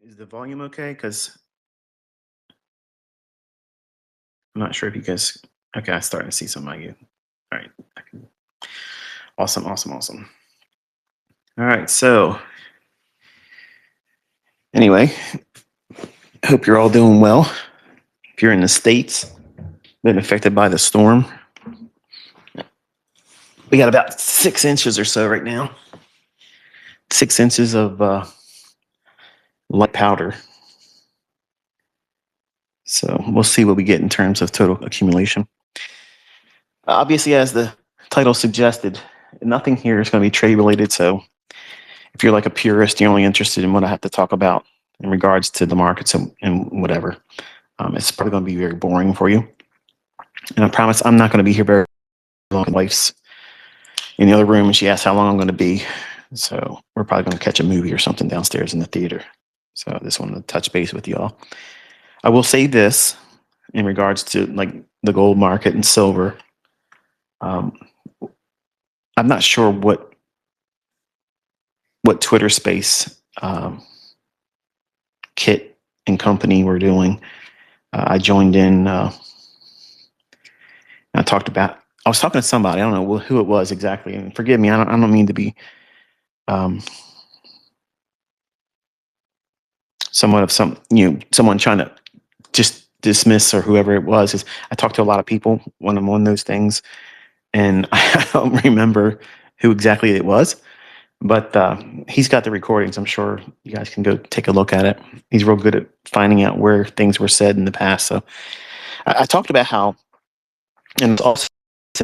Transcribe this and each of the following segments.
Is the volume okay? Because I'm not sure if you guys. Okay, I'm starting to see some of you. All right. Awesome, awesome, awesome. All right. So, anyway, hope you're all doing well. If you're in the States, been affected by the storm, we got about 6 inches or so right now. 6 inches of light powder. So, we'll see what we get in terms of total accumulation. Obviously, as the title suggested, nothing here is going to be trade related. So, if you're like a purist, you're only interested in what I have to talk about in regards to the markets and whatever, it's probably going to be very boring for you. And I promise I'm not going to be here very long. My wife's in the other room and she asked how long I'm going to be. So we're probably going to catch a movie or something downstairs in the theater. So I just wanted to touch base with y'all. I will say this in regards to like the gold market and silver. I'm not sure what Twitter Space Kit and company were doing. I joined in. I talked about. I was talking to somebody. I don't know who it was exactly. And forgive me. I don't mean to be somewhat of someone trying to just dismiss or whoever it was. Is I talk to a lot of people when I'm on those things, and I don't remember who exactly it was. But he's got the recordings. I'm sure you guys can go take a look at it. He's real good at finding out where things were said in the past. So I talked about how, and also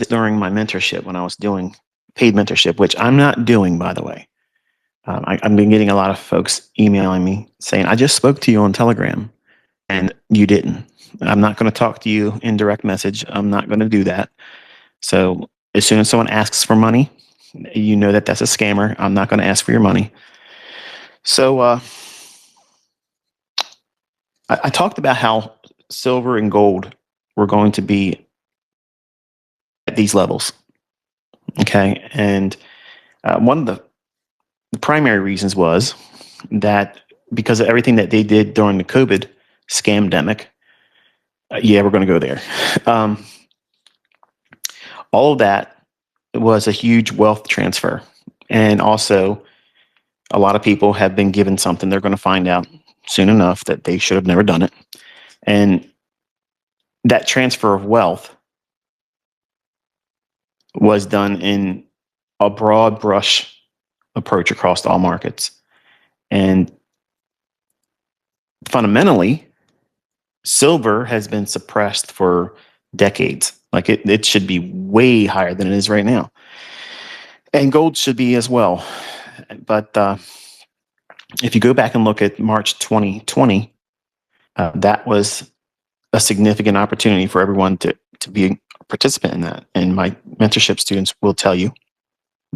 during my mentorship when I was doing paid mentorship, which I'm not doing, by the way. I've been getting a lot of folks emailing me saying, I just spoke to you on Telegram and you didn't. I'm not going to talk to you in direct message. I'm not going to do that. So as soon as someone asks for money, you know that that's a scammer. I'm not going to ask for your money. So I talked about how silver and gold were going to be at these levels. Okay. And one of the primary reasons was that because of everything that they did during the COVID scamdemic, yeah, we're going to go there. All of that was a huge wealth transfer. And also, a lot of people have been given something they're going to find out soon enough that they should have never done it. And that transfer of wealth was done in a broad brush approach across all markets. And fundamentally, silver has been suppressed for decades. Like it should be way higher than it is right now. And gold should be as well. But if you go back and look at March 2020, that was a significant opportunity for everyone to be a participant in that. And my mentorship students will tell you,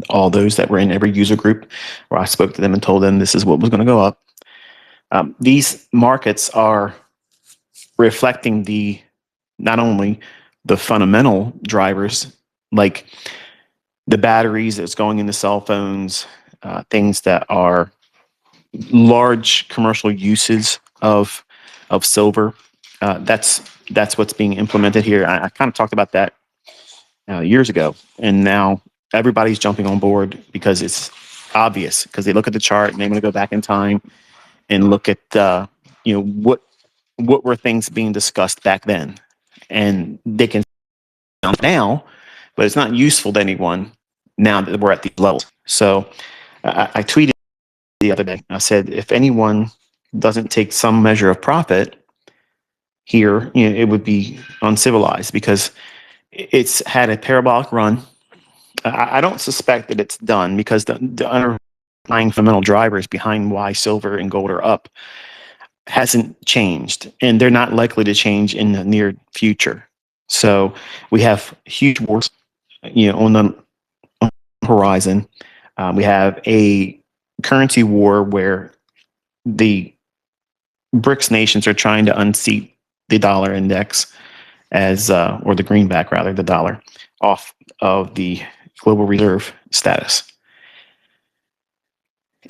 all those that were in every user group where I spoke to them and told them this is what was going to go up. These markets are reflecting not only the fundamental drivers, like the batteries that's going into cell phones, things that are large commercial uses of silver. That's what's being implemented here. I kind of talked about that years ago, and now everybody's jumping on board because it's obvious. Because they look at the chart and they want to go back in time and look at what were things being discussed back then, and they can now, but it's not useful to anyone now that we're at these levels. So I tweeted the other day. I said, if anyone doesn't take some measure of profit here, it would be uncivilized because it's had a parabolic run. I don't suspect that it's done because the underlying fundamental drivers behind why silver and gold are up hasn't changed, and they're not likely to change in the near future. So we have huge wars, on the horizon. We have a currency war where the BRICS nations are trying to unseat the dollar index or the greenback rather, the dollar, off of the global reserve status.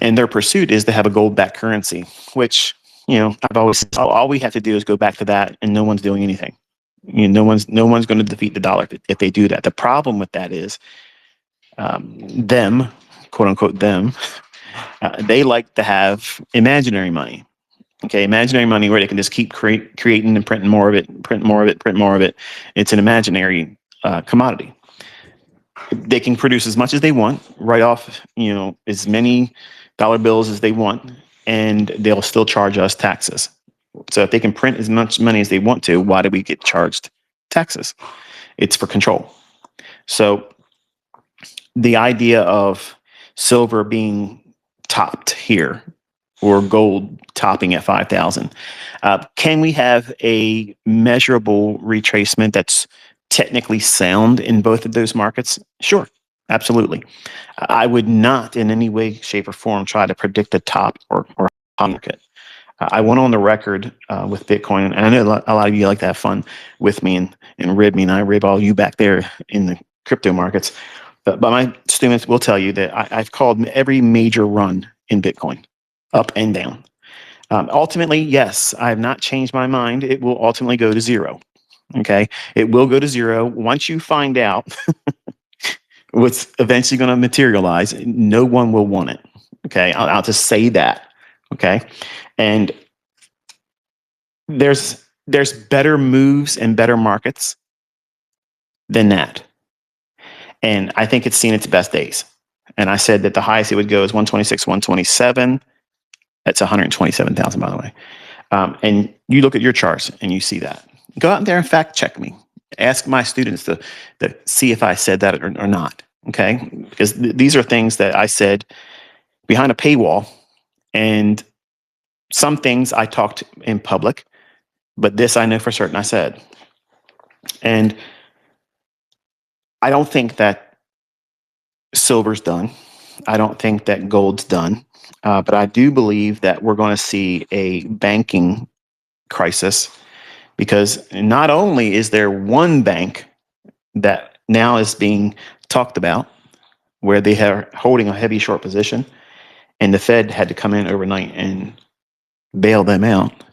And their pursuit is to have a gold-backed currency, which I've always said, all we have to do is go back to that, and no one's doing anything. No one's going to defeat the dollar if they do that. The problem with that is them, quote unquote, them. They like to have imaginary money. Okay, imaginary money where they can just keep creating and printing more of it, print more of it, print more of it. It's an imaginary commodity. They can produce as much as they want, write off, as many dollar bills as they want, and they'll still charge us taxes. So if they can print as much money as they want to, why do we get charged taxes? It's for control. So the idea of silver being topped here or gold topping at 5,000, can we have a measurable retracement that's technically sound in both of those markets? Sure, absolutely. I would not in any way, shape, or form try to predict a top or market. I went on the record with Bitcoin, and I know a lot of you like to have fun with me and rib me, and I rib all you back there in the crypto markets. But my students will tell you that I've called every major run in Bitcoin, up and down. Ultimately, yes, I have not changed my mind. It will ultimately go to zero. Okay, it will go to zero once you find out what's eventually going to materialize. No one will want it. Okay, I'll just say that. Okay, and there's better moves and better markets than that, and I think it's seen its best days. And I said that the highest it would go is 126, 127. That's 127,000, by the way. And you look at your charts and you see that. Go out there and fact check me. Ask my students to see if I said that or not. Okay, because these are things that I said behind a paywall, and some things I talked in public, but this I know for certain I said. And I don't think that silver's done. I don't think that gold's done. But I do believe that we're going to see a banking crisis, because not only is there one bank that now is being talked about where they are holding a heavy short position, and the Fed had to come in overnight and bail them out.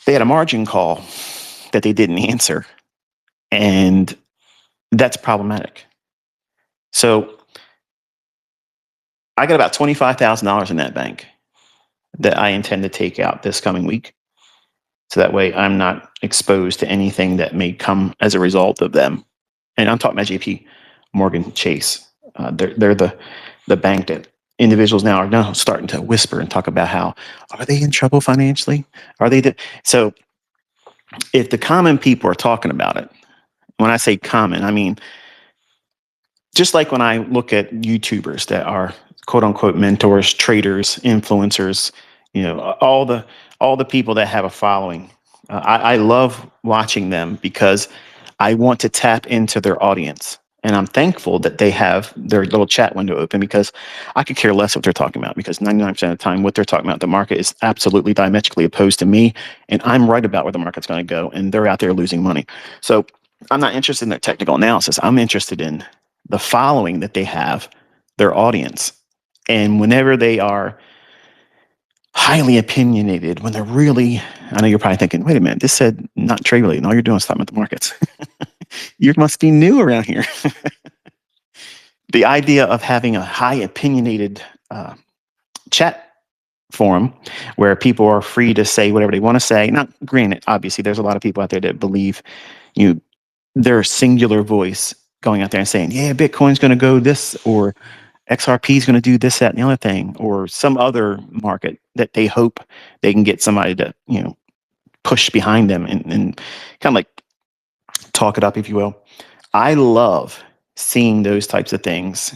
They had a margin call that they didn't answer, and that's problematic. So I got about $25,000 in that bank that I intend to take out this coming week. So that way I'm not exposed to anything that may come as a result of them. And I'm talking about JP Morgan Chase. They're the bank that individuals now are now starting to whisper and talk about how, are they in trouble financially? Are they? So if the common people are talking about it, when I say common, I mean, just like when I look at YouTubers that are quote unquote mentors, traders, influencers, all the people that have a following. I love watching them because I want to tap into their audience. And I'm thankful that they have their little chat window open, because I could care less what they're talking about, because 99% of the time what they're talking about, the market is absolutely diametrically opposed to me. And I'm right about where the market's going to go. And they're out there losing money. So I'm not interested in their technical analysis. I'm interested in the following that they have, their audience. And whenever they are highly opinionated, when they're really, I know you're probably thinking, wait a minute, this said not trade related, and all you're doing is talking about the markets. You must be new around here. The idea of having a high opinionated chat forum where people are free to say whatever they want to say. Now, granted, obviously, there's a lot of people out there that believe their singular voice going out there and saying, yeah, Bitcoin's going to go this, or XRP is going to do this, that, and the other thing, or some other market that they hope they can get somebody to, push behind them and kind of like talk it up, if you will. I love seeing those types of things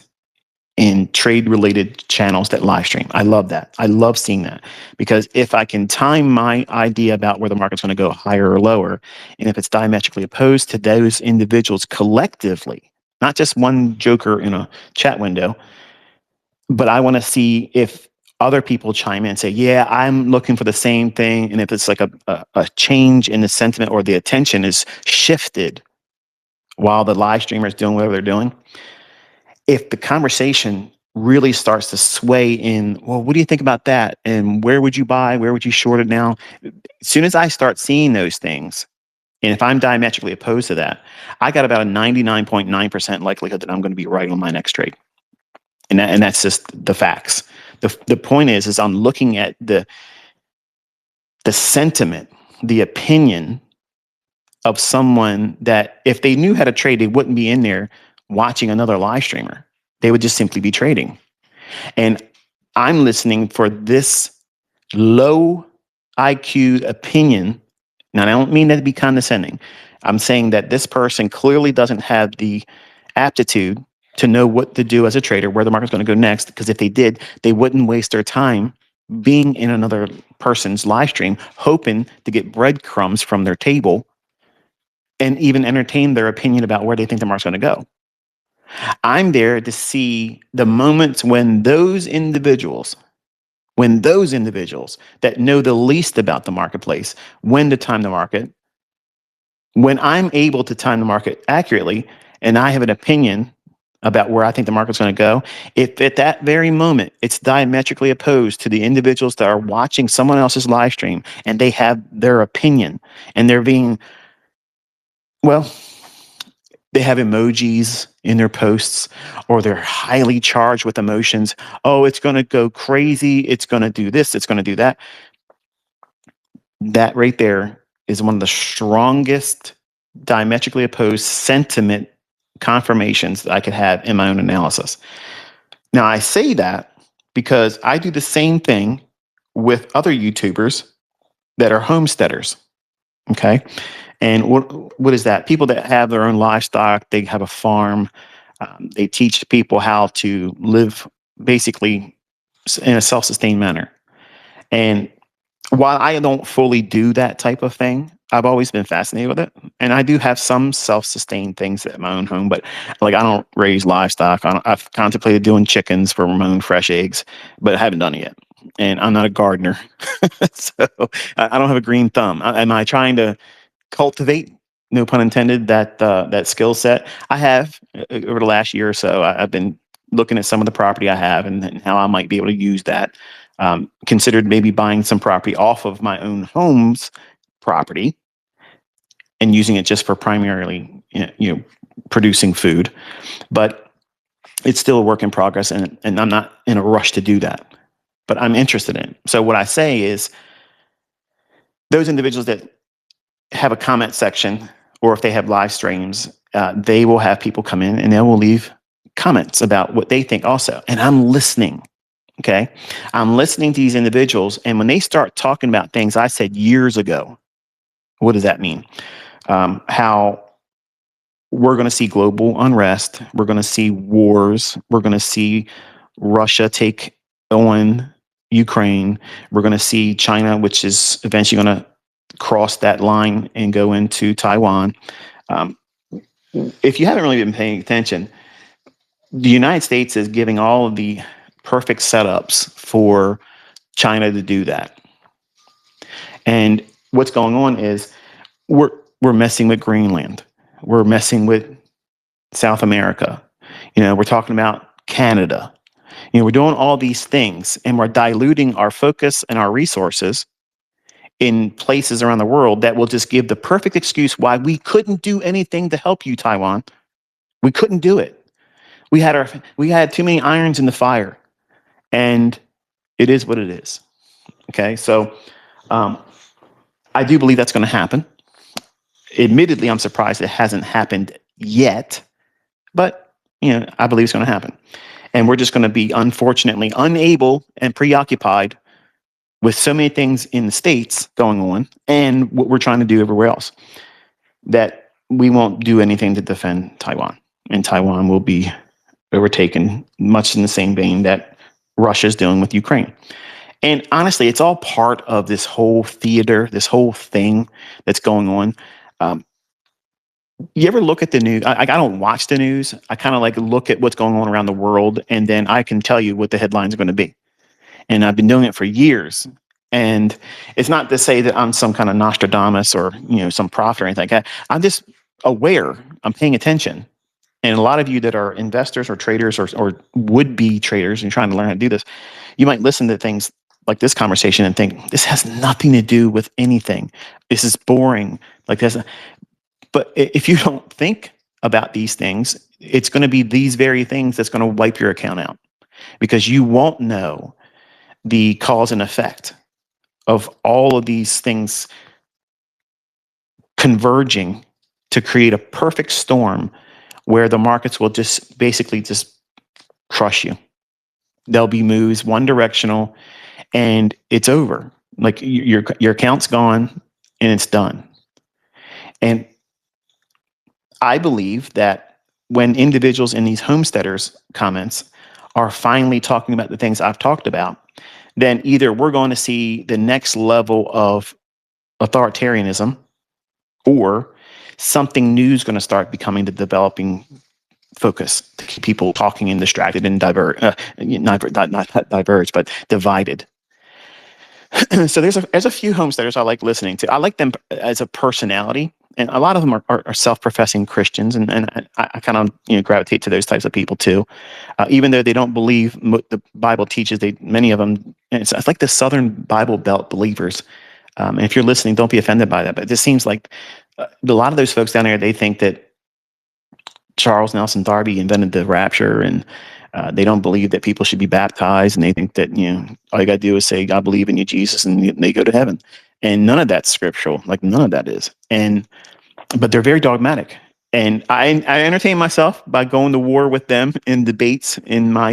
in trade related channels that live stream. I love that. I love seeing that, because if I can time my idea about where the market's going to go higher or lower, and if it's diametrically opposed to those individuals collectively, not just one joker in a chat window, but I want to see if other people chime in and say, yeah, I'm looking for the same thing. And if it's like a change in the sentiment, or the attention is shifted while the live streamer is doing whatever they're doing, if the conversation really starts to sway in, well, what do you think about that? And where would you buy? Where would you short it now? As soon as I start seeing those things, and if I'm diametrically opposed to that, I got about a 99.9% likelihood that I'm going to be right on my next trade. And that's just the facts. The point is I'm looking at the sentiment, the opinion of someone that if they knew how to trade, they wouldn't be in there watching another live streamer. They would just simply be trading. And I'm listening for this low IQ opinion. Now, I don't mean that to be condescending. I'm saying that this person clearly doesn't have the aptitude to know what to do as a trader, where the market's going to go next. Because if they did, they wouldn't waste their time being in another person's live stream, hoping to get breadcrumbs from their table and even entertain their opinion about where they think the market's going to go. I'm there to see the moments when those individuals that know the least about the marketplace, when to time the market, when I'm able to time the market accurately and I have an opinion about where I think the market's going to go, if at that very moment it's diametrically opposed to the individuals that are watching someone else's live stream and they have their opinion and they're being, well, they have emojis in their posts or they're highly charged with emotions. Oh, it's going to go crazy. It's going to do this. It's going to do that. That right there is one of the strongest diametrically opposed sentiment confirmations that I could have in my own analysis. Now, I say that because I do the same thing with other YouTubers that are homesteaders. Okay. And what is that? People that have their own livestock, they have a farm, they teach people how to live basically in a self-sustained manner. And while I don't fully do that type of thing, I've always been fascinated with it. And I do have some self-sustained things at my own home, but like I don't raise livestock. I've contemplated doing chickens for my own fresh eggs, but I haven't done it yet. And I'm not a gardener. So I don't have a green thumb. Am I trying to cultivate, no pun intended, that skill set? I have over the last year or so. I've been looking at some of the property I have and how I might be able to use that. Considered maybe buying some property off of my own home's property and using it just for primarily, producing food. But it's still a work in progress, and I'm not in a rush to do that. But I'm interested in it. So what I say is, those individuals that have a comment section, or if they have live streams, they will have people come in and they will leave comments about what they think also. And I'm listening. Okay. I'm listening to these individuals. And when they start talking about things I said years ago, what does that mean? How we're going to see global unrest. We're going to see wars. We're going to see Russia take on Ukraine. We're going to see China, which is eventually going to cross that line and go into Taiwan. If you haven't really been paying attention, the United States is giving all of the perfect setups for China to do that. And what's going on is we're messing with Greenland. We're messing with South America. We're talking about Canada. We're doing all these things and we're diluting our focus and our resources in places around the world that will just give the perfect excuse why we couldn't do anything to help you, Taiwan. We couldn't do it. We had too many irons in the fire, and it is what it is. Okay, so I do believe that's going to happen. Admittedly, I'm surprised it hasn't happened yet, but I believe it's going to happen. And we're just going to be, unfortunately, unable and preoccupied with so many things in the States going on and what we're trying to do everywhere else, that we won't do anything to defend Taiwan. And Taiwan will be overtaken much in the same vein that Russia's doing with Ukraine. And honestly, it's all part of this whole theater, this whole thing that's going on. You ever look at the news? I don't watch the news. I kind of like look at what's going on around the world, and then I can tell you what the headlines are going to be. And I've been doing it for years. And it's not to say that I'm some kind of Nostradamus or some prophet or anything like that. I'm just aware. I'm paying attention. And a lot of you that are investors or traders or would be traders and trying to learn how to do this, you might listen to things like this conversation and think, this has nothing to do with anything. This is boring. Like this. But if you don't think about these things, it's going to be these very things that's going to wipe your account out, because you won't know the cause and effect of all of these things converging to create a perfect storm where the markets will just basically just crush you. They'll be moves one directional and it's over. Like your account's gone and it's done. And I believe that when individuals in these homesteaders comments are finally talking about the things I've talked about, then either we're going to see the next level of authoritarianism, or something new is going to start becoming the developing focus to keep people talking and distracted and not diverged, but divided. So there's a few homesteaders I like listening to. I like them as a personality, and a lot of them are self-professing Christians, and I kind of gravitate to those types of people too, even though they don't believe what the Bible teaches. Many of them, and it's like the Southern Bible Belt believers. And if you're listening, don't be offended by that, but it just seems like a lot of those folks down there, they think that Charles Nelson Darby invented the rapture, and they don't believe that people should be baptized, and they think that all you got to do is say, "I believe in you, Jesus," and they go to heaven. And none of that's scriptural. Like none of that is. But they're very dogmatic. And I entertain myself by going to war with them in debates in my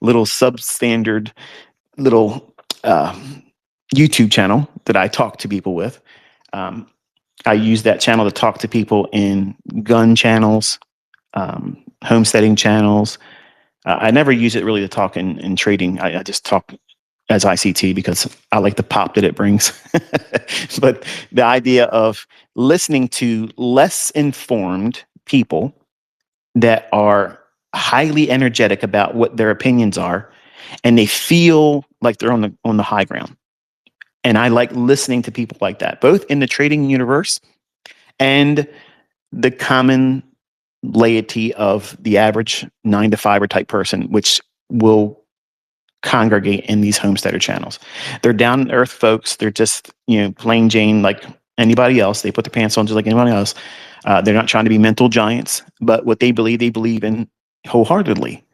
little substandard little YouTube channel that I talk to people with. I use that channel to talk to people in gun channels, homesteading channels. I never use it really to talk in trading. I just talk as ICT because I like the pop that it brings. But the idea of listening to less informed people that are highly energetic about what their opinions are, and they feel like they're on the high ground. And I like listening to people like that, both in the trading universe and the common laity of the average 9 to 5 type person, which will congregate in these homesteader channels. They're down to earth folks. They're just, plain Jane like anybody else. They put their pants on just like anybody else. They're not trying to be mental giants, but what they believe in wholeheartedly.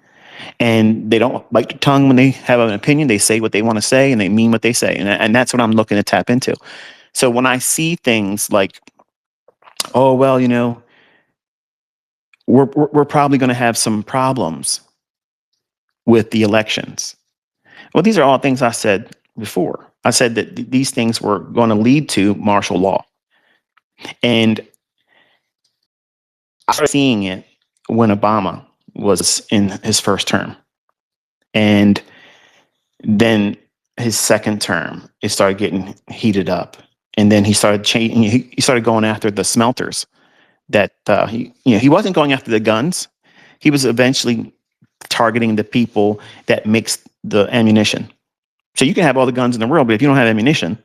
And they don't bite their tongue when they have an opinion. They say what they want to say and they mean what they say. And that's what I'm looking to tap into. So when I see things like, oh, well, we're probably going to have some problems with the elections. Well, these are all things I said before. I said that these things were going to lead to martial law. And I started seeing it when Obama was in his first term. And then his second term, it started getting heated up. And then he started changing. He started going after the smelters. That he wasn't going after the guns. He was eventually targeting the people that makes the ammunition. So you can have all the guns in the world, but if you don't have ammunition,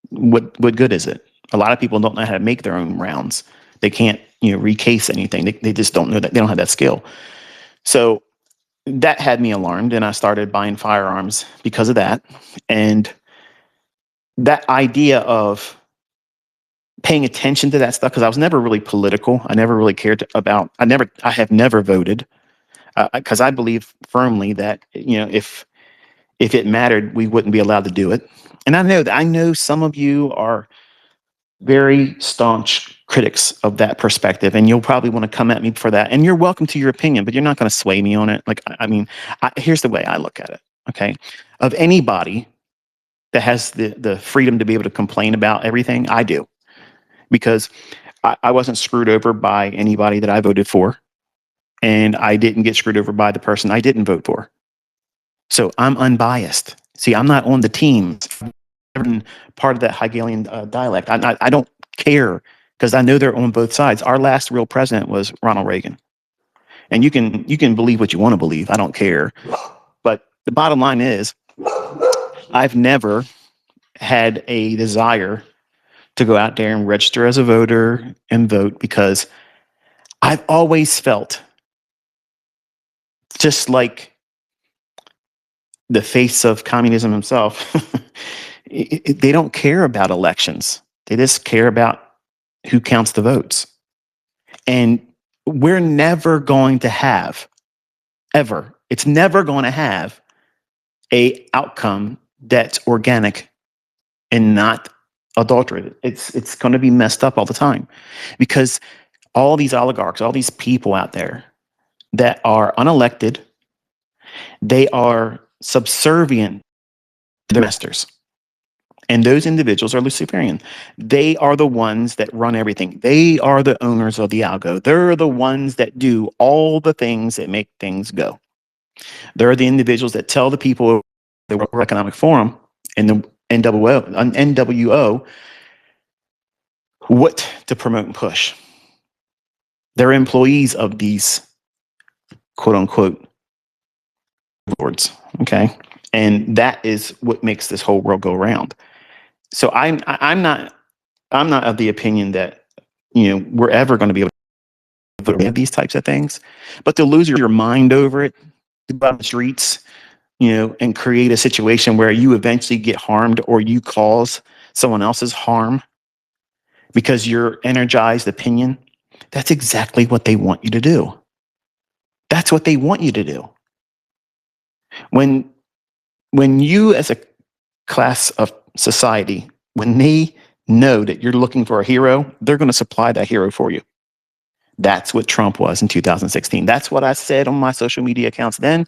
what good is it? A lot of people don't know how to make their own rounds. They can't recase anything. They just don't know that. They don't have that skill. So that had me alarmed, and I started buying firearms because of that. And that idea of paying attention to that stuff, because I was never really political. I never really cared about. I have never voted because I believe firmly that if it mattered, we wouldn't be allowed to do it. And I know some of you are very staunch critics of that perspective, and you'll probably want to come at me for that. And you're welcome to your opinion, but you're not going to sway me on it. Like, here's the way I look at it. Okay, of anybody that has the freedom to be able to complain about everything, I do, because I wasn't screwed over by anybody that I voted for, and I didn't get screwed over by the person I didn't vote for. So I'm unbiased. See, I'm not on the team. I'm part of that Hegelian dialect. I don't care because I know they're on both sides. Our last real president was Ronald Reagan, and you can believe what you want to believe. I don't care. But the bottom line is, I've never had a desire to go out there and register as a voter and vote, because I've always felt just like the face of communism himself, they don't care about elections. They just care about who counts the votes. And we're never going to have, ever, it's never going to have a outcome that's organic and not adulterated. It's going to be messed up all the time because all these oligarchs, all these people out there that are unelected, they are subservient to their masters. And those individuals are Luciferian. They are the ones that run everything. They are the owners of the algo. They're the ones that do all the things that make things go. They're the individuals that tell the people, the World Economic Forum and the NWO what to promote and push. They're employees of these quote unquote boards. Okay. And that is what makes this whole world go round. So I'm not of the opinion that we're ever going to be able to avoid these types of things, but to lose your mind over it, to go out on the streets, and create a situation where you eventually get harmed or you cause someone else's harm because your energized opinion, that's exactly what they want you to do. That's what they want you to do. When you as a class of society, when they know that you're looking for a hero, they're going to supply that hero for you. That's what Trump was in 2016. That's what I said on my social media accounts then.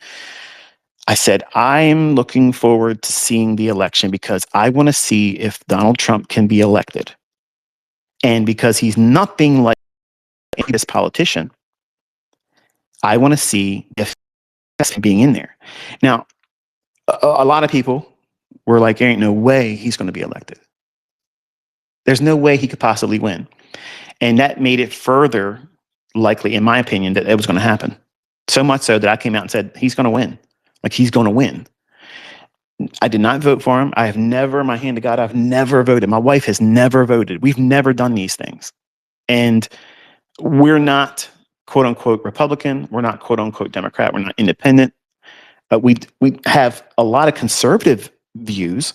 I said, I'm looking forward to seeing the election because I want to see if Donald Trump can be elected. And because he's nothing like this politician, I want to see if that's being in there. Now, a lot of people were like, there ain't no way he's going to be elected. There's no way he could possibly win. And that made it further likely, in my opinion, that it was going to happen. So much so that I came out and said, he's going to win. Like, he's going to win. I did not vote for him. I have never, my hand to God, I've never voted. My wife has never voted. We've never done these things. And we're not quote unquote Republican. We're not quote unquote Democrat. We're not independent. We have a lot of conservative views.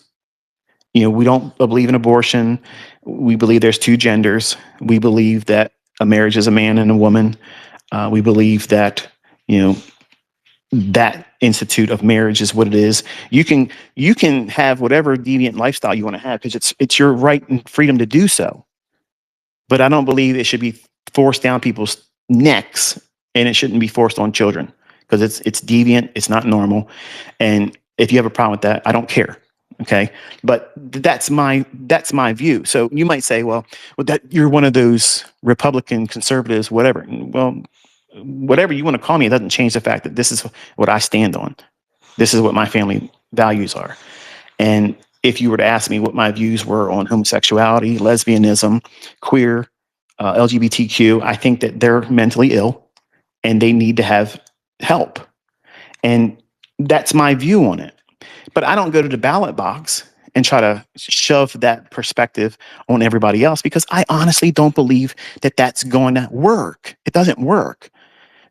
We don't believe in abortion. We believe there's two genders. We believe that a marriage is a man and a woman. We believe that, that institute of marriage is what it is. You can have whatever deviant lifestyle you want to have because it's your right and freedom to do so. But I don't believe it should be forced down people's necks, and it shouldn't be forced on children because it's deviant, it's not normal. And if you have a problem with that, I don't care. Okay. But that's my view. So you might say, well, that you're one of those Republican conservatives, whatever. Well, whatever you want to call me, it doesn't change the fact that this is what I stand on. This is what my family values are. And if you were to ask me what my views were on homosexuality, lesbianism, queer, LGBTQ, I think that they're mentally ill and they need to have help. And that's my view on it. But I don't go to the ballot box and try to shove that perspective on everybody else because I honestly don't believe that that's going to work. It doesn't work.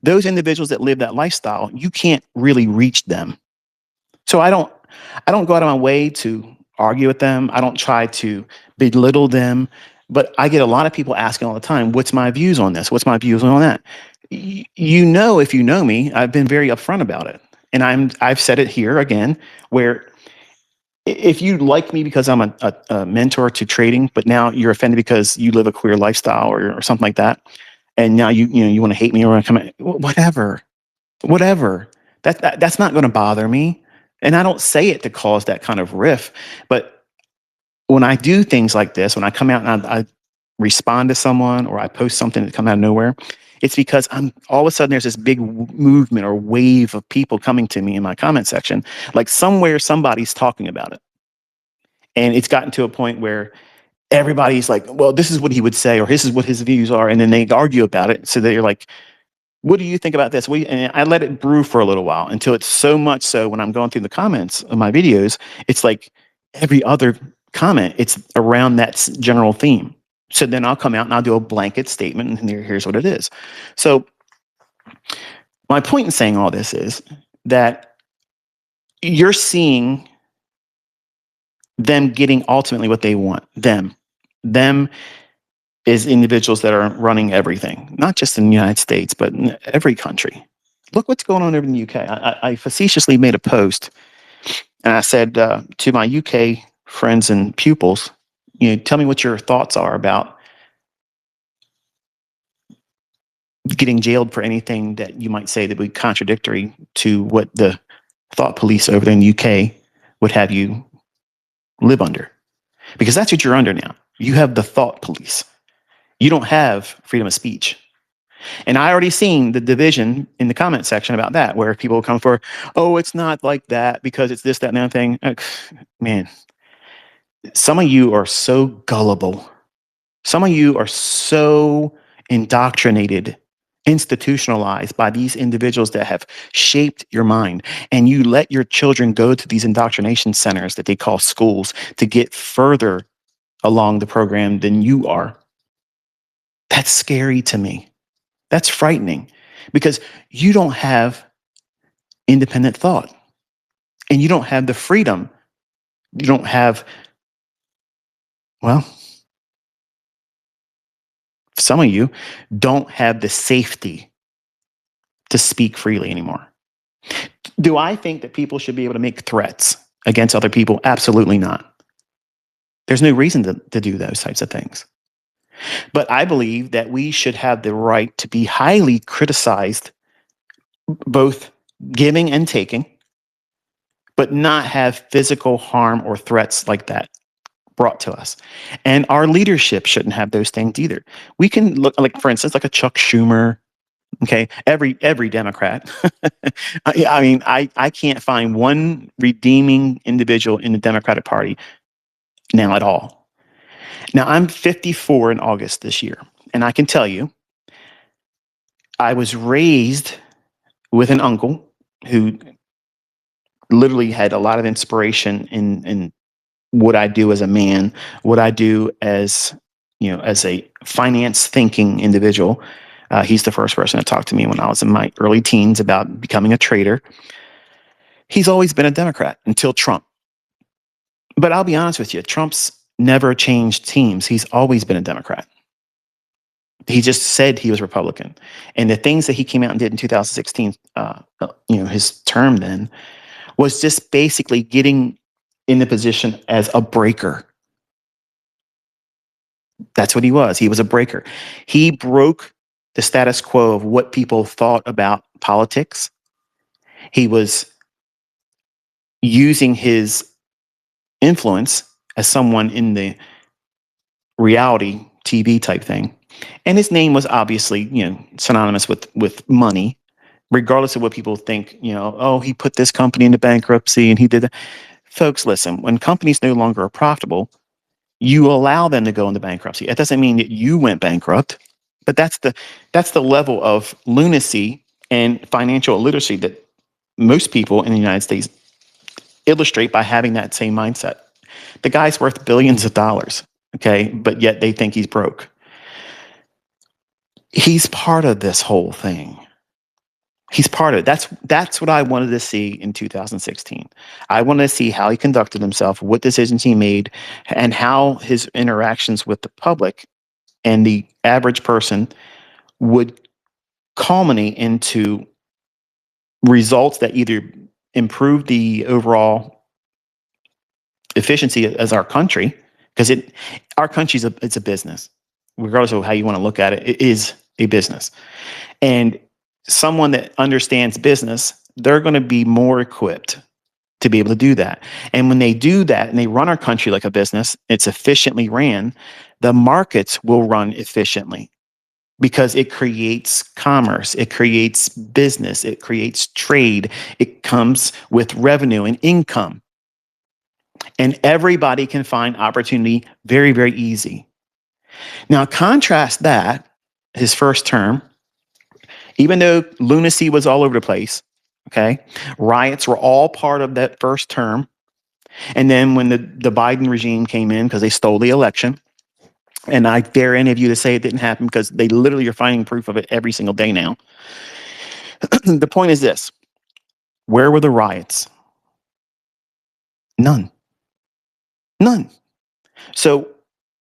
Those individuals that live that lifestyle, you can't really reach them. So I don't go out of my way to argue with them. I don't try to belittle them. But I get a lot of people asking all the time, what's my views on this? What's my views on that? If you know me, I've been very upfront about it. And I've said it here again, where if you like me because I'm a mentor to trading, but now you're offended because you live a queer lifestyle or something like that, and now you want to hate me or want to come at, whatever. That's not going to bother me. And I don't say it to cause that kind of riff, but when I do things like this, when I come out and I respond to someone or I post something that come out of nowhere, it's because I'm all of a sudden there's this big movement or wave of people coming to me in my comment section, like somewhere somebody's talking about it. And it's gotten to a point where everybody's like, well, this is what he would say, or this is what his views are. And then they argue about it. So they're like, what do you think about this? And I let it brew for a little while until it's so much so when I'm going through the comments of my videos, it's like every other comment, it's around that general theme. So then I'll come out and I'll do a blanket statement, and here's what it is. So my point in saying all this is that you're seeing them getting ultimately what they want. Them is individuals that are running everything, not just in the United States, but in every country. Look what's going on over in the UK. I facetiously made a post, and I said to my UK friends and pupils, tell me what your thoughts are about getting jailed for anything that you might say that would be contradictory to what the thought police over there in the UK would have you live under. Because that's what you're under now. You have the thought police. You don't have freedom of speech. And I already seen the division in the comment section about that, where people come for, oh, it's not like that because it's this, that, and the other thing. Man, some of you are so gullible. Some of you are so indoctrinated, institutionalized by these individuals that have shaped your mind. And you let your children go to these indoctrination centers that they call schools to get further along the program than you are. That's scary to me. That's frightening because you don't have independent thought and you don't have the freedom. You don't have, well, some of you don't have the safety to speak freely anymore. Do I think that people should be able to make threats against other people? Absolutely not. There's no reason to do those types of things. But I believe that we should have the right to be highly criticized, both giving and taking, but not have physical harm or threats like that brought to us. And our leadership shouldn't have those things either. We can look, like, for instance, like a Chuck Schumer. Okay, every Democrat. I mean, I can't find one redeeming individual in the Democratic Party now at all. Now, I'm 54 in August this year, and I can tell you, I was raised with an uncle who literally had a lot of inspiration in what I do as a man, what I do as as a finance thinking individual. He's the first person to talk to me when I was in my early teens about becoming a trader. He's always been a Democrat until Trump. But I'll be honest with you, Trump's never changed teams. He's always been a Democrat. He just said he was Republican. And the things that he came out and did in 2016, his term then, was just basically getting in the position as a breaker. That's what he was. He was a breaker. He broke the status quo of what people thought about politics. He was using his influence as someone in the reality TV type thing. And his name was obviously, synonymous with money, regardless of what people think, oh, he put this company into bankruptcy and he did that. Folks, listen, when companies no longer are profitable, you allow them to go into bankruptcy. It doesn't mean that you went bankrupt, but that's the level of lunacy and financial illiteracy that most people in the United States illustrate by having that same mindset. The guy's worth billions of dollars, okay, but yet they think he's broke. He's part of this whole thing. He's part of it. That's what I wanted to see in 2016. I wanted to see how he conducted himself, what decisions he made, and how his interactions with the public and the average person would culminate into results that either improve the overall efficiency as our country, because our country's it's a business, regardless of how you want to look at it. It is a business, and someone that understands business, they're going to be more equipped to be able to do that. And when they do that and they run our country like a business, it's efficiently ran, the markets will run efficiently because it creates commerce, it creates business, it creates trade, it comes with revenue and income. And everybody can find opportunity very, very easy. Now, contrast that, his first term, even though lunacy was all over the place, okay, riots were all part of that first term. And then when the Biden regime came in, because they stole the election, And I dare any of you to say it didn't happen because they literally are finding proof of it every single day now. The point is this: where were the riots? None. None. So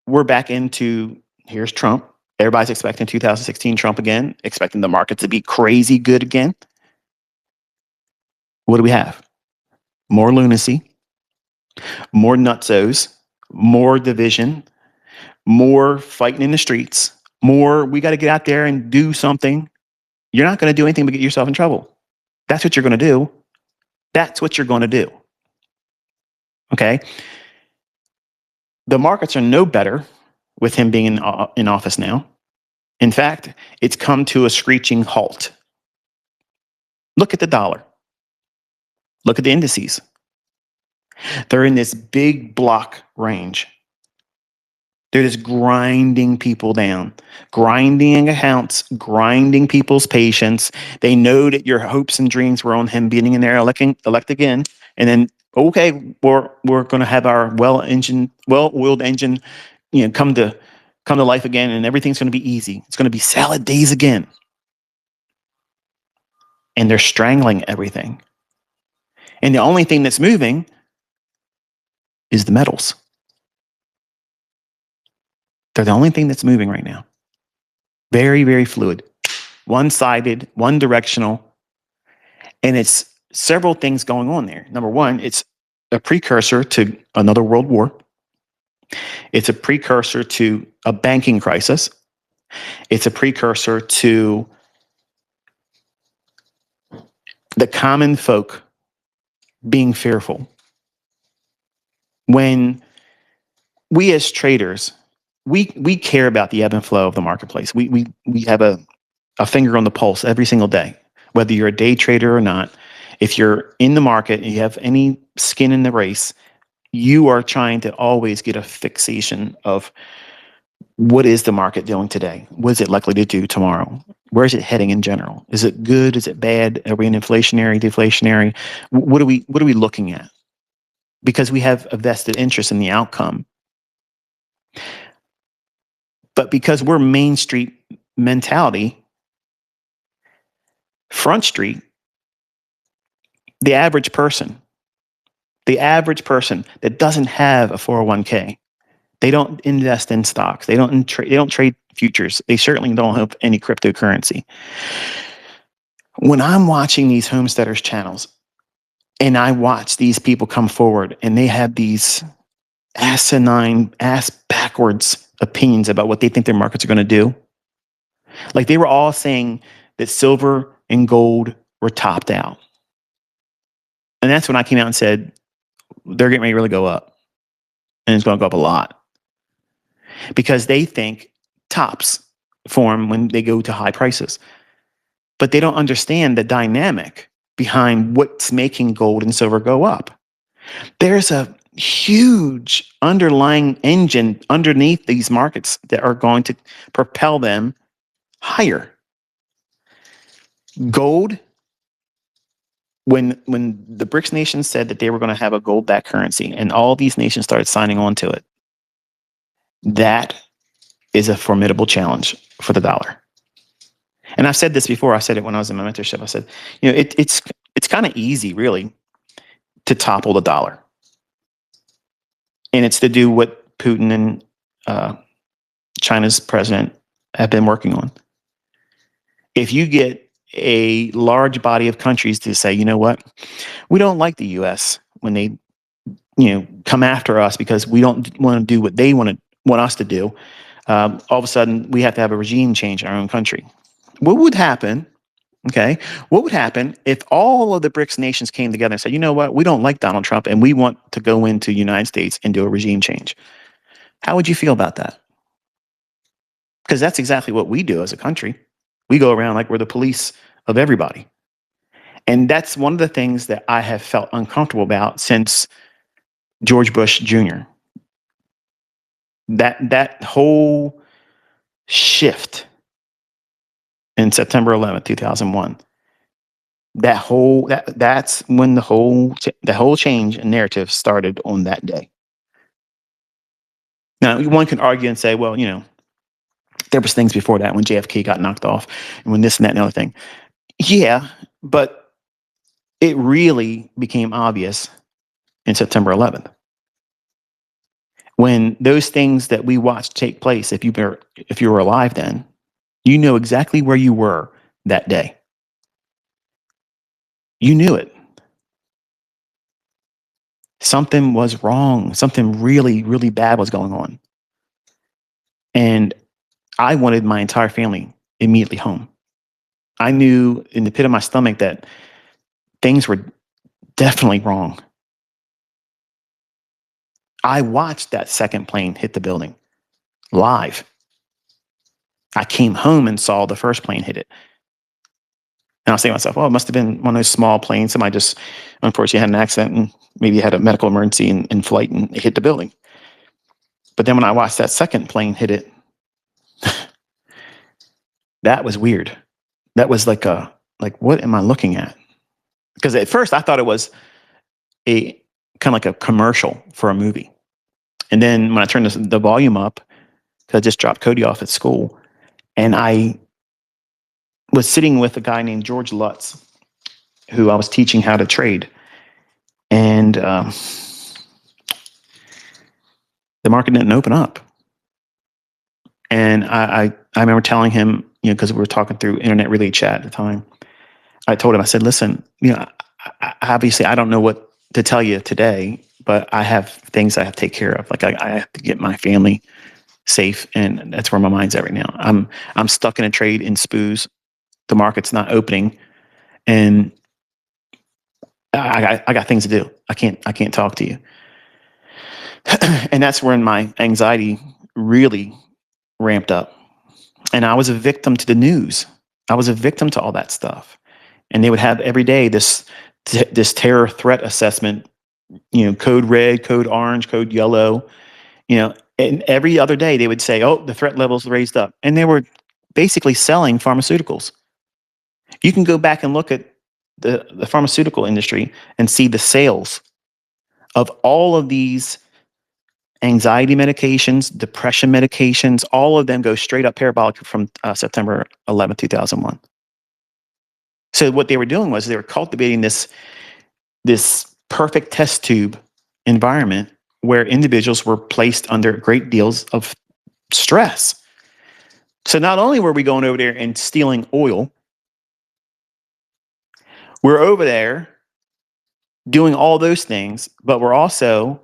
we're back into here's Trump. Everybody's expecting 2016 Trump again, expecting the market to be crazy good again. What do we have? More lunacy, more nutsos, more division, more fighting in the streets, more we got to get out there and do something. You're not going to do anything but get yourself in trouble. That's what you're going to do. That's what you're going to do. Okay. The markets are no better with him being in office now. In fact, it's come to a screeching halt. Look at the dollar. Look at the indices. They're in this big block range. They're just grinding people down, grinding accounts, grinding people's patience. They know that your hopes and dreams were on him being in there elect again. And then, okay, we're going to have our well-oiled engine, come to life again, and everything's going to be easy. It's going to be salad days again. And they're strangling everything. And the only thing that's moving is the metals. They're the only thing that's moving right now. Very, very fluid, one-sided, one-directional. And it's several things going on there. Number one, it's a precursor to another world war. It's a precursor to a banking crisis. It's a precursor to the common folk being fearful. When we as traders, we care about the ebb and flow of the marketplace. We have a finger on the pulse every single day, whether you're a day trader or not. If you're in the market and you have any skin in the race, you are trying to always get a fixation of what is the market doing today? What is it likely to do tomorrow? Where is it heading in general? Is it good? Is it bad? Are we in inflationary, deflationary? What are we looking at? Because we have a vested interest in the outcome. But because we're Main Street mentality, Front Street, the average person that doesn't have a 401k, they don't invest in stocks. They don't trade futures. They certainly don't have any cryptocurrency. When I'm watching these homesteaders channels and I watch these people come forward and they have these asinine, ass backwards opinions about what they think their markets are going to do. Like they were all saying that silver and gold were topped out. And that's when I came out and said, they're getting ready to really go up. And it's going to go up a lot. Because they think tops form when they go to high prices. But they don't understand the dynamic behind what's making gold and silver go up. There's a huge underlying engine underneath these markets that are going to propel them higher. Gold, when the BRICS nations said that they were going to have a gold-backed currency and all these nations started signing on to it, that is a formidable challenge for the dollar. And I've said this before. I said it when I was in my mentorship. I said, it's kind of easy, really, to topple the dollar. And it's to do what Putin and China's president have been working on. If you get a large body of countries to say, you know what, we don't like the U.S. when they, come after us because we don't want to do what they want us to do. All of a sudden, we have to have a regime change in our own country. What would happen? Okay, what would happen if all of the BRICS nations came together and said, you know what, we don't like Donald Trump and we want to go into the United States and do a regime change? How would you feel about that? Because that's exactly what we do as a country. We go around like we're the police of everybody. And that's one of the things that I have felt uncomfortable about since George Bush Jr. That whole shift in September 11th, 2001. That's when the whole change in narrative started on that day. Now, one can argue and say, well, there was things before that when JFK got knocked off and when this and that and the other thing. Yeah, but it really became obvious in September 11th when those things that we watched take place. If you were alive then, you know exactly where you were that day. You knew it. Something was wrong. Something really, really bad was going on. And I wanted my entire family immediately home. I knew in the pit of my stomach that things were definitely wrong. I watched that second plane hit the building live. I came home and saw the first plane hit it. And I was thinking to myself, well, it must have been one of those small planes. Somebody just unfortunately had an accident and maybe had a medical emergency in flight and it hit the building. But then when I watched that second plane hit it, that was weird. That was like what am I looking at? Because at first I thought it was a kind of like a commercial for a movie. And then when I turned the volume up, because I just dropped Cody off at school, and I was sitting with a guy named George Lutz, who I was teaching how to trade. And the market didn't open up. And I remember telling him, because we were talking through internet relay chat at the time, I told him, I said, listen, obviously I don't know what to tell you today, but I have things I have to take care of. Like I have to get my family safe, and that's where my mind's at right now. I'm stuck in a trade in SPOOs. The market's not opening, and I got things to do. I can't talk to you. And that's when my anxiety really ramped up. And I was a victim to the news. I was a victim to all that stuff. And they would have every day this terror threat assessment, code red, code orange, code yellow, and every other day they would say, oh, the threat level's raised up. And they were basically selling pharmaceuticals. You can go back and look at the pharmaceutical industry and see the sales of all of these anxiety medications, depression medications. All of them go straight up parabolic from September 11, 2001. So what they were doing was they were cultivating this perfect test tube environment where individuals were placed under great deals of stress. So not only were we going over there and stealing oil, we're over there doing all those things, but we're also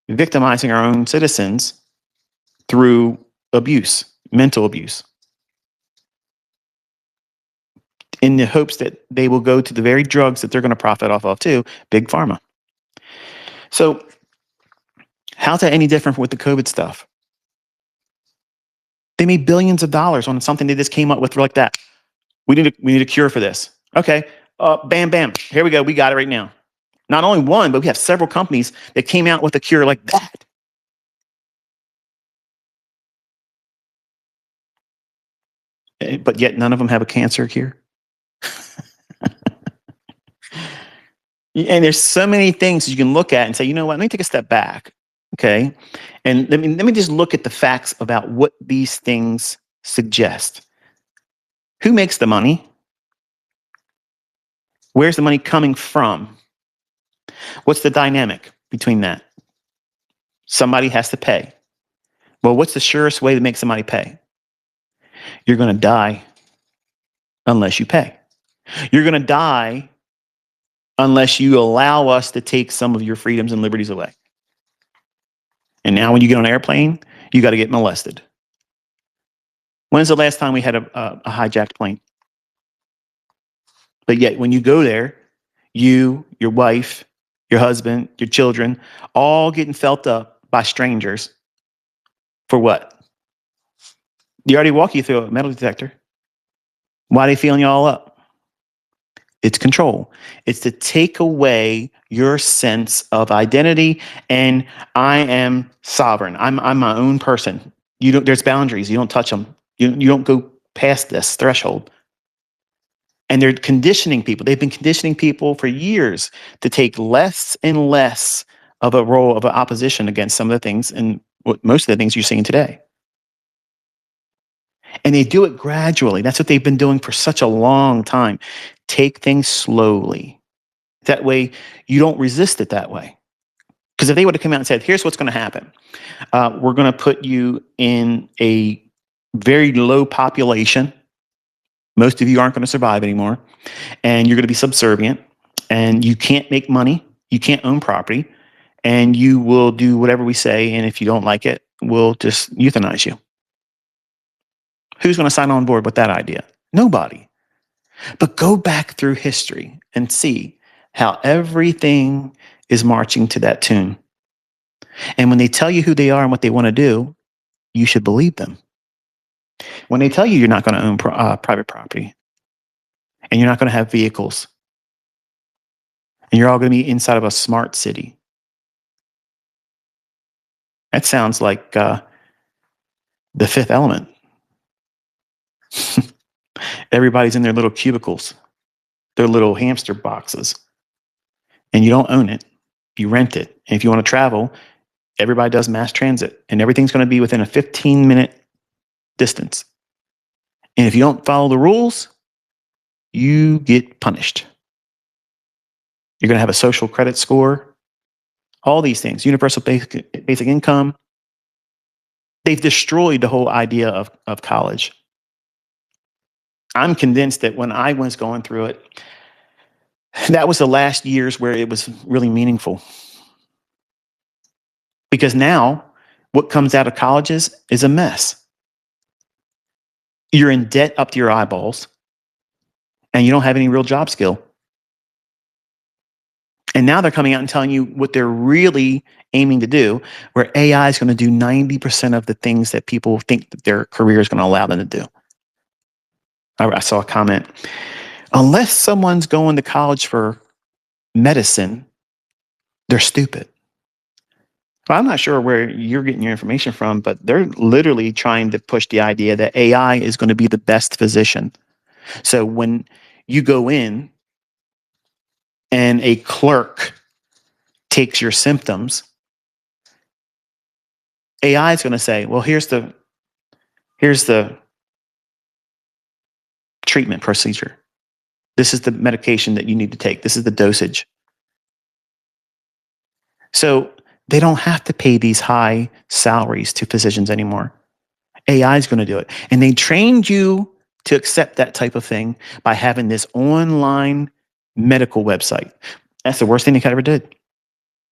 victimizing our own citizens through abuse, mental abuse, in the hopes that they will go to the very drugs that they're going to profit off of too, big pharma. So how's that any different with the COVID stuff? They made billions of dollars on something they just came up with like that. We need a cure for this. Okay, bam, bam, here we go. We got it right now. Not only one, but we have several companies that came out with a cure like that. But yet none of them have a cancer cure. And there's so many things you can look at and say, you know what, let me take a step back. Okay. And let me just look at the facts about what these things suggest. Who makes the money? Where's the money coming from? What's the dynamic between that? Somebody has to pay. Well, what's the surest way to make somebody pay? You're going to die unless you pay. You're going to die unless you allow us to take some of your freedoms and liberties away. And now when you get on an airplane, you got to get molested. When's the last time we had a hijacked plane? But yet when you go there, you, your wife, your husband, your children, all getting felt up by strangers for what? They already walk you through a metal detector. Why are they feeling you all up? It's control. It's to take away your sense of identity and I am sovereign. I'm my own person. There's boundaries. You don't touch them. You don't go past this threshold. And they're conditioning people. They've been conditioning people for years to take less and less of a role of an opposition against some of the things and most of the things you're seeing today. And they do it gradually. That's what they've been doing for such a long time. Take things slowly. That way, you don't resist it that way. Because if they would have come out and said, here's what's going to happen, we're going to put you in a very low population. Most of you aren't going to survive anymore. And you're going to be subservient. And you can't make money. You can't own property. And you will do whatever we say. And if you don't like it, we'll just euthanize you. Who's going to sign on board with that idea? Nobody. But go back through history and see how everything is marching to that tune. And when they tell you who they are and what they want to do, you should believe them. When they tell you you're not going to own private property and you're not going to have vehicles and you're all going to be inside of a smart city, that sounds like the Fifth Element. Everybody's in their little cubicles, their little hamster boxes, and you don't own it. You rent it. And if you want to travel, everybody does mass transit, and everything's going to be within a 15-minute distance. And if you don't follow the rules, you get punished. You're going to have a social credit score, all these things, universal basic income. They've destroyed the whole idea of college. I'm convinced that when I was going through it, that was the last years where it was really meaningful. Because now what comes out of colleges is a mess. You're in debt up to your eyeballs and you don't have any real job skill. And now they're coming out and telling you what they're really aiming to do, where AI is going to do 90% of the things that people think that their career is going to allow them to do. I saw a comment. Unless someone's going to college for medicine, they're stupid. Well, I'm not sure where you're getting your information from, but they're literally trying to push the idea that AI is going to be the best physician. So when you go in and a clerk takes your symptoms, AI is going to say, well, here's the treatment procedure. This is the medication that you need to take. This is the dosage. So they don't have to pay these high salaries to physicians anymore. AI is going to do it. And they trained you to accept that type of thing by having this online medical website. That's the worst thing they ever did.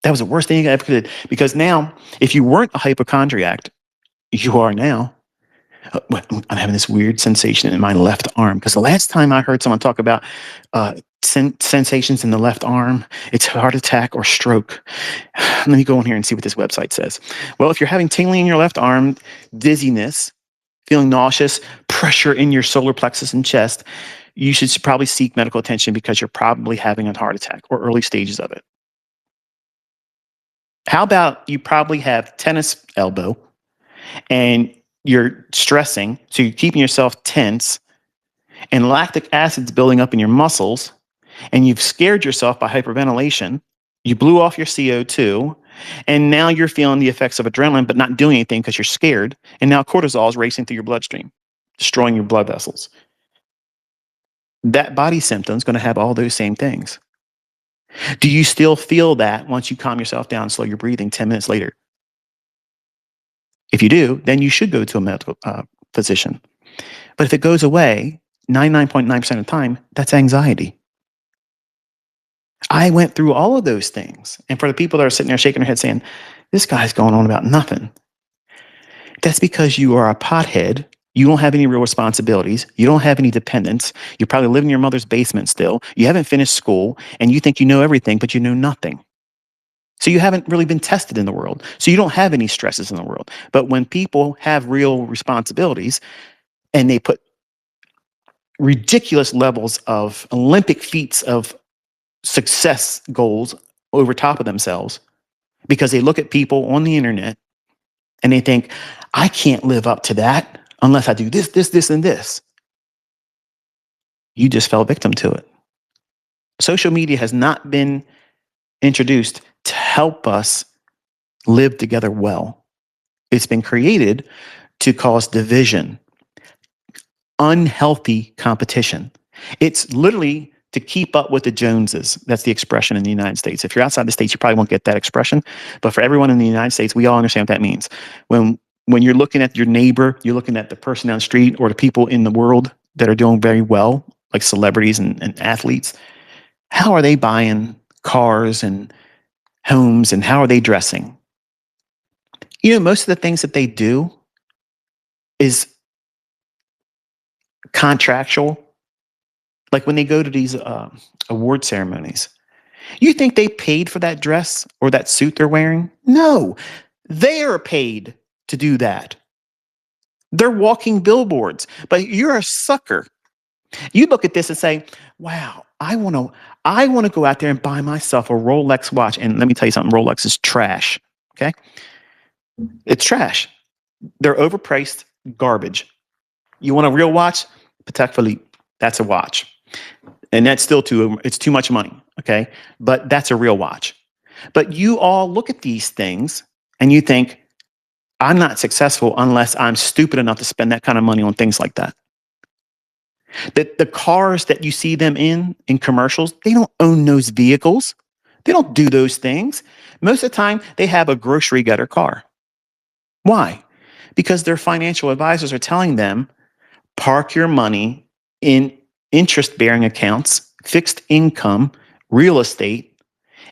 That was the worst thing they ever did. Because now, if you weren't a hypochondriac, you are now. I'm having this weird sensation in my left arm because the last time I heard someone talk about sensations in the left arm, it's heart attack or stroke. Let me go in here and see what this website says. Well, if you're having tingling in your left arm, dizziness, feeling nauseous, pressure in your solar plexus and chest, you should probably seek medical attention because you're probably having a heart attack or early stages of it. How about you probably have tennis elbow and you're stressing, so you're keeping yourself tense, and lactic acid's building up in your muscles, and you've scared yourself by hyperventilation. You blew off your CO2, and now you're feeling the effects of adrenaline, but not doing anything because you're scared. And now cortisol is racing through your bloodstream, destroying your blood vessels. That body symptom is going to have all those same things. Do you still feel that once you calm yourself down and slow your breathing 10 minutes later? If you do, then you should go to a medical physician. But if it goes away 99.9% of the time, that's anxiety. I went through all of those things. And for the people that are sitting there shaking their head saying, this guy's going on about nothing, that's because you are a pothead. You don't have any real responsibilities. You don't have any dependents. You probably live in your mother's basement still. You haven't finished school, and you think you know everything, but you know nothing. So you haven't really been tested in the world. So you don't have any stresses in the world. But when people have real responsibilities and they put ridiculous levels of Olympic feats of success goals over top of themselves because they look at people on the internet and they think, I can't live up to that unless I do this, this, this, and this. You just fell victim to it. Social media has not been introduced to help us live together well. It's been created to cause division, unhealthy competition. It's literally to keep up with the Joneses. That's the expression in the United States. If you're outside the States, you probably won't get that expression. But for everyone in the United States, we all understand what that means. When you're looking at your neighbor, you're looking at the person down the street or the people in the world that are doing very well, like celebrities and athletes. How are they buying cars and homes, and how are they dressing? Most of the things that they do is contractual. Like when they go to these award ceremonies, you think they paid for that dress or that suit they're wearing? No, they are paid to do that. They're walking billboards, but you're a sucker. You look at this and say, wow, I want to go out there and buy myself a Rolex watch. And let me tell you something, Rolex is trash. Okay. It's trash. They're overpriced garbage. You want a real watch? Patek Philippe. That's a watch. And that's still it's too much money. Okay. But that's a real watch. But you all look at these things and you think, I'm not successful unless I'm stupid enough to spend that kind of money on things like that. The cars that you see them in commercials, they don't own those vehicles. They don't do those things. Most of the time, they have a grocery getter car. Why? Because their financial advisors are telling them, park your money in interest-bearing accounts, fixed income, real estate,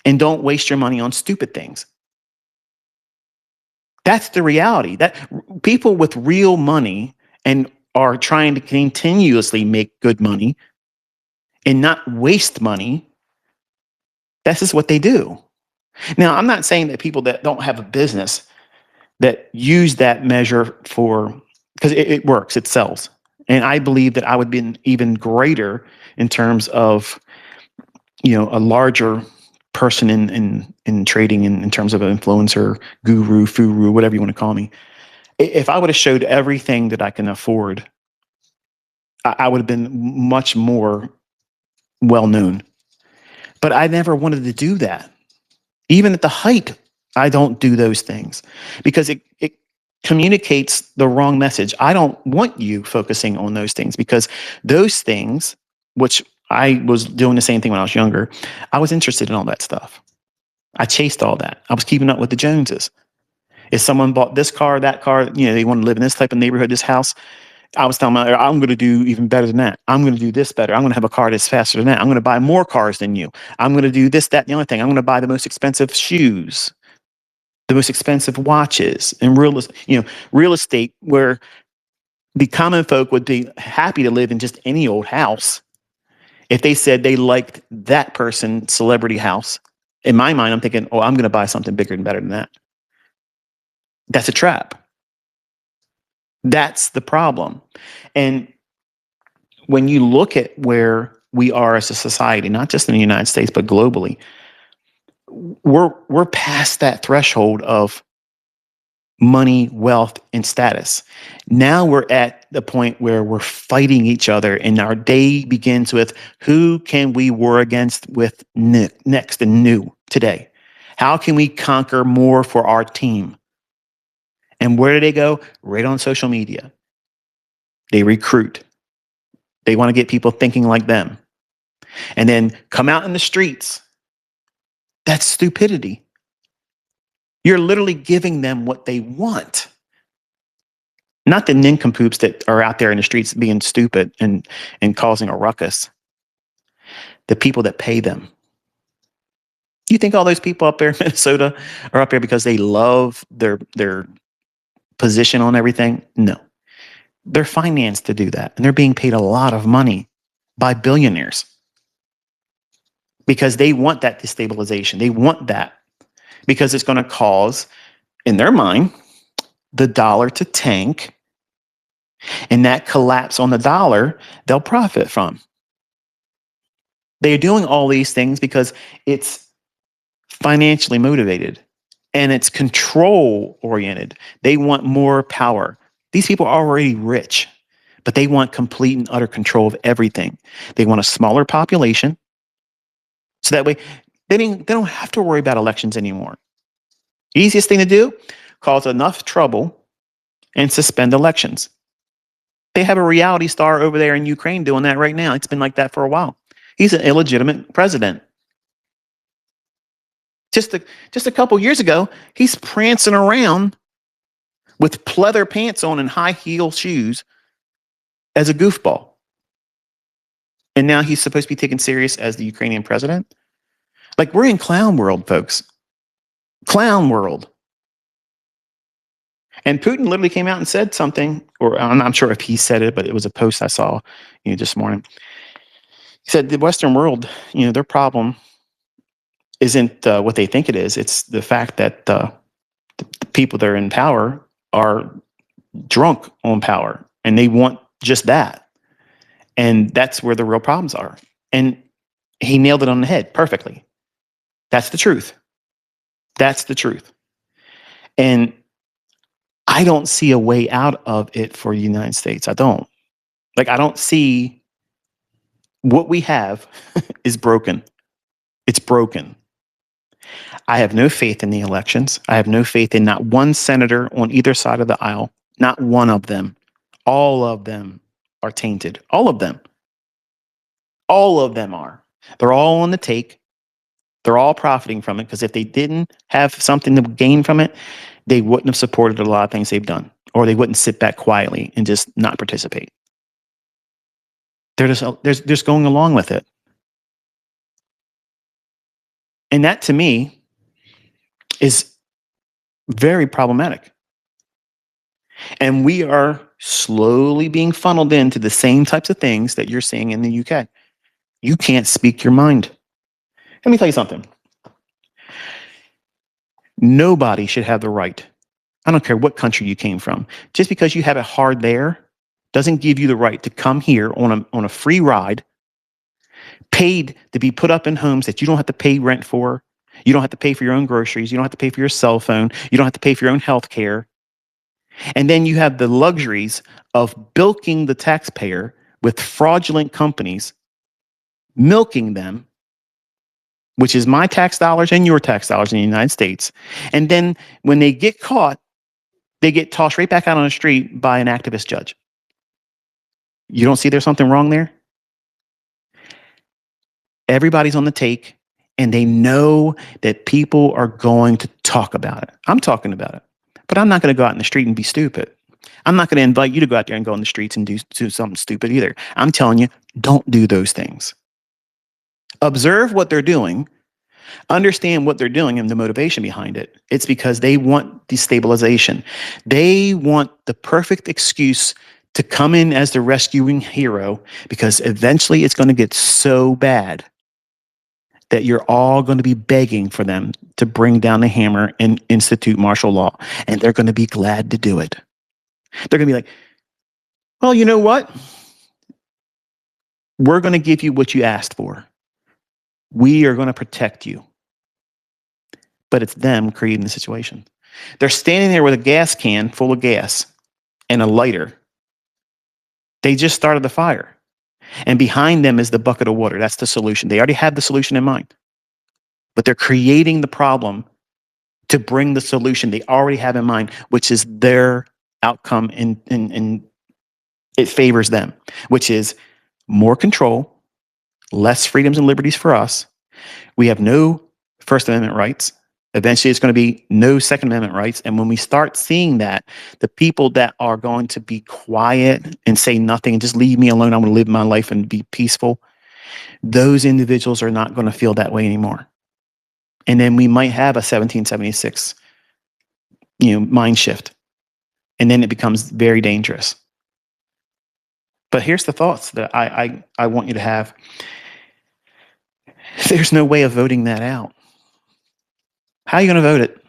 and don't waste your money on stupid things. That's the reality. That people with real money and are trying to continuously make good money and not waste money, this is what they do. Now, I'm not saying that people that don't have a business that use that measure because it works, it sells. And I believe that I would be even greater in terms of, a larger person in trading in terms of an influencer, guru, furu, whatever you want to call me. If I would have showed everything that I can afford, I would have been much more well known. But I never wanted to do that. Even at the height, I don't do those things because it communicates the wrong message. I don't want you focusing on those things because those things, which I was doing the same thing when I was younger, I was interested in all that stuff. I chased all that. I was keeping up with the Joneses. If someone bought this car, that car, they want to live in this type of neighborhood, this house, I was telling them, I'm going to do even better than that. I'm going to do this better. I'm going to have a car that's faster than that. I'm going to buy more cars than you. I'm going to do this, that, and the other thing. I'm going to buy the most expensive shoes, the most expensive watches, and real estate where the common folk would be happy to live in just any old house if they said they liked that person's celebrity house. In my mind, I'm thinking, oh, I'm going to buy something bigger and better than that. That's a trap. That's the problem. And when you look at where we are as a society, not just in the United States, but globally, we're past that threshold of money, wealth, and status. Now we're at the point where we're fighting each other, and our day begins with who can we war against with next and new today? How can we conquer more for our team? And where do they go? Right on social media. They recruit. They want to get people thinking like them. And then come out in the streets. That's stupidity. You're literally giving them what they want. Not the nincompoops that are out there in the streets being stupid and causing a ruckus. The people that pay them. You think all those people up there in Minnesota are up there because they love their position on everything? No. They're financed to do that. And they're being paid a lot of money by billionaires because they want that destabilization. They want that because it's going to cause, in their mind, the dollar to tank. And that collapse on the dollar, they'll profit from. They're doing all these things because it's financially motivated and it's control oriented. They want more power. These people are already rich, but they want complete and utter control of everything. They want a smaller population. So that way they don't have to worry about elections anymore. Easiest thing to do, cause enough trouble and suspend elections. They have a reality star over there in Ukraine doing that right now. It's been like that for a while. He's an illegitimate president. Just a couple years ago, he's prancing around with pleather pants on and high heel shoes as a goofball. And now he's supposed to be taken serious as the Ukrainian president. Like, we're in clown world, folks. Clown world. And Putin literally came out and said something, or I'm not sure if he said it, but it was a post I saw, this morning. He said the Western world, their problem isn't what they think it is. It's the fact that the people that are in power are drunk on power, and they want just that. And that's where the real problems are. And he nailed it on the head perfectly. That's the truth. That's the truth. And I don't see a way out of it for the United States. I don't. I don't see what we have is broken. It's broken. I have no faith in the elections. I have no faith in not one senator on either side of the aisle. Not one of them. All of them are tainted. All of them. All of them are. They're all on the take. They're all profiting from it, because if they didn't have something to gain from it, they wouldn't have supported a lot of things they've done, or they wouldn't sit back quietly and just not participate. They're just going along with it. And that, to me, is very problematic. And we are slowly being funneled into the same types of things that you're seeing in the UK. You can't speak your mind. Let me tell you something. Nobody should have the right, I don't care what country you came from, just because you have it hard there doesn't give you the right to come here on a free ride, paid to be put up in homes that you don't have to pay rent for. You don't have to pay for your own groceries. You don't have to pay for your cell phone. You don't have to pay for your own health care. And then you have the luxuries of bilking the taxpayer with fraudulent companies, milking them, which is my tax dollars and your tax dollars in the United States. And then when they get caught, they get tossed right back out on the street by an activist judge. You don't see there's something wrong there? Everybody's on the take, and they know that people are going to talk about it. I'm talking about it, but I'm not going to go out in the street and be stupid. I'm not going to invite you to go out there and go in the streets and do something stupid either. I'm telling you, don't do those things. Observe what they're doing. Understand what they're doing and the motivation behind it. It's because they want destabilization. They want the perfect excuse to come in as the rescuing hero, because eventually it's going to get so bad that you're all going to be begging for them to bring down the hammer and institute martial law. And they're going to be glad to do it. They're going to be like, well, you know what? We're going to give you what you asked for. We are going to protect you. But it's them creating the situation. They're standing there with a gas can full of gas and a lighter. They just started the fire. And behind them is the bucket of water. That's the solution. They already have the solution in mind. But they're creating the problem to bring the solution they already have in mind, which is their outcome, and it favors them, which is more control, less freedoms and liberties for us. We have no First Amendment rights. Eventually, it's going to be no Second Amendment rights. And when we start seeing that, the people that are going to be quiet and say nothing and just leave me alone, I'm going to live my life and be peaceful, those individuals are not going to feel that way anymore. And then we might have a 1776, mind shift. And then it becomes very dangerous. But here's the thoughts that I want you to have. There's no way of voting that out. How are you going to vote it?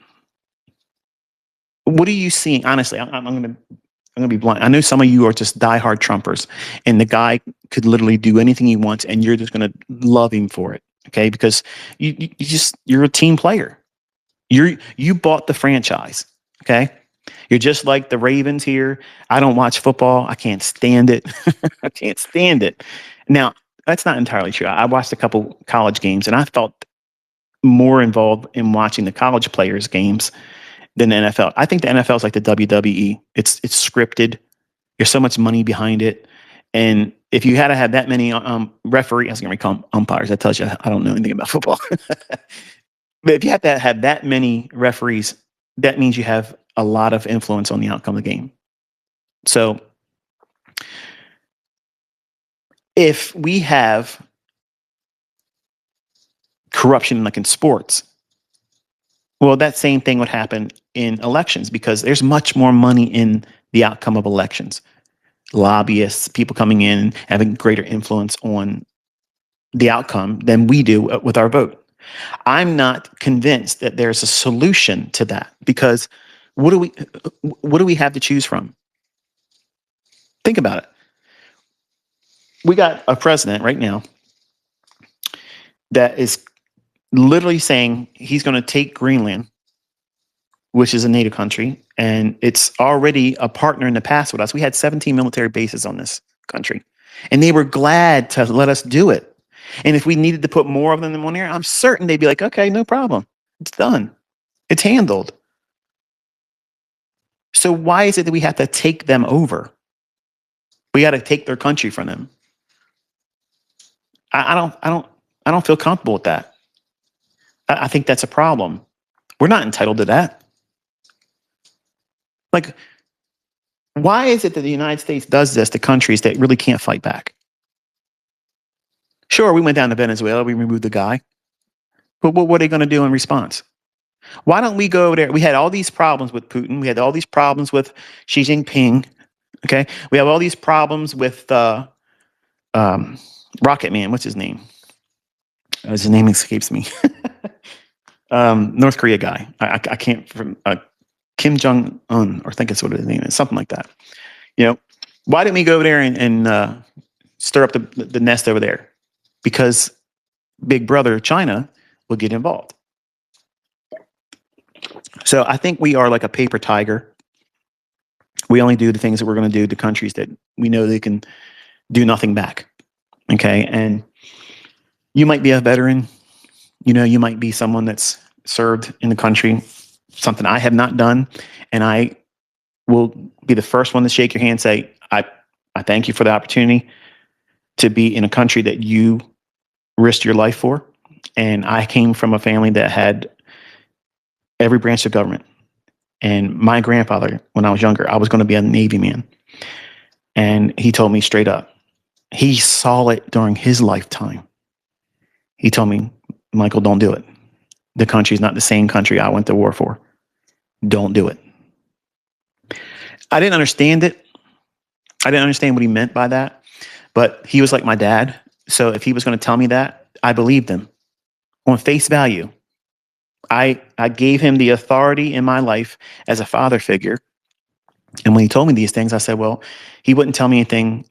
What are you seeing? Honestly, I'm going to be blunt. I know some of you are just diehard Trumpers, and the guy could literally do anything he wants, and you're just going to love him for it. Okay, because you're a team player. You bought the franchise. Okay, you're just like the Ravens here. I don't watch football. I can't stand it. I can't stand it. Now, that's not entirely true. I watched a couple college games, and I felt more involved in watching the college players' games than the NFL. I think the NFL is like the WWE. It's scripted. There's so much money behind it, and if you had to have that many referee, I was going to call them umpires. That tells you I don't know anything about football. But if you have to have that many referees, that means you have a lot of influence on the outcome of the game. So if we have corruption like in sports, well, that same thing would happen in elections because there's much more money in the outcome of elections. Lobbyists, people coming in, having greater influence on the outcome than we do with our vote. I'm not convinced that there's a solution to that because what do we have to choose from? Think about it. We got a president right now that is literally saying he's going to take Greenland, which is a NATO country, and it's already a partner in the past with us. We had 17 military bases on this country, and they were glad to let us do it. And if we needed to put more of them on there, I'm certain they'd be like, okay, no problem. It's done. It's handled. So why is it that we have to take them over? We got to take their country from them. I don't feel comfortable with that. I think that's a problem. We're not entitled to that. Like, why is it that the United States does this to countries that really can't fight back? Sure, we went down to Venezuela, we removed the guy. But what are they going to do in response? Why don't we go over there? We had all these problems with Putin. We had all these problems with Xi Jinping. Okay. We have all these problems with Rocket Man. What's his name? His name escapes me. North Korea guy. I can't, Kim Jong-un, or I think that's what his name is, something like that. You know, why didn't we go over there and stir up the nest over there? Because Big Brother China will get involved. So I think we are like a paper tiger. We only do the things that we're going to do to countries that we know they can do nothing back. Okay. And you might be a veteran. You know, you might be someone that's served in the country, something I have not done. And I will be the first one to shake your hand and say, I thank you for the opportunity to be in a country that you risked your life for. And I came from a family that had every branch of government. And my grandfather, when I was younger, I was going to be a Navy man. And he told me straight up, he saw it during his lifetime. He told me, Michael, don't do it. The country's not the same country I went to war for. Don't do it. I didn't understand it. I didn't understand what he meant by that. But he was like my dad. So if he was going to tell me that, I believed him on face value. I gave him the authority in my life as a father figure. And when he told me these things, I said, well, he wouldn't tell me anything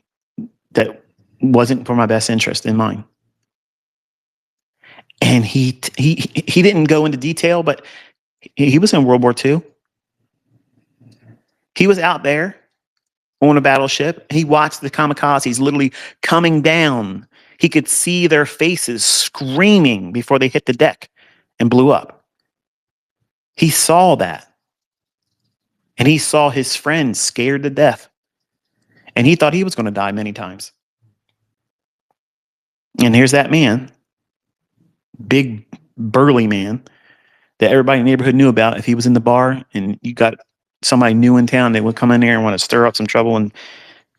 that wasn't for my best interest in mind. And he didn't go into detail, but he was in World War II. He was out there on a battleship. He watched the kamikazes literally coming down. He could see their faces screaming before they hit the deck and blew up. He saw that. And he saw his friends scared to death. And he thought he was going to die many times. And here's that man, big burly man that everybody in the neighborhood knew about. If he was in the bar and you got somebody new in town, they would come in there and want to stir up some trouble and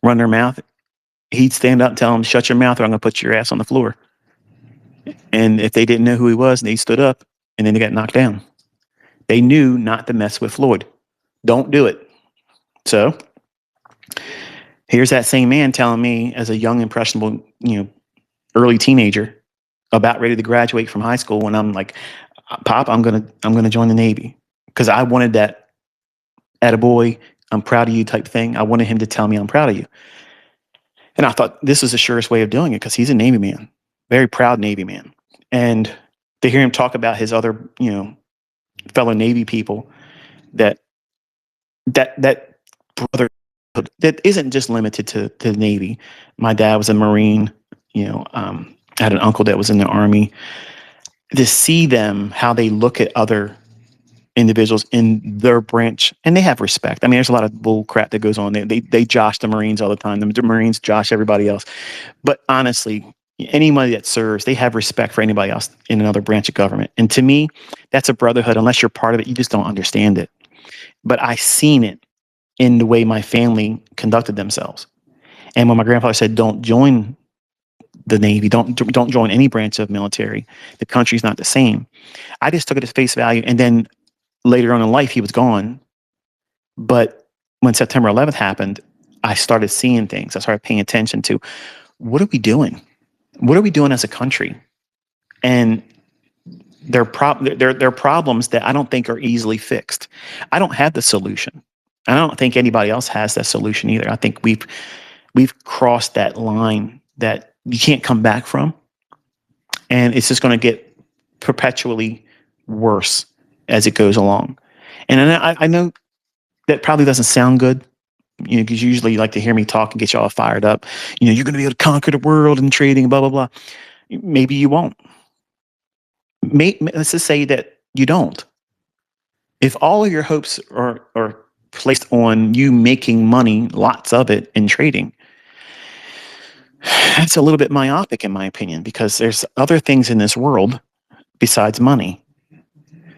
run their mouth. He'd stand up and tell them, shut your mouth or I'm going to put your ass on the floor. And if they didn't know who he was, they stood up and then they got knocked down. They knew not to mess with Floyd. Don't do it. So here's that same man telling me as a young, impressionable, early teenager about ready to graduate from high school when I'm like, Pop, I'm gonna join the Navy. Because I wanted that attaboy, I'm proud of you type thing. I wanted him to tell me I'm proud of you. And I thought this is the surest way of doing it because he's a Navy man, very proud Navy man. And to hear him talk about his other, fellow Navy people that brotherhood that isn't just limited to the Navy. My dad was a Marine, I had an uncle that was in the Army. To see them, how they look at other individuals in their branch, and they have respect. I mean, there's a lot of bull crap that goes on there. They josh the Marines all the time. The Marines josh everybody else. But honestly, anybody that serves, they have respect for anybody else in another branch of government. And to me, that's a brotherhood. Unless you're part of it, you just don't understand it. But I seen it in the way my family conducted themselves. And when my grandfather said, "Don't join the Navy, don't join any branch of military. The country's not the same." I just took it at face value. And then later on in life, he was gone. But when September 11th happened, I started seeing things. I started paying attention to, what are we doing? What are we doing as a country? And they're problems that I don't think are easily fixed. I don't have the solution. I don't think anybody else has that solution either. I think we've crossed that line that you can't come back from, and it's just going to get perpetually worse as it goes along. And I know that probably doesn't sound good, because you usually like to hear me talk and get you all fired up. You're going to be able to conquer the world in trading, blah blah blah. Maybe you won't. Let's just say that you don't. If all of your hopes are placed on you making money, lots of it in trading, that's a little bit myopic in my opinion, because there's other things in this world besides money.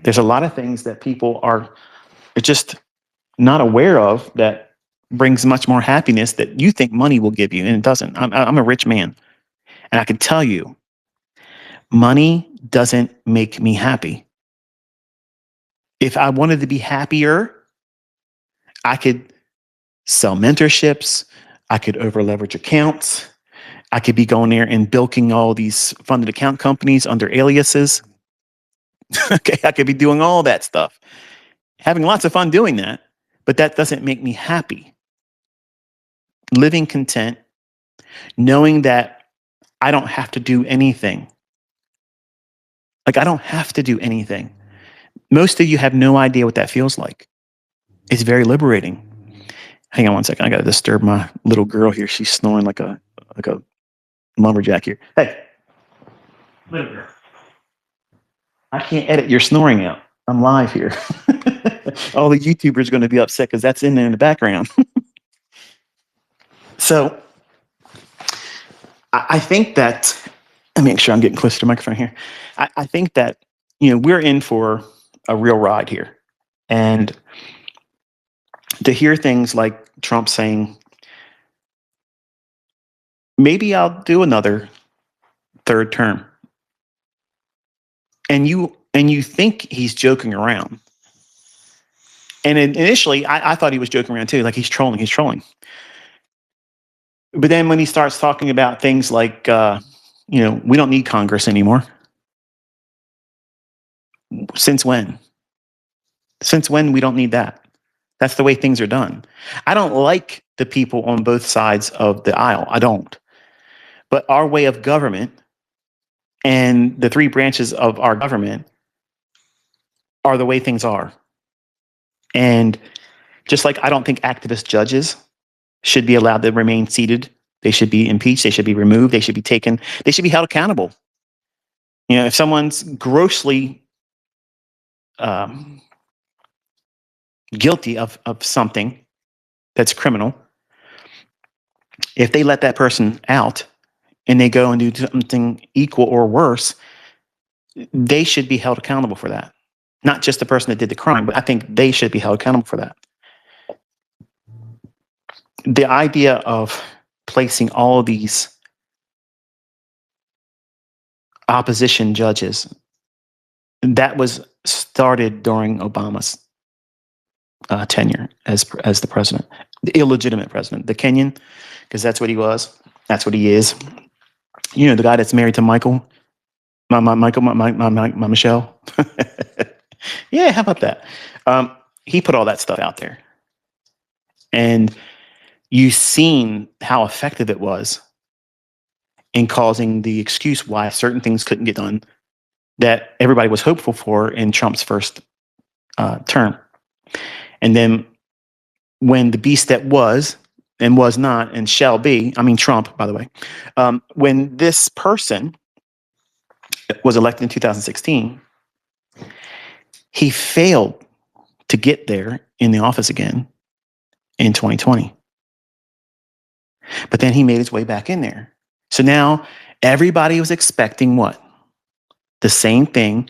There's a lot of things that people are just not aware of that brings much more happiness that you think money will give you, and it doesn't. I'm a rich man, and I can tell you, money doesn't make me happy. If I wanted to be happier, I could sell mentorships. I could over leverage accounts. I could be going there and bilking all these funded account companies under aliases. Okay, I could be doing all that stuff, having lots of fun doing that, but that doesn't make me happy. Living content, knowing that I don't have to do anything. Like, I don't have to do anything. Most of you have no idea what that feels like. It's very liberating. Hang on one second. I got to disturb my little girl here. She's snoring like a lumberjack here. Hey, little girl. I can't edit your snoring out. I'm live here. All the YouTubers are going to be upset because that's in there in the background. So I think that, let me make sure I'm getting closer to the microphone here. I think that, we're in for a real ride here. And to hear things like Trump saying, maybe I'll do another third term. And you think he's joking around. And initially, I thought he was joking around too, like he's trolling. But then when he starts talking about things like, we don't need Congress anymore. Since when? Since when we don't need that? That's the way things are done. I don't like the people on both sides of the aisle. I don't. But our way of government and the three branches of our government are the way things are. And just like I don't think activist judges should be allowed to remain seated, they should be impeached, they should be removed, they should be taken, they should be held accountable. If someone's grossly guilty of something that's criminal, if they let that person out and they go and do something equal or worse, they should be held accountable for that. Not just the person that did the crime, but I think they should be held accountable for that. The idea of placing all of these opposition judges, that was started during Obama's tenure as the president, the illegitimate president, the Kenyan, because that's what he was. That's what he is. The guy that's married to Michael, my Michelle. Yeah, how about that? He put all that stuff out there, and you've seen how effective it was in causing the excuse why certain things couldn't get done that everybody was hopeful for in Trump's first term. And then when the beast that was and was not and shall be, I mean Trump, by the way, when this person was elected in 2016, He failed to get there in the office again in 2020. But then he made his way back in there. So now everybody was expecting what? The same thing,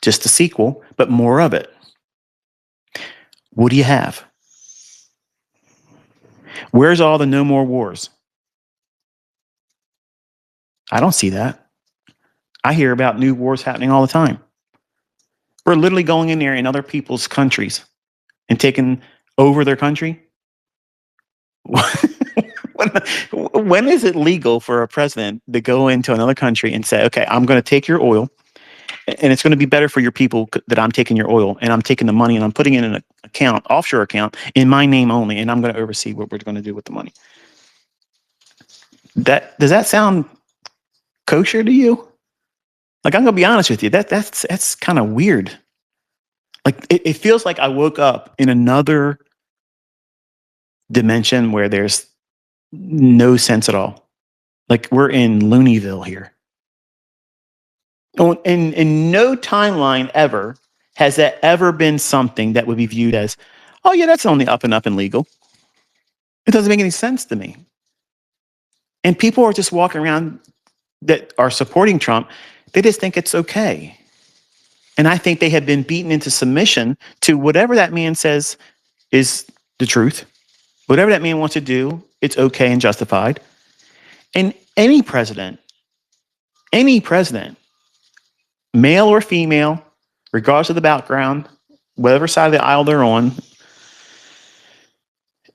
just a sequel, but more of it. What do you have? Where's all the no more wars? I don't see that. I hear about new wars happening all the time. We're literally going in there in other people's countries and taking over their country. When is it legal for a president to go into another country and say, okay, I'm going to take your oil and it's going to be better for your people that I'm taking your oil and I'm taking the money and I'm putting it in an account, offshore account, in my name only, and I'm going to oversee what we're going to do with the money. Does that sound kosher to you? Like, I'm going to be honest with you, that's kind of weird. Like, it feels like I woke up in another dimension where there's no sense at all. Like, we're in Looneyville here. In no timeline ever has that ever been something that would be viewed as, oh yeah, that's only up and up and legal. It doesn't make any sense to me. And people are just walking around that are supporting Trump. They just think it's okay. And I think they have been beaten into submission to whatever that man says is the truth. Whatever that man wants to do, it's okay and justified. And any president, male or female, regardless of the background, whatever side of the aisle they're on,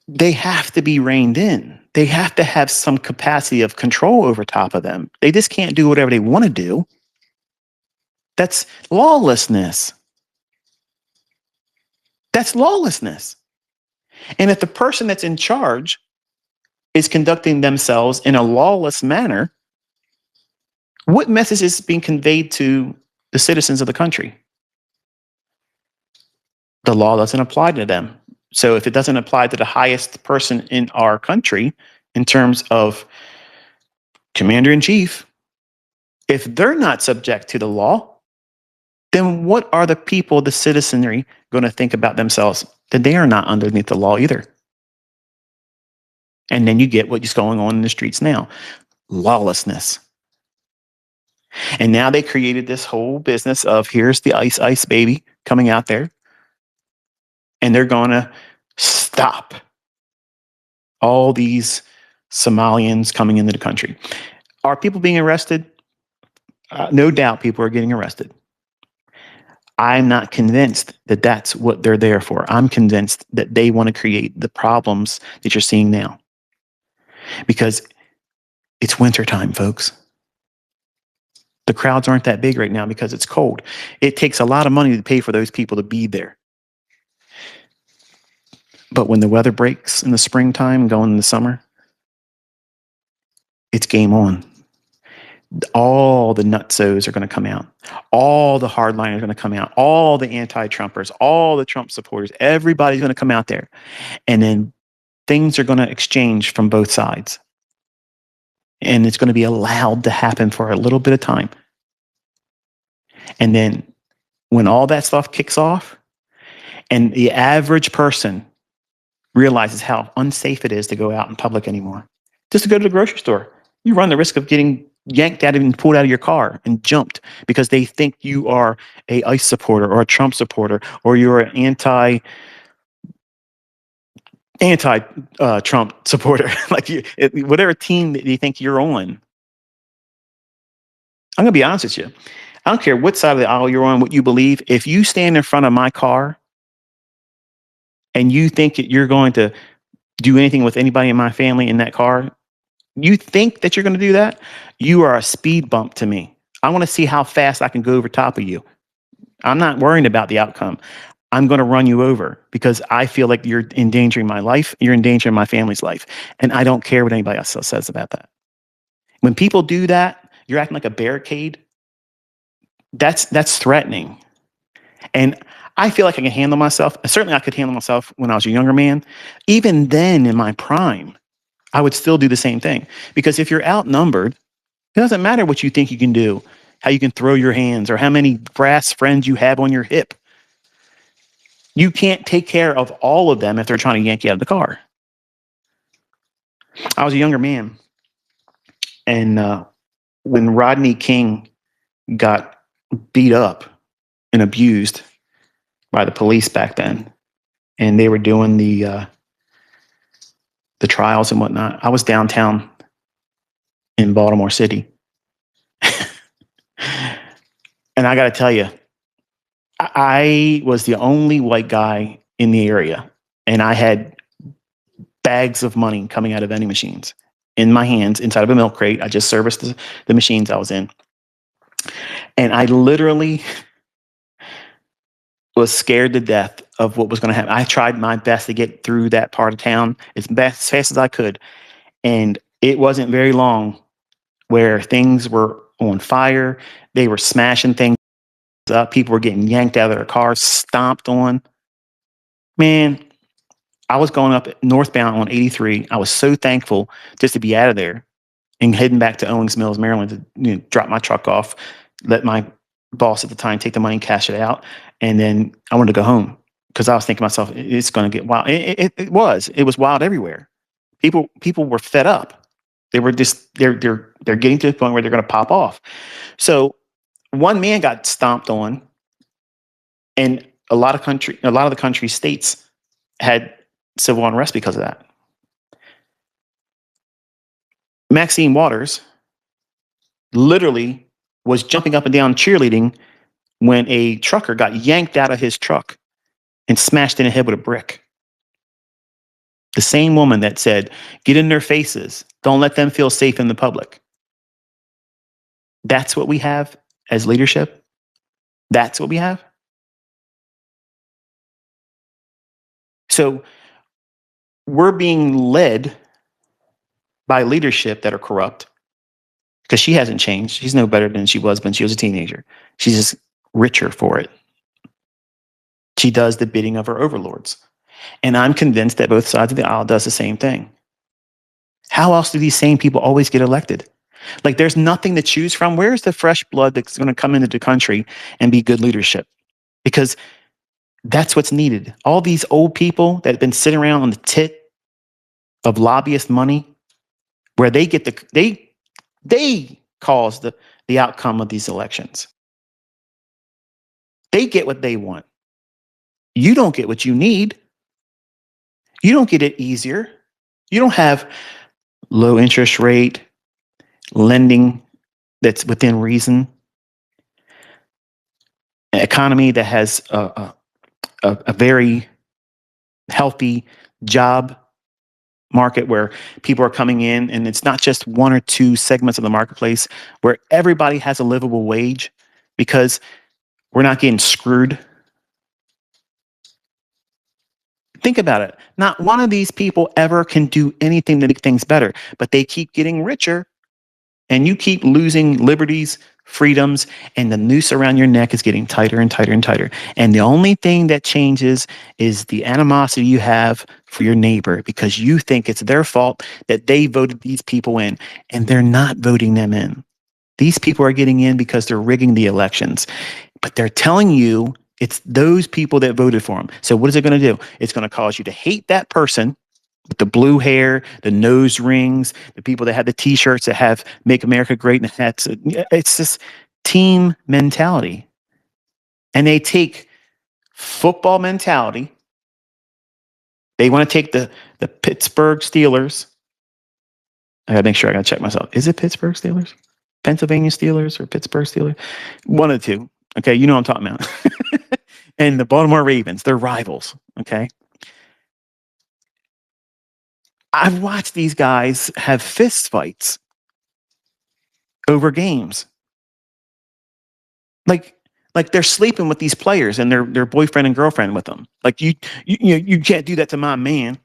they have to be reined in. They have to have some capacity of control over top of them. They just can't do whatever they want to do. That's lawlessness. That's lawlessness. And if the person that's in charge is conducting themselves in a lawless manner, what message is being conveyed to the citizens of the country? The law doesn't apply to them. So if it doesn't apply to the highest person in our country in terms of commander in chief, if they're not subject to the law, then what are the people, the citizenry, going to think about themselves? That they are not underneath the law either. And then you get what's going on in the streets now. Lawlessness. And now they created this whole business of here's the ice baby coming out there. And they're going to stop all these Somalians coming into the country. Are people being arrested? No doubt people are getting arrested. I'm not convinced that that's what they're there for. I'm convinced that they want to create the problems that you're seeing now. Because it's wintertime, folks. The crowds aren't that big right now because it's cold. It takes a lot of money to pay for those people to be there. But when the weather breaks in the springtime, going in the summer, it's game on. All the nutsos are going to come out. All the hardliners are going to come out. All the anti-Trumpers, all the Trump supporters, everybody's going to come out there. And then things are going to exchange from both sides. And it's going to be allowed to happen for a little bit of time. And then when all that stuff kicks off and the average person realizes how unsafe it is to go out in public anymore, just to go to the grocery store, you run the risk of getting yanked out and pulled out of your car and jumped because they think you are a ICE supporter or a Trump supporter or you're an anti-Trump supporter, like whatever team that you think you're on. I'm gonna be honest with you. I don't care what side of the aisle you're on, what you believe. If you stand in front of my car and you think that you're going to do anything with anybody in my family in that car, you think that you're going to do that, you are a speed bump to me. I want to see how fast I can go over top of you. I'm not worrying about the outcome. I'm going to run you over because I feel like you're endangering my life. You're endangering my family's life. And I don't care what anybody else says about that. When people do that, you're acting like a barricade. That's threatening. And I feel like I can handle myself. Certainly I could handle myself when I was a younger man. Even then in my prime, I would still do the same thing. Because if you're outnumbered, it doesn't matter what you think you can do, how you can throw your hands or how many brass friends you have on your hip. You can't take care of all of them if they're trying to yank you out of the car. I was a younger man, and when Rodney King got beat up and abused by the police back then, and they were doing the trials and whatnot, I was downtown in Baltimore City, and I got to tell you, I was the only white guy in the area, and I had bags of money coming out of vending machines in my hands inside of a milk crate. I just serviced the machines I was in. And I literally was scared to death of what was going to happen. I tried my best to get through that part of town as fast as I could. And it wasn't very long where things were on fire. They were smashing things up. People were getting yanked out of their cars, stomped on. Man, I was going up northbound on 83. I was so thankful just to be out of there and heading back to Owings Mills, Maryland to drop my truck off, let my boss at the time take the money, cash it out, and then I wanted to go home because I was thinking to myself, it's going to get wild. It was. It was wild everywhere. People were fed up. They were just they're getting to the point where they're going to pop off. So one man got stomped on, and a lot of the country's states had civil unrest because of that. Maxine Waters literally was jumping up and down cheerleading when a trucker got yanked out of his truck and smashed in the head with a brick. The same woman that said, get in their faces, don't let them feel safe in the public. That's what we have as leadership. That's what we have. So we're being led by leadership that are corrupt because she hasn't changed. She's no better than she was when she was a teenager. She's just richer for it. She does the bidding of her overlords. And I'm convinced that both sides of the aisle does the same thing. How else do these same people always get elected? Like there's nothing to choose from. Where's the fresh blood that's going to come into the country and be good leadership? Because that's what's needed. All these old people that have been sitting around on the tit of lobbyist money, where they get they cause the outcome of these elections. They get what they want. You don't get what you need. You don't get it easier. You don't have low interest rate lending that's within reason, an economy that has a very healthy job market where people are coming in, and it's not just one or two segments of the marketplace where everybody has a livable wage because we're not getting screwed. Think about it. Not one of these people ever can do anything to make things better, but they keep getting richer and you keep losing liberties, freedoms, and the noose around your neck is getting tighter and tighter and tighter. And the only thing that changes is the animosity you have for your neighbor because you think it's their fault that they voted these people in, and they're not voting them in. These people are getting in because they're rigging the elections, but they're telling you it's those people that voted for them. So what is it going to do? It's going to cause you to hate that person with the blue hair, the nose rings, the people that have the T-shirts that have "Make America Great" and the hats. It's this team mentality, and they take football mentality. They want to take the Pittsburgh Steelers. I gotta make sure. I gotta check myself. Is it Pittsburgh Steelers, Pennsylvania Steelers, or Pittsburgh Steelers? One of the two. Okay, you know what I'm talking about. And the Baltimore Ravens, they're rivals. Okay. I've watched these guys have fist fights over games. Like, like they're sleeping with these players and their boyfriend and girlfriend with them. Like you can't do that to my man.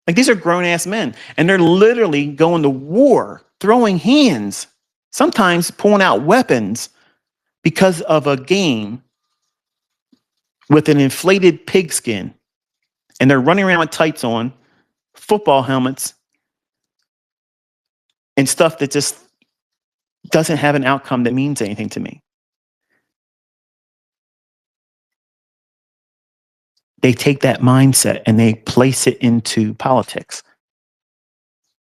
Like these are grown ass men, and they're literally going to war, throwing hands, sometimes pulling out weapons because of a game with an inflated pigskin, and they're running around with tights on, football helmets, and stuff that just doesn't have an outcome that means anything to me. They take that mindset and they place it into politics,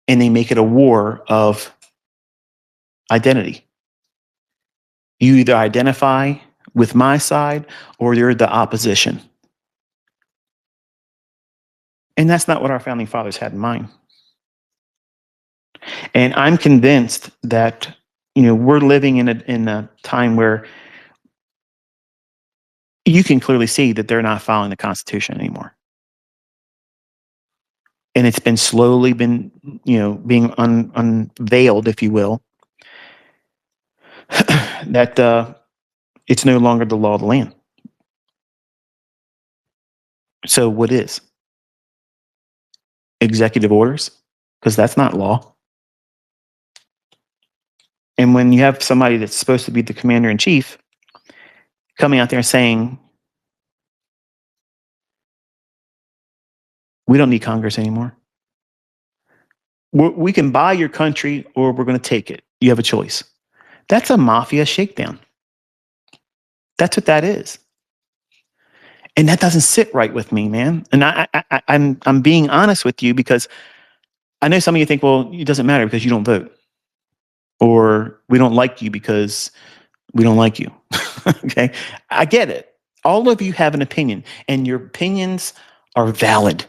and they make it a war of identity. You either identify with my side or you're the opposition. And that's not what our founding fathers had in mind. And I'm convinced that, we're living in a time where you can clearly see that they're not following the Constitution anymore. And it's been slowly being unveiled, if you will, that it's no longer the law of the land. So what is? Executive orders? Because that's not law. And when you have somebody that's supposed to be the commander in chief coming out there saying, we don't need Congress anymore. We can buy your country or we're going to take it. You have a choice. That's a mafia shakedown. That's what that is. And that doesn't sit right with me, man. And I'm being honest with you, because I know some of you think, well, it doesn't matter because you don't vote, or we don't like you because we don't like you. Okay. I get it. All of you have an opinion, and your opinions are valid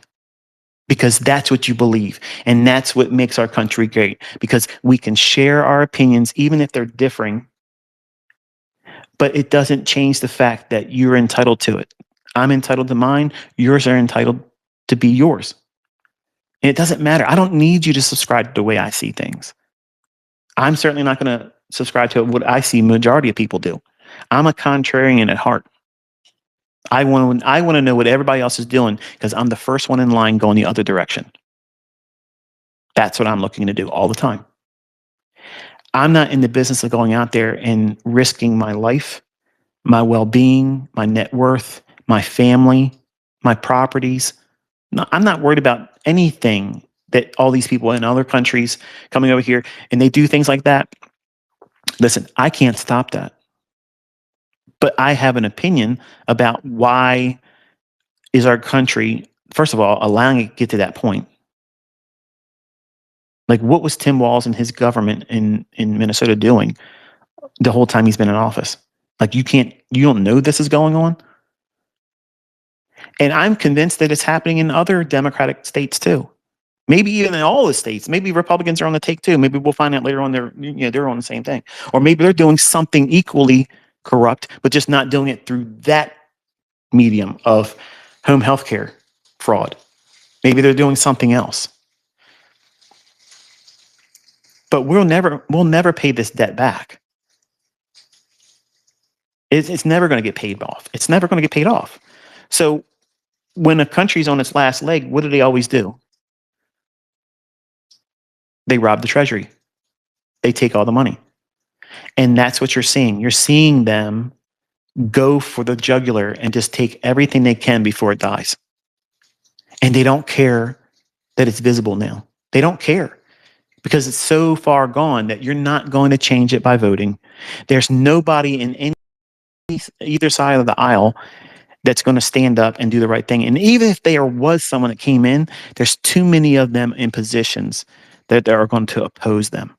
because that's what you believe. And that's what makes our country great, because we can share our opinions, even if they're differing, but it doesn't change the fact that you're entitled to it. I'm entitled to mine. Yours are entitled to be yours. And it doesn't matter. I don't need you to subscribe to the way I see things. I'm certainly not going to subscribe to what I see majority of people do. I'm a contrarian at heart. I want to know what everybody else is doing, because I'm the first one in line going the other direction. That's what I'm looking to do all the time. I'm not in the business of going out there and risking my life, my well-being, my net worth, my family, my properties. No, I'm not worried about anything that all these people in other countries coming over here and they do things like that. Listen, I can't stop that. But I have an opinion about why is our country, first of all, allowing it to get to that point. Like, what was Tim Walz and his government in Minnesota doing the whole time he's been in office? Like, you don't know this is going on? And I'm convinced that it's happening in other Democratic states too. Maybe even in all the states. Maybe Republicans are on the take too. Maybe we'll find out later on they're on the same thing. Or maybe they're doing something equally corrupt, but just not doing it through that medium of home health care fraud. Maybe they're doing something else. But we'll never pay this debt back. It's never going to get paid off. It's never going to get paid off. So when a country's on its last leg, what do they always do? They rob the treasury. They take all the money. And that's what you're seeing. You're seeing them go for the jugular and just take everything they can before it dies. And they don't care that it's visible now. They don't care, because it's so far gone that you're not going to change it by voting. There's nobody in either side of the aisle that's going to stand up and do the right thing. And even if there was someone that came in, there's too many of them in positions that are going to oppose them.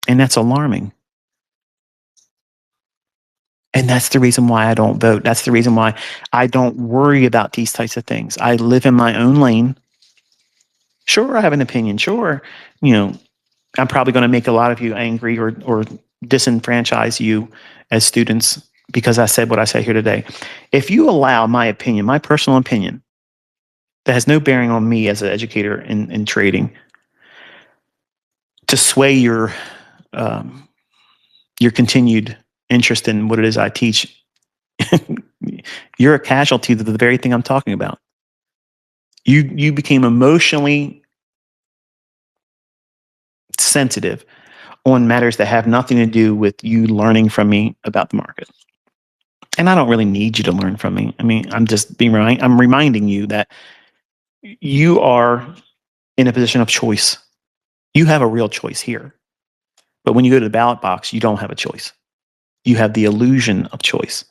And that's alarming. And that's the reason why I don't vote. That's the reason why I don't worry about these types of things. I live in my own lane. Sure, I have an opinion. Sure, I'm probably going to make a lot of you angry or disenfranchise you as students because I said what I said here today. If you allow my opinion, my personal opinion, that has no bearing on me as an educator in trading, to sway your continued interest in what it is I teach, you're a casualty to the very thing I'm talking about. You became emotionally sensitive on matters that have nothing to do with you learning from me about the market. And I don't really need you to learn from me. I mean, I'm reminding you that you are in a position of choice. You have a real choice here. But when you go to the ballot box, you don't have a choice. You have the illusion of choice.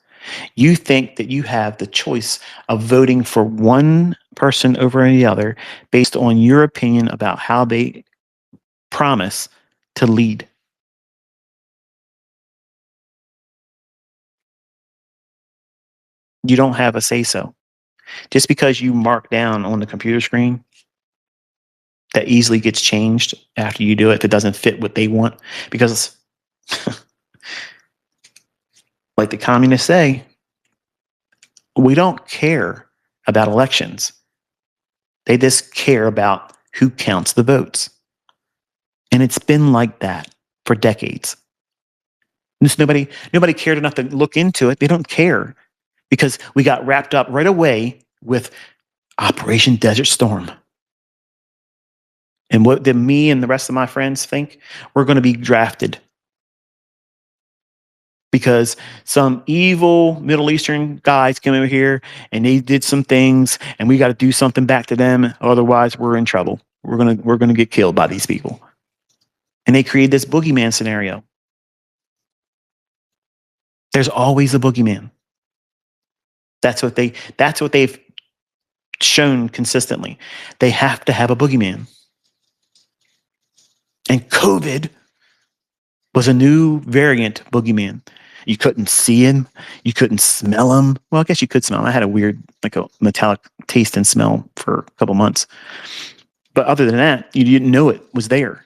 You think that you have the choice of voting for one person over any other based on your opinion about how they promise to lead. You don't have a say so. Just because you mark down on the computer screen, that easily gets changed after you do it if it doesn't fit what they want. Because, like the communists say, we don't care about elections. They just care about who counts the votes. And it's been like that for decades. Just nobody cared enough to look into it. They don't care because we got wrapped up right away with Operation Desert Storm. And what did me and the rest of my friends think? We're going to be drafted because some evil Middle Eastern guys came over here and they did some things and we got to do something back to them. Otherwise, we're in trouble. We're gonna get killed by these people. And they created this boogeyman scenario. There's always a boogeyman. That's what they've shown consistently. They have to have a boogeyman. And COVID was a new variant boogeyman. You couldn't see him. You couldn't smell him. Well, I guess you could smell him. I had a weird, like a metallic taste and smell for a couple months. But other than that, you didn't know it was there.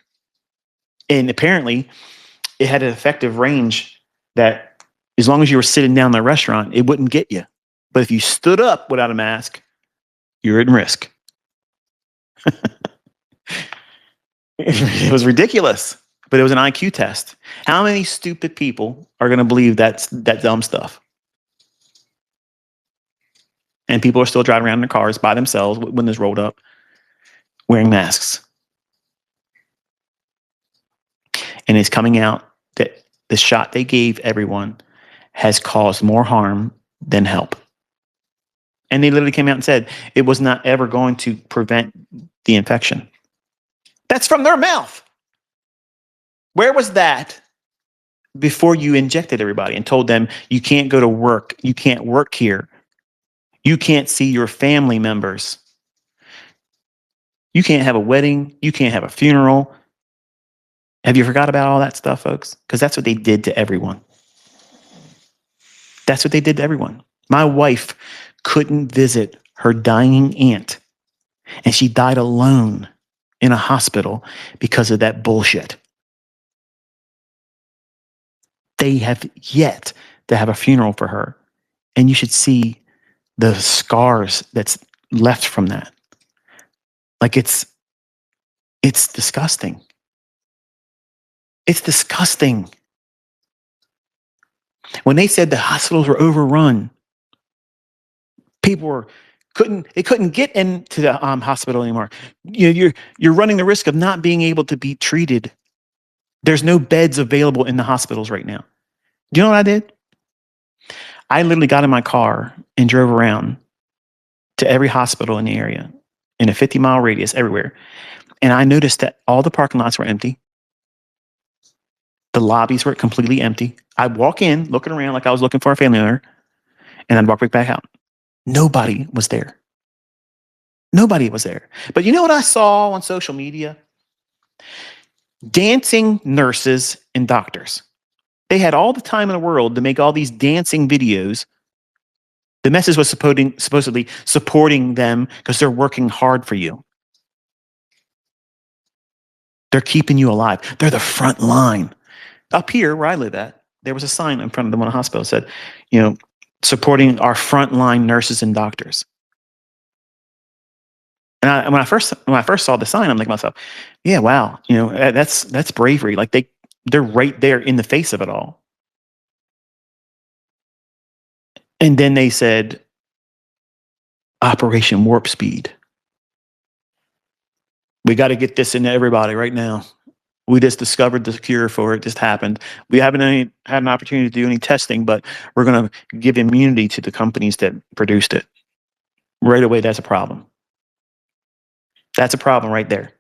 And apparently, it had an effective range that as long as you were sitting down in the restaurant, it wouldn't get you. But if you stood up without a mask, you're at risk. It was ridiculous, but it was an IQ test. How many stupid people are going to believe that dumb stuff? And people are still driving around in their cars by themselves with windows rolled up, wearing masks. And it's coming out that the shot they gave everyone has caused more harm than help. And they literally came out and said it was not ever going to prevent the infection. That's from their mouth. Where was that before you injected everybody and told them you can't go to work, you can't work here, you can't see your family members, you can't have a wedding, you can't have a funeral? Have you forgot about all that stuff, folks? Because that's what they did to everyone. That's what they did to everyone. My wife couldn't visit her dying aunt, and she died alone in a hospital because of that bullshit. They have yet to have a funeral for her. And you should see the scars that's left from that. Like it's disgusting. It's disgusting. When they said the hospitals were overrun, people couldn't get into the hospital anymore. You're running the risk of not being able to be treated. There's no beds available in the hospitals right now. Do you know what I did? I literally got in my car and drove around to every hospital in the area in a 50-mile radius everywhere. And I noticed that all the parking lots were empty. The lobbies were completely empty. I'd walk in looking around like I was looking for a family member, and I'd walk right back out. Nobody was there. Nobody was there. But you know what I saw on social media? Dancing nurses and doctors. They had all the time in the world to make all these dancing videos. The message was supposedly supporting them because they're working hard for you. They're keeping you alive. They're the front line. Up here where I live at, there was a sign in front of the one hospital that said, supporting our frontline nurses and doctors. And when I first saw the sign, I'm like myself, yeah, wow, that's bravery. Like they're right there in the face of it all. And then they said, Operation Warp Speed. We got to get this into everybody right now. We just discovered the cure for it. Just happened. We haven't had an opportunity to do any testing, but we're going to give immunity to the companies that produced it. Right away, that's a problem. That's a problem right there.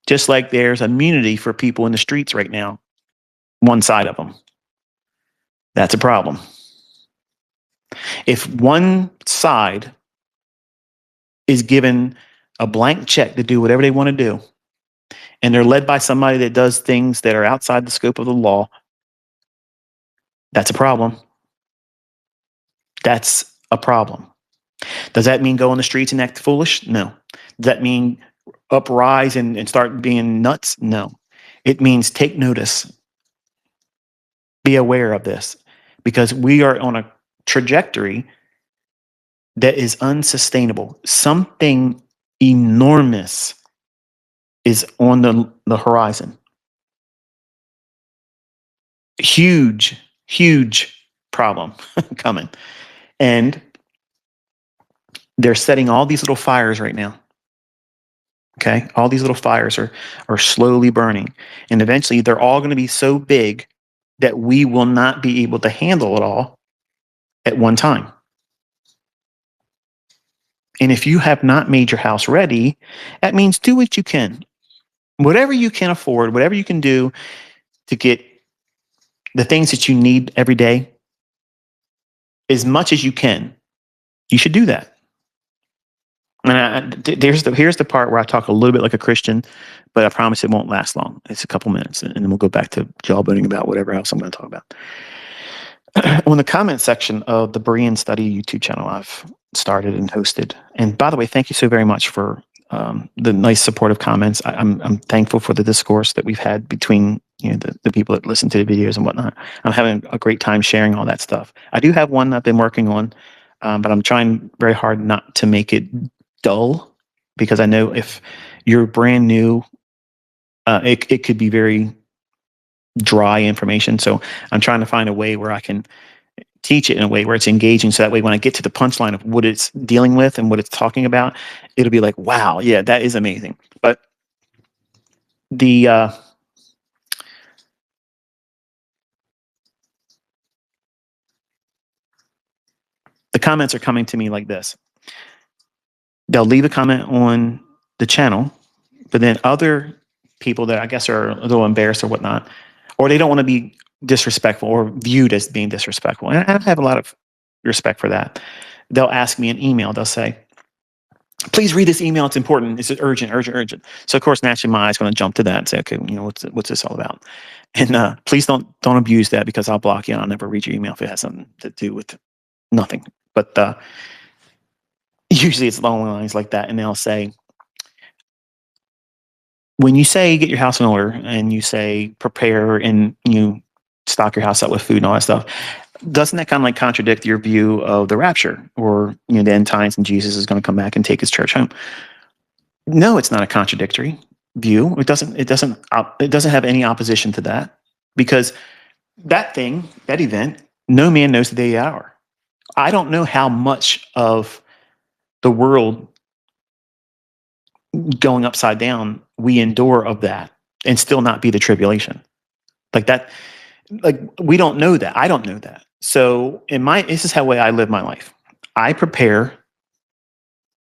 Just like there's immunity for people in the streets right now. one side of them. That's a problem. If one side is given a blank check to do whatever they want to do, and they're led by somebody that does things that are outside the scope of the law, that's a problem. That's a problem. Does that mean go on the streets and act foolish? No. Does that mean uprise and start being nuts? No. It means take notice. Be aware of this, because we are on a trajectory that is unsustainable. Something enormous is on the horizon. Huge, huge problem coming. And they're setting all these little fires right now. Okay. All these little fires are slowly burning. And eventually they're all going to be so big that we will not be able to handle it all at one time. And if you have not made your house ready, that means do what you can. Whatever you can afford, whatever you can do to get the things that you need every day, as much as you can, you should do that. And here's the part where I talk a little bit like a Christian, but I promise it won't last long. It's a couple minutes, and then we'll go back to jawboning about whatever else I'm going to talk about. On the comment section of the Berean Study YouTube channel I've started and hosted, and by the way, thank you so very much for the nice supportive comments. I'm thankful for the discourse that we've had between the people that listen to the videos and whatnot. I'm having a great time sharing all that stuff. I do have one I've been working on, but I'm trying very hard not to make it dull, because I know if you're brand new, it could be very dry information. So I'm trying to find a way where I can teach it in a way where it's engaging, so that way when I get to the punchline of what it's dealing with and what it's talking about, it'll be like, wow, yeah, that is amazing. But the comments are coming to me like this. They'll leave a comment on the channel, but then other people that I guess are a little embarrassed or whatnot, or they don't want to be disrespectful or viewed as being disrespectful. And I have a lot of respect for that. They'll ask me an email. They'll say, please read this email. It's important. It's urgent, urgent, urgent. So of course, naturally, my eyes going to jump to that and say, okay, what's this all about? And please don't abuse that, because I'll block you and I'll never read your email if it has something to do with nothing. But usually it's along lines like that. And they'll say, when you say get your house in order and you say prepare and you stock your house up with food and all that stuff, doesn't that kind of like contradict your view of the rapture, or the end times and Jesus is going to come back and take his church home? No, it's not a contradictory view. It doesn't have any opposition to that, because that event, no man knows the day or hour. I don't know how much of the world going upside down we endure of that and still not be the tribulation. Like that, like we don't know that. I don't know that. So this is how way I live my life. I prepare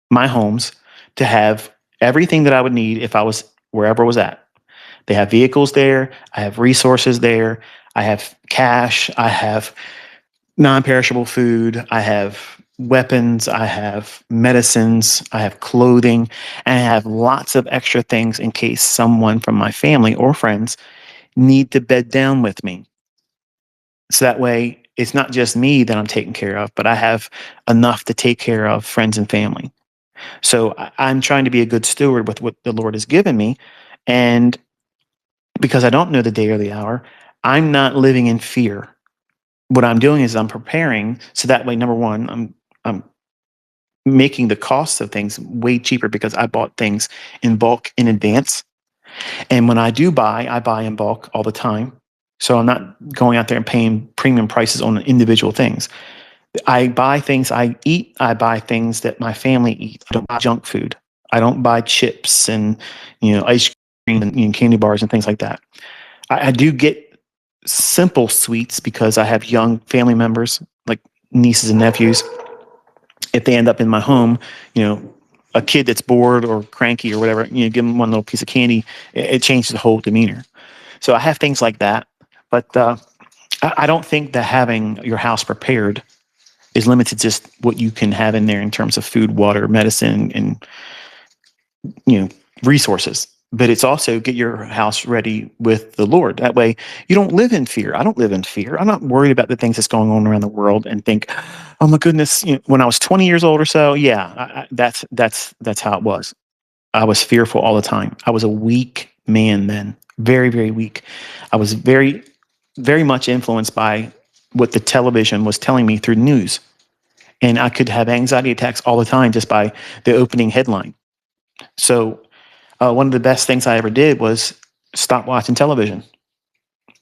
my homes to have everything that I would need if I was wherever I was at. They have vehicles there. I have resources there. I have cash. I have non-perishable food. I have weapons. I have medicines. I have clothing. And I have lots of extra things in case someone from my family or friends need to bed down with me. So that way, it's not just me that I'm taking care of, but I have enough to take care of friends and family. So I'm trying to be a good steward with what the Lord has given me. And because I don't know the day or the hour, I'm not living in fear. What I'm doing is I'm preparing, so that way, number one, I'm making the cost of things way cheaper, because I bought things in bulk in advance. And when I do buy, I buy in bulk all the time. So I'm not going out there and paying premium prices on individual things. I buy things I eat. I buy things that my family eat. I don't buy junk food. I don't buy chips and ice cream and candy bars and things like that. I do get simple sweets because I have young family members like nieces and nephews. If they end up in my home, a kid that's bored or cranky or whatever, give them one little piece of candy, it changes the whole demeanor. So I have things like that. But I don't think that having your house prepared is limited to just what you can have in there in terms of food, water, medicine, and you know resources. But it's also get your house ready with the Lord. That way, you don't live in fear. I don't live in fear. I'm not worried about the things that's going on around the world and think, oh my goodness. When I was 20 years old or so, yeah, that's how it was. I was fearful all the time. I was a weak man then, very, very weak. I was very, very much influenced by what the television was telling me through news. And I could have anxiety attacks all the time just by the opening headline. So, one of the best things I ever did was stop watching television.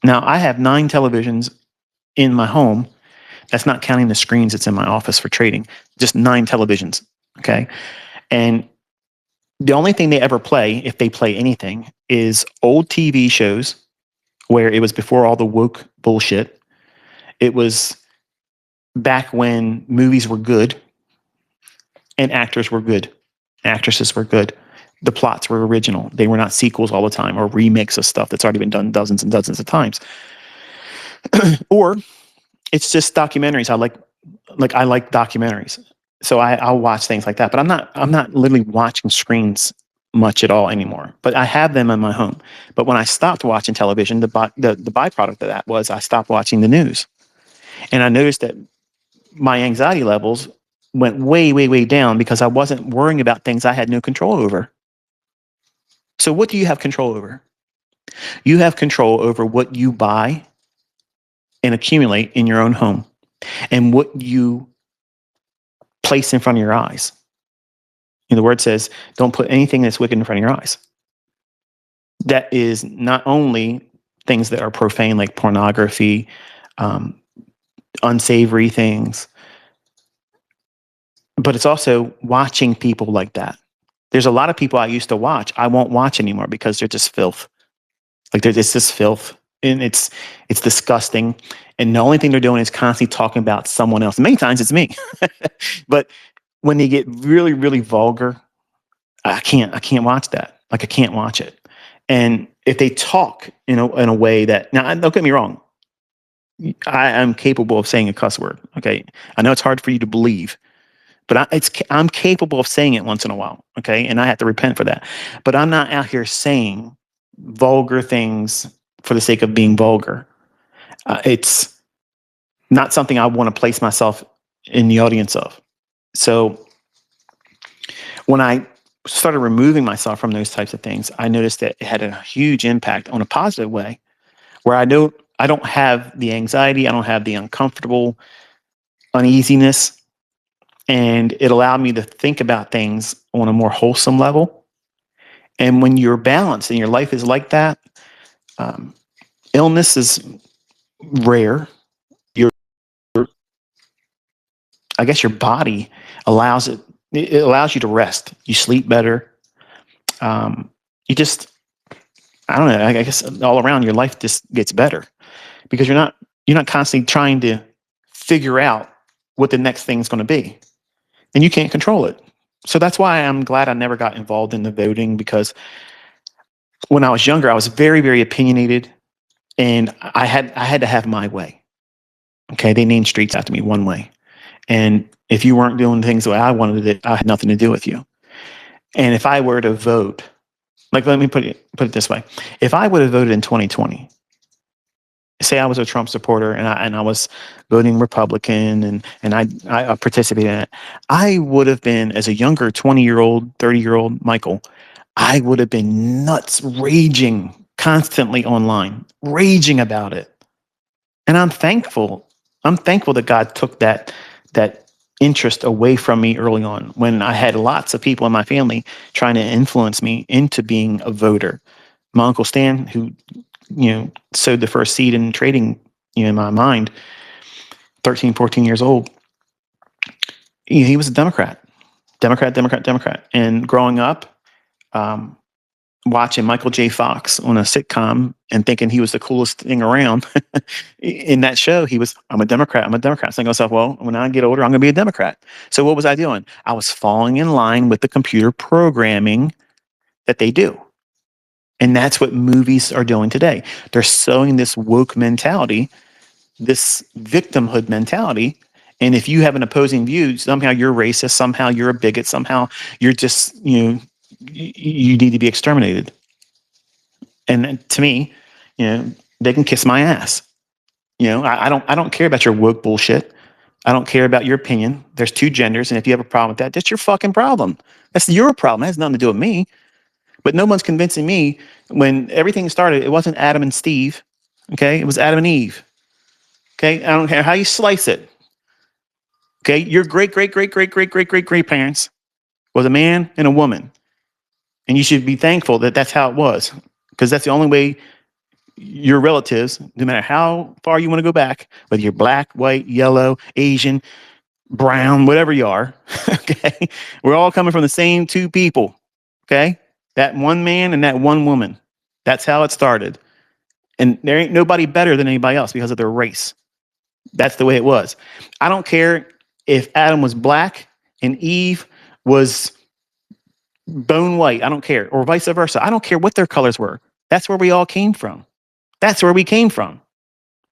Now, I have 9 televisions in my home. That's not counting the screens that's in my office for trading, just 9 televisions. Okay. And the only thing they ever play, if they play anything, is old TV shows where it was before all the woke bullshit. It was back when movies were good and actors were good, actresses were good. The plots were original. They were not sequels all the time or remakes of stuff that's already been done dozens and dozens of times. Or it's just documentaries. I like documentaries. So I'll watch things like that. But I'm not literally watching screens much at all anymore. But I have them in my home. But when I stopped watching television, the byproduct of that was I stopped watching the news. And I noticed that my anxiety levels went way, way, way down because I wasn't worrying about things I had no control over. So what do you have control over? You have control over what you buy and accumulate in your own home and what you place in front of your eyes. And the word says, don't put anything that's wicked in front of your eyes. That is not only things that are profane, like pornography, um, unsavory things, but it's also watching people like that. There's a lot of people I used to watch, I won't watch anymore because they're just filth. Like it's just filth, and it's disgusting. And the only thing they're doing is constantly talking about someone else. Many times it's me, but when they get really, really vulgar, I can't watch that. Like I can't watch it. And if they talk in a way that now don't get me wrong, I am capable of saying a cuss word. Okay, I know it's hard for you to believe, but I'm capable of saying it once in a while. Okay, and I have to repent for that. But I'm not out here saying vulgar things for the sake of being vulgar. It's not something I want to place myself in the audience of. So when I started removing myself from those types of things, I noticed that it had a huge impact on a positive way where I don't have the anxiety, I don't have the uncomfortable uneasiness, and it allowed me to think about things on a more wholesome level. And when you're balanced and your life is like that, um, illness is rare. Your, I guess your body allows it. It allows you to rest. You sleep better. You just, I don't know. I guess all around your life just gets better because you're not constantly trying to figure out what the next thing's going to be, and you can't control it. So that's why I'm glad I never got involved in the voting because when I was younger, I was very, very opinionated, and I had to have my way. Okay, they named streets after me one way, and if you weren't doing things the way I wanted it, I had nothing to do with you. And if I were to vote, like let me put it this way, if I would have voted in 2020, say I was a Trump supporter and I was voting Republican and I participated in it, I would have been as a younger 20-year-old, 30-year-old Michael, I would have been nuts, raging constantly online, raging about it. And I'm thankful. I'm thankful that God took that interest away from me early on when I had lots of people in my family trying to influence me into being a voter. My uncle Stan, who sowed the first seed in trading in my mind, 13, 14 years old, he was a Democrat, Democrat, Democrat, Democrat. And growing up, um, watching Michael J. Fox on a sitcom and thinking he was the coolest thing around. In that show, I'm a Democrat, I'm a Democrat. So I myself, well, when I get older, I'm going to be a Democrat. So what was I doing? I was falling in line with the computer programming that they do. And that's what movies are doing today. They're sowing this woke mentality, this victimhood mentality. And if you have an opposing view, somehow you're racist, somehow you're a bigot, somehow you're just, you need to be exterminated. And to me, they can kiss my ass. I don't care about your woke bullshit. I don't care about your opinion. There's two genders, and if you have a problem with that, that's your fucking problem. That's your problem. It has nothing to do with me. But no one's convincing me when everything started, it wasn't Adam and Steve. Okay. It was Adam and Eve. Okay. I don't care how you slice it. Okay. Your great, great, great, great, great, great, great, great parents was a man and a woman. And you should be thankful that that's how it was, because that's the only way your relatives, no matter how far you want to go back, whether you're black, white, yellow, Asian, brown, whatever you are, okay, we're all coming from the same two people. Okay. That one man and that one woman. That's how it started. And there ain't nobody better than anybody else because of their race. That's the way it was. I don't care if Adam was black and Eve was bone white. I don't care. Or vice versa. I don't care what their colors were. That's where we all came from. That's where we came from.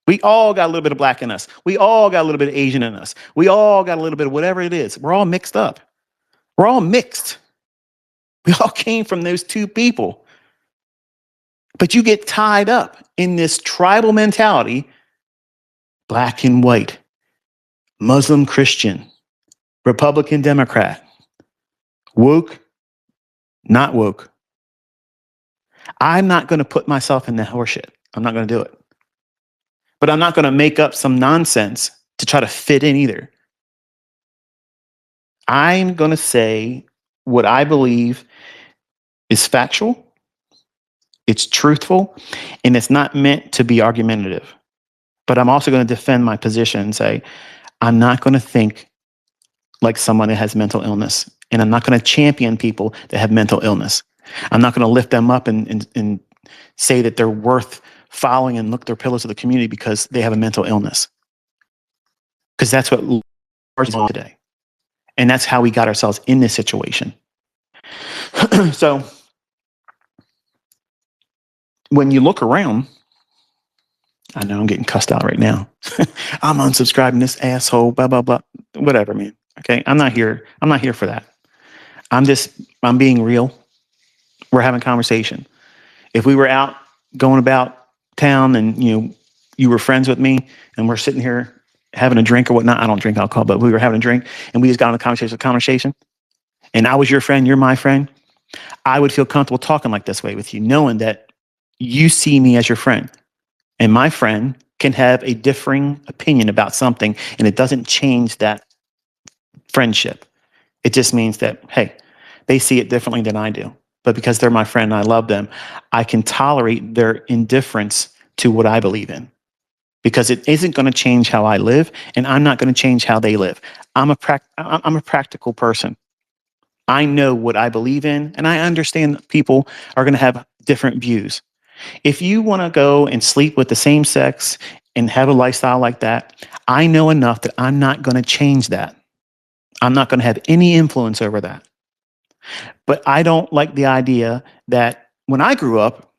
We all got a little bit of black in us. We all got a little bit of Asian in us. We all got a little bit of whatever it is. We're all mixed up. We're all mixed. We all came from those two people. But you get tied up in this tribal mentality, black and white, Muslim, Christian, Republican, Democrat, woke, not woke. I'm not going to put myself in that horseshit. I'm not going to do it. But I'm not going to make up some nonsense to try to fit in either. I'm going to say what I believe is factual, it's truthful, and it's not meant to be argumentative. But I'm also going to defend my position and say, I'm not going to think like someone that has mental illness. And I'm not going to champion people that have mental illness. I'm not going to lift them up and say that they're worth following and look their pillars of the community because they have a mental illness. Because that's what is on today. And that's how we got ourselves in this situation. So when you look around, I know I'm getting cussed out right now. I'm unsubscribing this asshole, blah, blah, blah. Whatever, man. Okay. I'm not here for that. I'm being real. We're having conversation. If we were out going about town and you were friends with me and we're sitting here having a drink or whatnot, I don't drink alcohol, but we were having a drink and we just got on a conversation and I was your friend, you're my friend, I would feel comfortable talking like this way with you, knowing that you see me as your friend. And my friend can have a differing opinion about something, and it doesn't change that friendship. It just means that, hey, they see it differently than I do. But because they're my friend and I love them, I can tolerate their indifference to what I believe in. Because it isn't going to change how I live, and I'm not going to change how they live. I'm a practical person. I know what I believe in, and I understand that people are going to have different views. If you want to go and sleep with the same sex and have a lifestyle like that, I know enough that I'm not going to change that. I'm not going to have any influence over that. But I don't like the idea that when I grew up,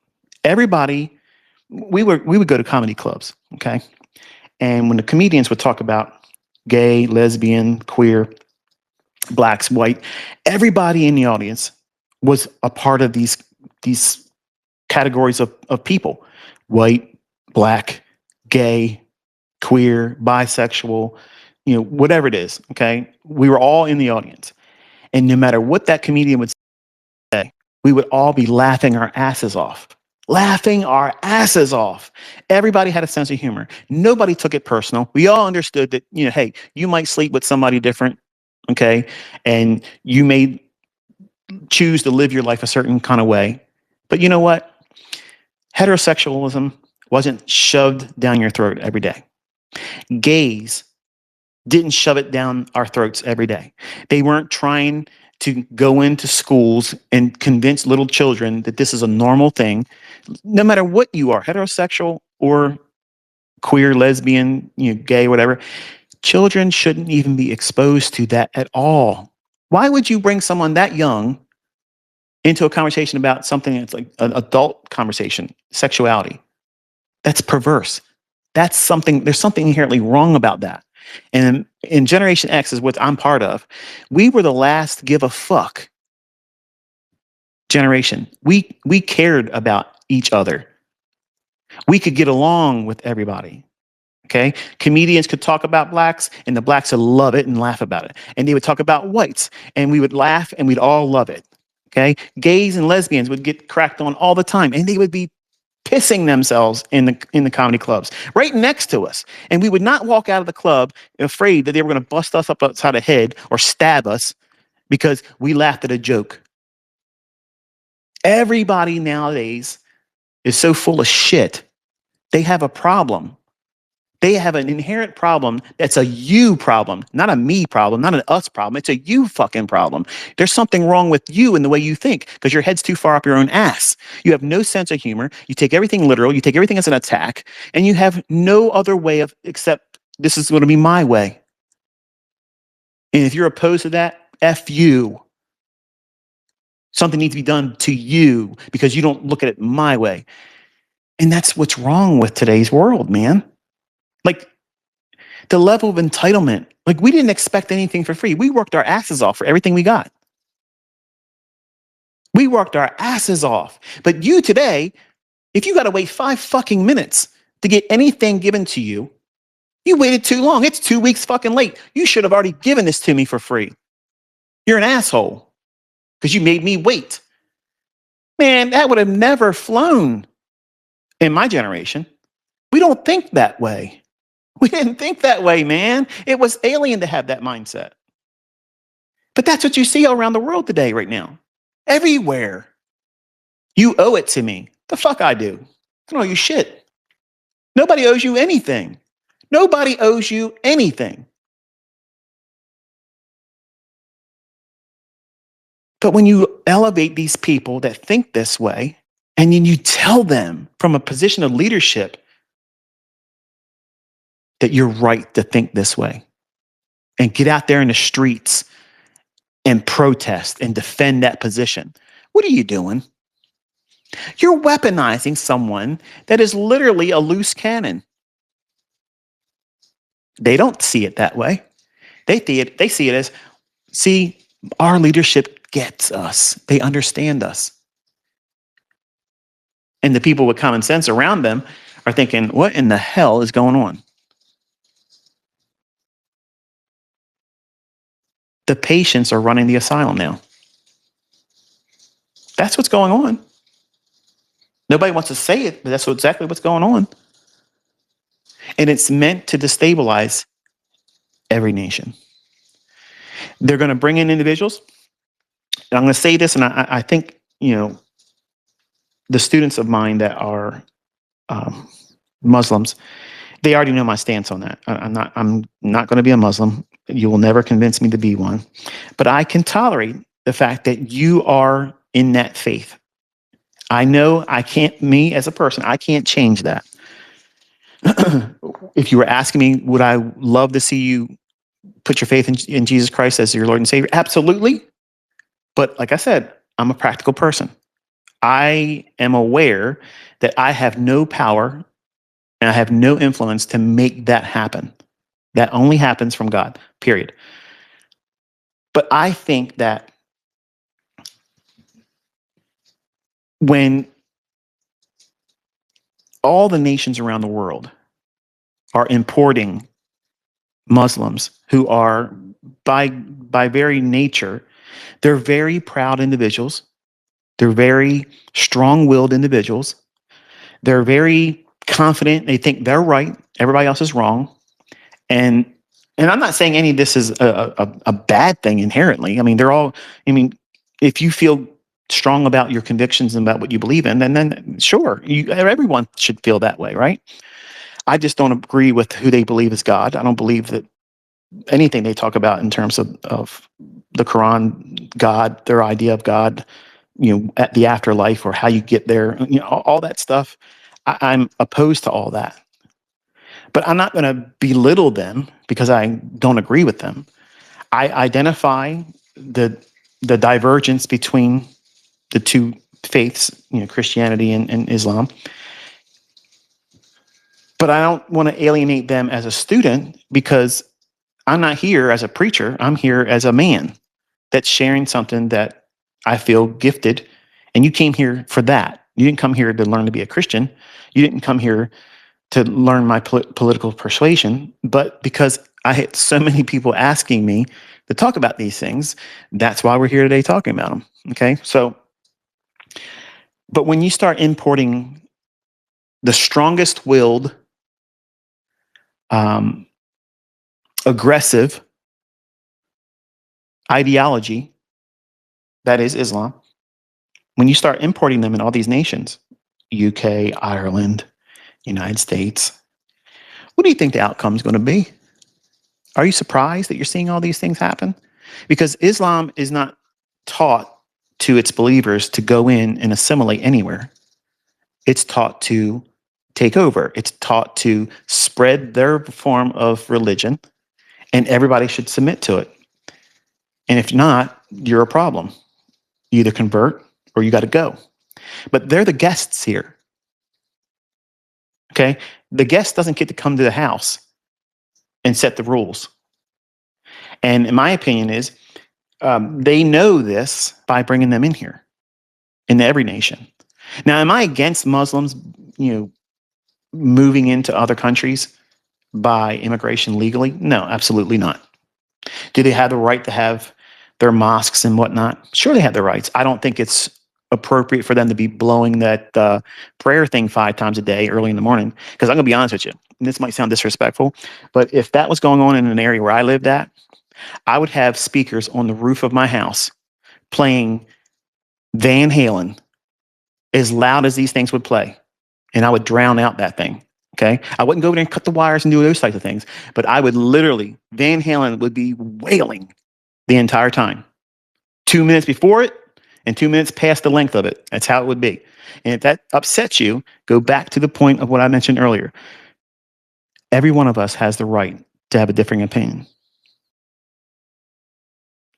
we would go to comedy clubs, okay? And when the comedians would talk about gay, lesbian, queer, blacks, white, everybody in the audience was a part of these categories of people: white, black, gay, queer, bisexual, whatever it is. Okay. We were all in the audience. And no matter what that comedian would say, we would all be laughing our asses off. Laughing our asses off. Everybody had a sense of humor. Nobody took it personal. We all understood that, hey, you might sleep with somebody different. Okay. And you may choose to live your life a certain kind of way. But you know what? Heterosexualism wasn't shoved down your throat every day. Gays didn't shove it down our throats every day. They weren't trying to go into schools and convince little children that this is a normal thing. No matter what you are, heterosexual or queer, lesbian, gay, whatever, children shouldn't even be exposed to that at all. Why would you bring someone that young into a conversation about something that's like an adult conversation, sexuality. That's perverse. That's something, there's something inherently wrong about that. And in Generation X is what I'm part of. We were the last give a fuck generation. We cared about each other. We could get along with everybody. Okay. Comedians could talk about blacks and the blacks would love it and laugh about it. And they would talk about whites and we would laugh and we'd all love it. Okay. Gays and lesbians would get cracked on all the time and they would be pissing themselves in the comedy clubs right next to us. And we would not walk out of the club afraid that they were going to bust us up outside the head or stab us because we laughed at a joke. Everybody nowadays is so full of shit. They have a problem. They have an inherent problem that's a you problem, not a me problem, not an us problem. It's a you fucking problem. There's something wrong with you in the way you think because your head's too far up your own ass. You have no sense of humor. You take everything literal. You take everything as an attack, and you have no other way of except this is going to be my way. And if you're opposed to that, F you. Something needs to be done to you because you don't look at it my way. And that's what's wrong with today's world, man. Like the level of entitlement, like we didn't expect anything for free. We worked our asses off for everything we got. We worked our asses off. But you today, if you got to wait 5 fucking minutes to get anything given to you, you waited too long. It's 2 weeks fucking late. You should have already given this to me for free. You're an asshole because you made me wait. Man, that would have never flown in my generation. We don't think that way. We didn't think that way, man. It was alien to have that mindset. But that's what you see around the world today, right now. Everywhere. You owe it to me. The fuck I do. I don't owe you shit. Nobody owes you anything. Nobody owes you anything. But when you elevate these people that think this way, and then you tell them from a position of leadership that you're right to think this way, and get out there in the streets and protest and defend that position, what are you doing? You're weaponizing someone that is literally a loose cannon. They don't see it that way. They see it as, see, our leadership gets us. They understand us. And the people with common sense around them are thinking, what in the hell is going on? The patients are running the asylum now. That's what's going on. Nobody wants to say it, but that's exactly what's going on. And it's meant to destabilize every nation. They're going to bring in individuals. And I'm going to say this, and I think, the students of mine that are Muslims, they already know my stance on that. I'm not going to be a Muslim. You will never convince me to be one. But I can tolerate the fact that you are in that faith. I know I can't, me as a person, I can't change that. If you were asking me, would I love to see you put your faith in Jesus Christ as your Lord and Savior? Absolutely. But like I said, I'm a practical person. I am aware that I have no power and I have no influence to make that happen. That only happens from God, period. But I think that when all the nations around the world are importing Muslims who are by very nature, they're very proud individuals. They're very strong-willed individuals. They're very confident. They think they're right. Everybody else is wrong. And I'm not saying any of this is a bad thing inherently. I mean, if you feel strong about your convictions and about what you believe in, then sure, everyone should feel that way, right? I just don't agree with who they believe is God. I don't believe that anything they talk about in terms of the Quran, God, their idea of God, at the afterlife or how you get there, all that stuff. I'm opposed to all that. But I'm not going to belittle them because I don't agree with them. I identify the divergence between the two faiths, Christianity and Islam. But I don't want to alienate them as a student because I'm not here as a preacher. I'm here as a man that's sharing something that I feel gifted. And you came here for that. You didn't come here to learn to be a Christian. You didn't come here to learn my political persuasion. But because I had so many people asking me to talk about these things, that's why we're here today talking about them. Okay. So, but when you start importing the strongest willed, aggressive ideology, that is Islam, when you start importing them in all these nations, UK, Ireland, United States, what do you think the outcome is going to be? Are you surprised that you're seeing all these things happen? Because Islam is not taught to its believers to go in and assimilate anywhere. It's taught to take over. It's taught to spread their form of religion, and everybody should submit to it. And if not, you're a problem. You either convert or you got to go. But they're the guests here. Okay? The guest doesn't get to come to the house and set the rules. And in my opinion is, they know this by bringing them in here, in every nation. Now, am I against Muslims, moving into other countries by immigration legally? No, absolutely not. Do they have the right to have their mosques and whatnot? Sure, they have the rights. I don't think it's appropriate for them to be blowing that prayer thing 5 times a day early in the morning. Because I'm going to be honest with you, and this might sound disrespectful, but if that was going on in an area where I lived at, I would have speakers on the roof of my house playing Van Halen as loud as these things would play. And I would drown out that thing. Okay. I wouldn't go over there and cut the wires and do those types of things, but I would literally, Van Halen would be wailing the entire time. 2 minutes before it and 2 minutes past the length of it. That's how it would be. And if that upsets you, go back to the point of what I mentioned earlier. Every one of us has the right to have a differing opinion.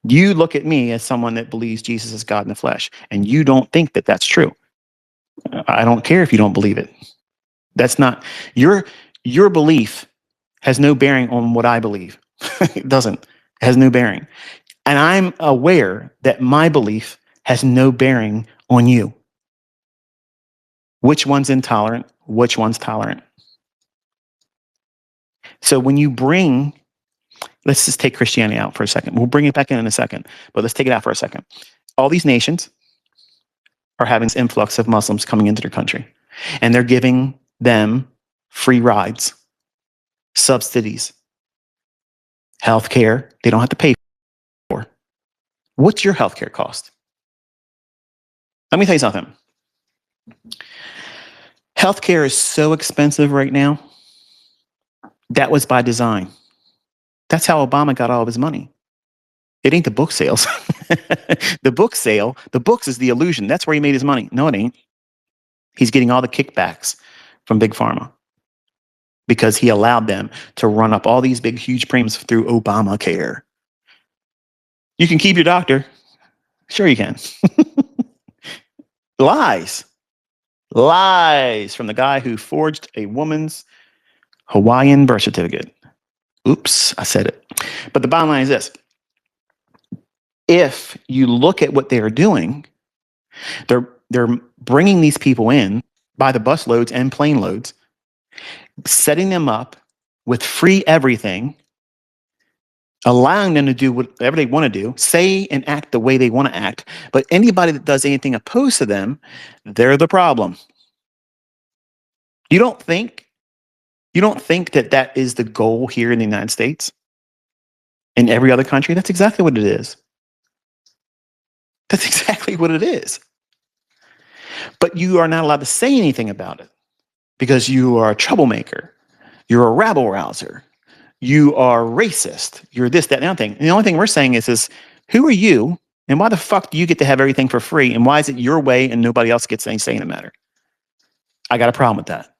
You look at me as someone that believes Jesus is God in the flesh, and you don't think that that's true. I don't care if you don't believe it. That's not your belief has no bearing on what I believe. It doesn't. It has no bearing. And I'm aware that my belief has no bearing on you. Which one's intolerant? Which one's tolerant? So when you bring, let's just take Christianity out for a second. We'll bring it back in a second, but let's take it out for a second. All these nations are having this influx of Muslims coming into their country, and they're giving them free rides, subsidies, healthcare they don't have to pay for. What's your healthcare cost? Let me tell you something. Healthcare is so expensive right now. That was by design. That's how Obama got all of his money. It ain't the book sales. The books is the illusion. That's where he made his money. No, it ain't. He's getting all the kickbacks from Big Pharma because he allowed them to run up all these big, huge premiums through Obamacare. You can keep your doctor. Sure you can. Lies. Lies from the guy who forged a woman's Hawaiian birth certificate. Oops, I said it. But the bottom line is this. If you look at what they are doing, they're bringing these people in by the bus loads and plane loads, setting them up with free everything, allowing them to do whatever they want to do, say and act the way they want to act. But anybody that does anything opposed to them, they're the problem. You don't think that that is the goal here in the United States? In every other country? That's exactly what it is. That's exactly what it is. But you are not allowed to say anything about it because you are a troublemaker. You're a rabble rouser. You are racist. You're this, that, and the other thing. And the only thing we're saying is who are you and why the fuck do you get to have everything for free? And why is it your way and nobody else gets any say in the matter? I got a problem with that.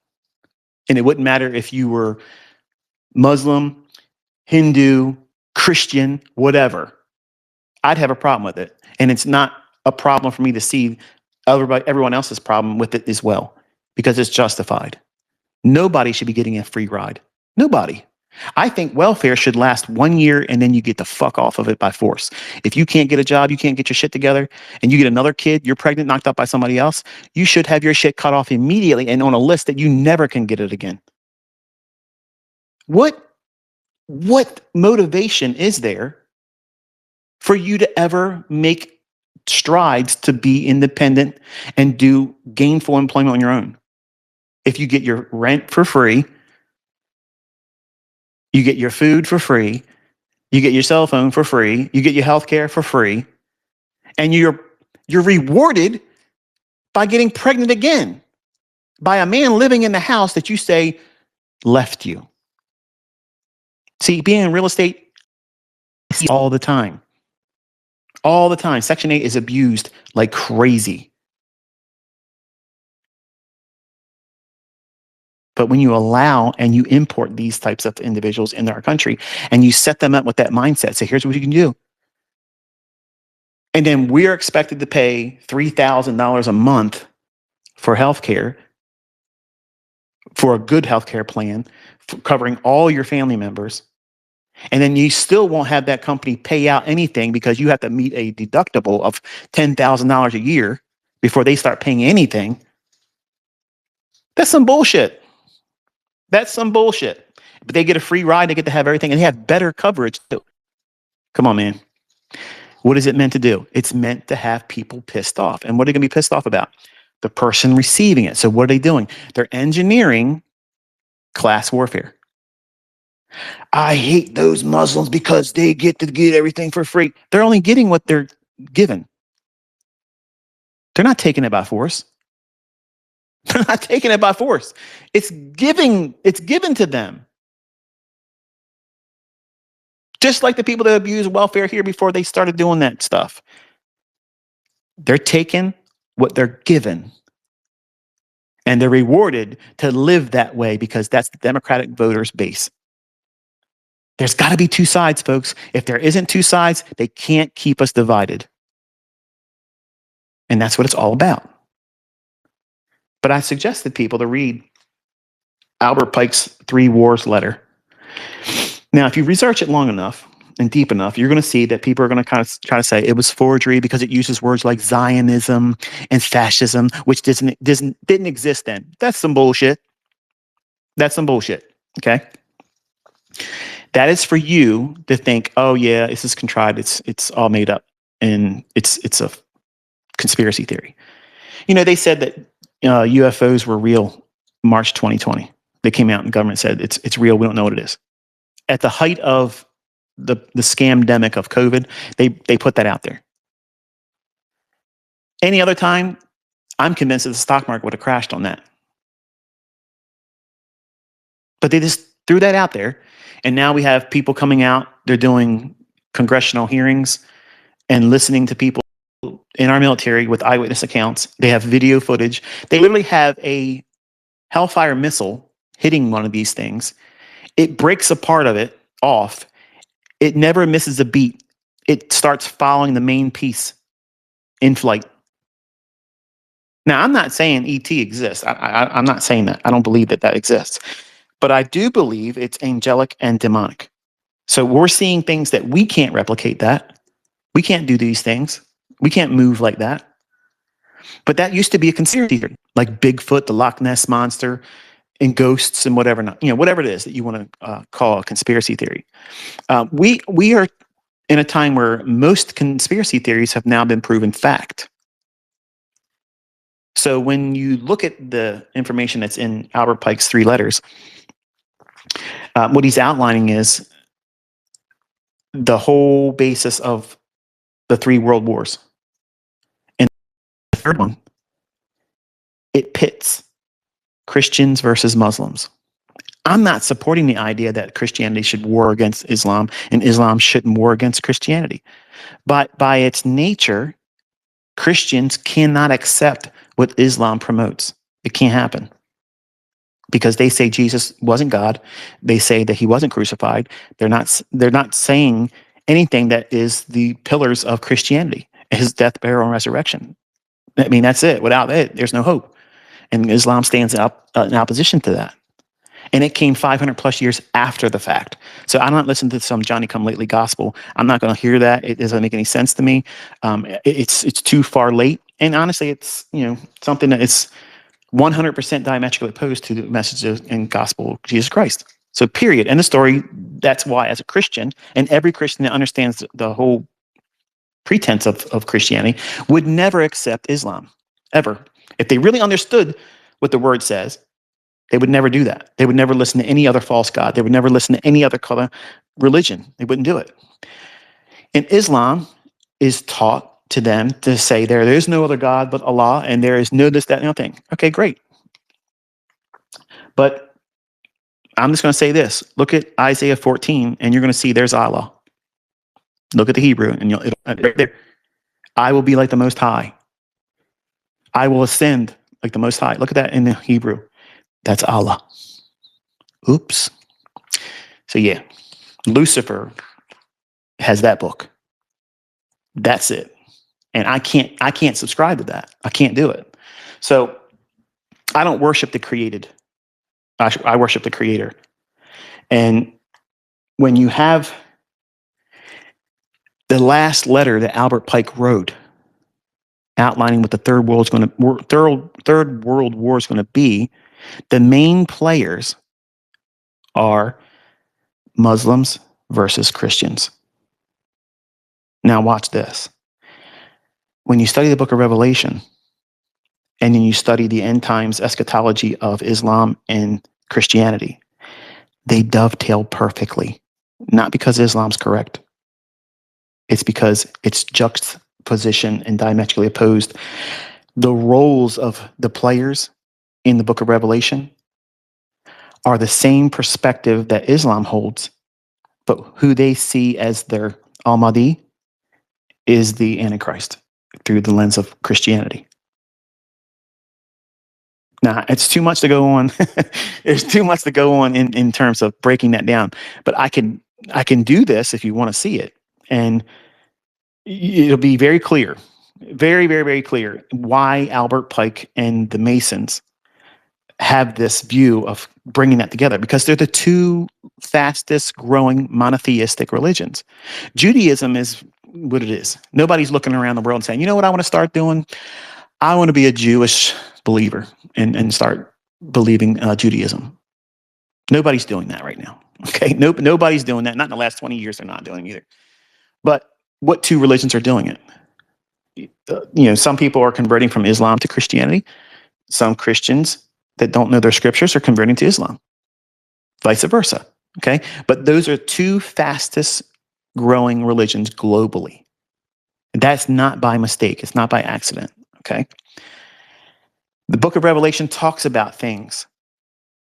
And it wouldn't matter if you were Muslim, Hindu, Christian, whatever. I'd have a problem with it. And it's not a problem for me to see everyone else's problem with it as well, because it's justified. Nobody should be getting a free ride. Nobody. I think welfare should last 1 year and then you get the fuck off of it by force. If you can't get a job, you can't get your shit together, and you get another kid, you're pregnant, knocked up by somebody else, you should have your shit cut off immediately and on a list that you never can get it again. What motivation is there for you to ever make strides to be independent and do gainful employment on your own? If you get your rent for free, you get your food for free, you get your cell phone for free, you get your health care for free, and you're rewarded by getting pregnant again by a man living in the house that you say left you. See, being in real estate, I see all the time. All the time. Section 8 is abused like crazy. But when you allow and you import these types of individuals into our country and you set them up with that mindset, say, here's what you can do. And then we're expected to pay $3,000 a month for healthcare, for a good healthcare plan, covering all your family members. And then you still won't have that company pay out anything because you have to meet a deductible of $10,000 a year before they start paying anything. That's some bullshit. That's some bullshit. But they get a free ride, they get to have everything, and they have better coverage too. Come on, man. What is it meant to do? It's meant to have people pissed off. And what are they going to be pissed off about? The person receiving it. So what are they doing? They're engineering class warfare. I hate those Muslims because they get to get everything for free. They're only getting what they're given. They're not taking it by force. They're not taking it by force. It's given to them. Just like the people that abuse welfare here before they started doing that stuff. They're taking what they're given. And they're rewarded to live that way because that's the Democratic voters' base. There's got to be two sides, folks. If there isn't two sides, they can't keep us divided. And that's what it's all about. But I suggested people to read Albert Pike's 3 Wars letter. Now, if you research it long enough and deep enough, you're going to see that people are going to kind of try to say it was forgery because it uses words like Zionism and fascism, which didn't exist then. That's some bullshit. That's some bullshit. Okay. That is for you to think, oh yeah, this is contrived. It's all made up, and it's a conspiracy theory. You know, they said that UFOs were real March 2020. They came out and government said it's real. We don't know what it is. At the height of the scamdemic of COVID, they put that out there. Any other time, I'm convinced that the stock market would have crashed on that. But they just threw that out there. And now we have people coming out. They're doing congressional hearings and listening to people in our military with eyewitness accounts. They have video footage. They literally have a Hellfire missile hitting one of these things. It breaks a part of it off. It never misses a beat. It starts following the main piece in flight. Now, I'm not saying ET exists. I'm not saying that. I don't believe that exists. But I do believe it's angelic and demonic. So we're seeing things that we can't replicate that. We can't do these things. We can't move like that. But that used to be a conspiracy theory, like Bigfoot, the Loch Ness Monster, and ghosts and whatever, whatever it is that you want to call a conspiracy theory. We are in a time where most conspiracy theories have now been proven fact. So when you look at the information that's in Albert Pike's 3 letters, what he's outlining is the whole basis of the 3 world wars. And the third one, it pits Christians versus Muslims. I'm not supporting the idea that Christianity should war against Islam and Islam shouldn't war against Christianity. But by its nature, Christians cannot accept what Islam promotes. It can't happen. Because they say Jesus wasn't God. They say that he wasn't crucified. They're not saying anything that is the pillars of Christianity. his death, burial, and resurrection. I mean, that's it. Without it, there's no hope. And Islam stands in opposition to that. And it came 500 plus years after the fact. So I'm not listening to some Johnny come lately gospel. I'm not going to hear that. It doesn't make any sense to me. It's too far late. And honestly, it's something that is 100% diametrically opposed to the message and gospel of Jesus Christ. So period. End of story. That's why, as a Christian, and every Christian that understands the whole pretense of Christianity, would never accept Islam, ever. If they really understood what the word says, they would never do that. They would never listen to any other false god. They would never listen to any other color religion. They wouldn't do it. And Islam is taught to them to say there is no other God but Allah, and there is no this, that, and the other thing. Okay, great. But I'm just going to say this. Look at Isaiah 14, and you're going to see there's Allah. Look at the Hebrew, and right there. I will be like the Most High. I will ascend like the Most High. Look at that in the Hebrew. That's Allah. Oops. So yeah, Lucifer has that book. That's it. And I can't subscribe to that. I can't do it. So I don't worship the created. I worship the creator. And when you have the last letter that Albert Pike wrote, outlining what the third world war is going to be, the main players are Muslims versus Christians. Now watch this. When you study the book of Revelation, and then you study the end times eschatology of Islam and Christianity, they dovetail perfectly. Not because Islam's correct. It's because it's juxtaposition and diametrically opposed. The roles of the players in the book of Revelation are the same perspective that Islam holds, but who they see as their Al-Mahdi is the Antichrist through the lens of Christianity. Now, it's too much to go on. There's too much to go on in terms of breaking that down. But I can do this if you want to see it. And it'll be very clear, very, very, very clear why Albert Pike and the Masons have this view of bringing that together, because they're the two fastest growing monotheistic religions. Judaism is what it is. Nobody's looking around the world and saying, you know what I want to start doing? I want to be a Jewish believer and start believing Judaism. Nobody's doing that right now. Okay, nobody's doing that. Not in the last 20 years. They're not doing it either. But what two religions are doing it? Some people are converting from Islam to Christianity. Some Christians that don't know their scriptures are converting to Islam. Vice versa. Okay, but those are two fastest growing religions globally. That's not by mistake. It's not by accident. Okay. The book of Revelation talks about things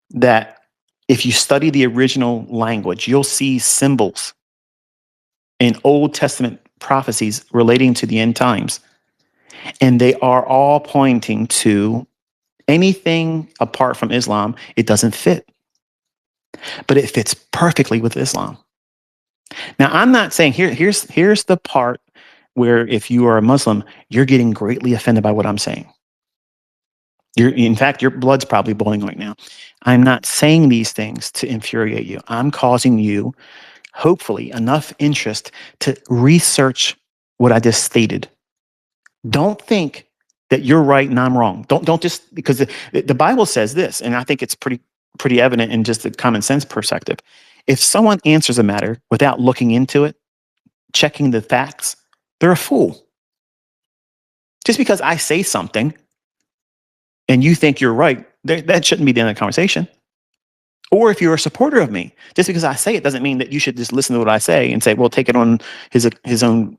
that, if you study the original language, you'll see symbols in Old Testament prophecies relating to the end times. And they are all pointing to anything apart from Islam. It doesn't fit, but it fits perfectly with Islam. Now, I'm not saying here's the part where if you are a Muslim, you're getting greatly offended by what I'm saying. In fact, your blood's probably boiling right now. I'm not saying these things to infuriate you. I'm causing you, hopefully, enough interest to research what I just stated. Don't think that you're right and I'm wrong. Don't just, because the Bible says this, and I think it's pretty evident in just the common sense perspective. If someone answers a matter without looking into it, checking the facts, they're a fool. Just because I say something and you think you're right, that shouldn't be the end of the conversation. Or if you're a supporter of me, just because I say it doesn't mean that you should just listen to what I say and say, well, take it on his own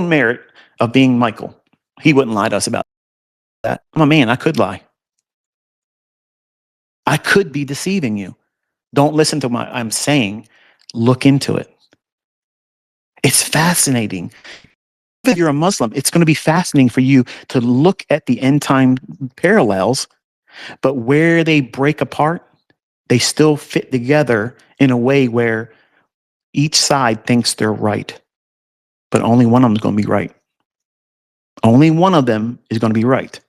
merit of being Michael. He wouldn't lie to us about that. I'm a man. I could lie. I could be deceiving you. Don't listen to what I'm saying. Look into it. It's fascinating. If you're a Muslim, it's going to be fascinating for you to look at the end time parallels, but where they break apart, they still fit together in a way where each side thinks they're right. but only one of them is going to be right. Only one of them is going to be right.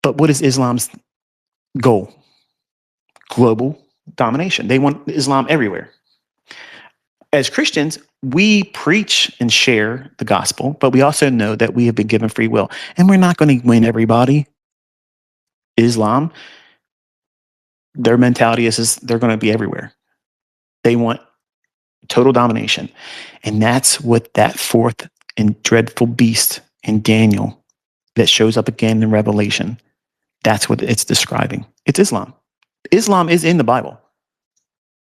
But what is Islam's goal? Global domination. They want Islam everywhere. As Christians, we preach and share the gospel, but we also know that we have been given free will, and we're not going to win everybody. Islam, their mentality is they're going to be everywhere. They want total domination. And that's what that fourth and dreadful beast in Daniel that shows up again in Revelation, that's what it's describing. It's Islam. Islam is in the Bible,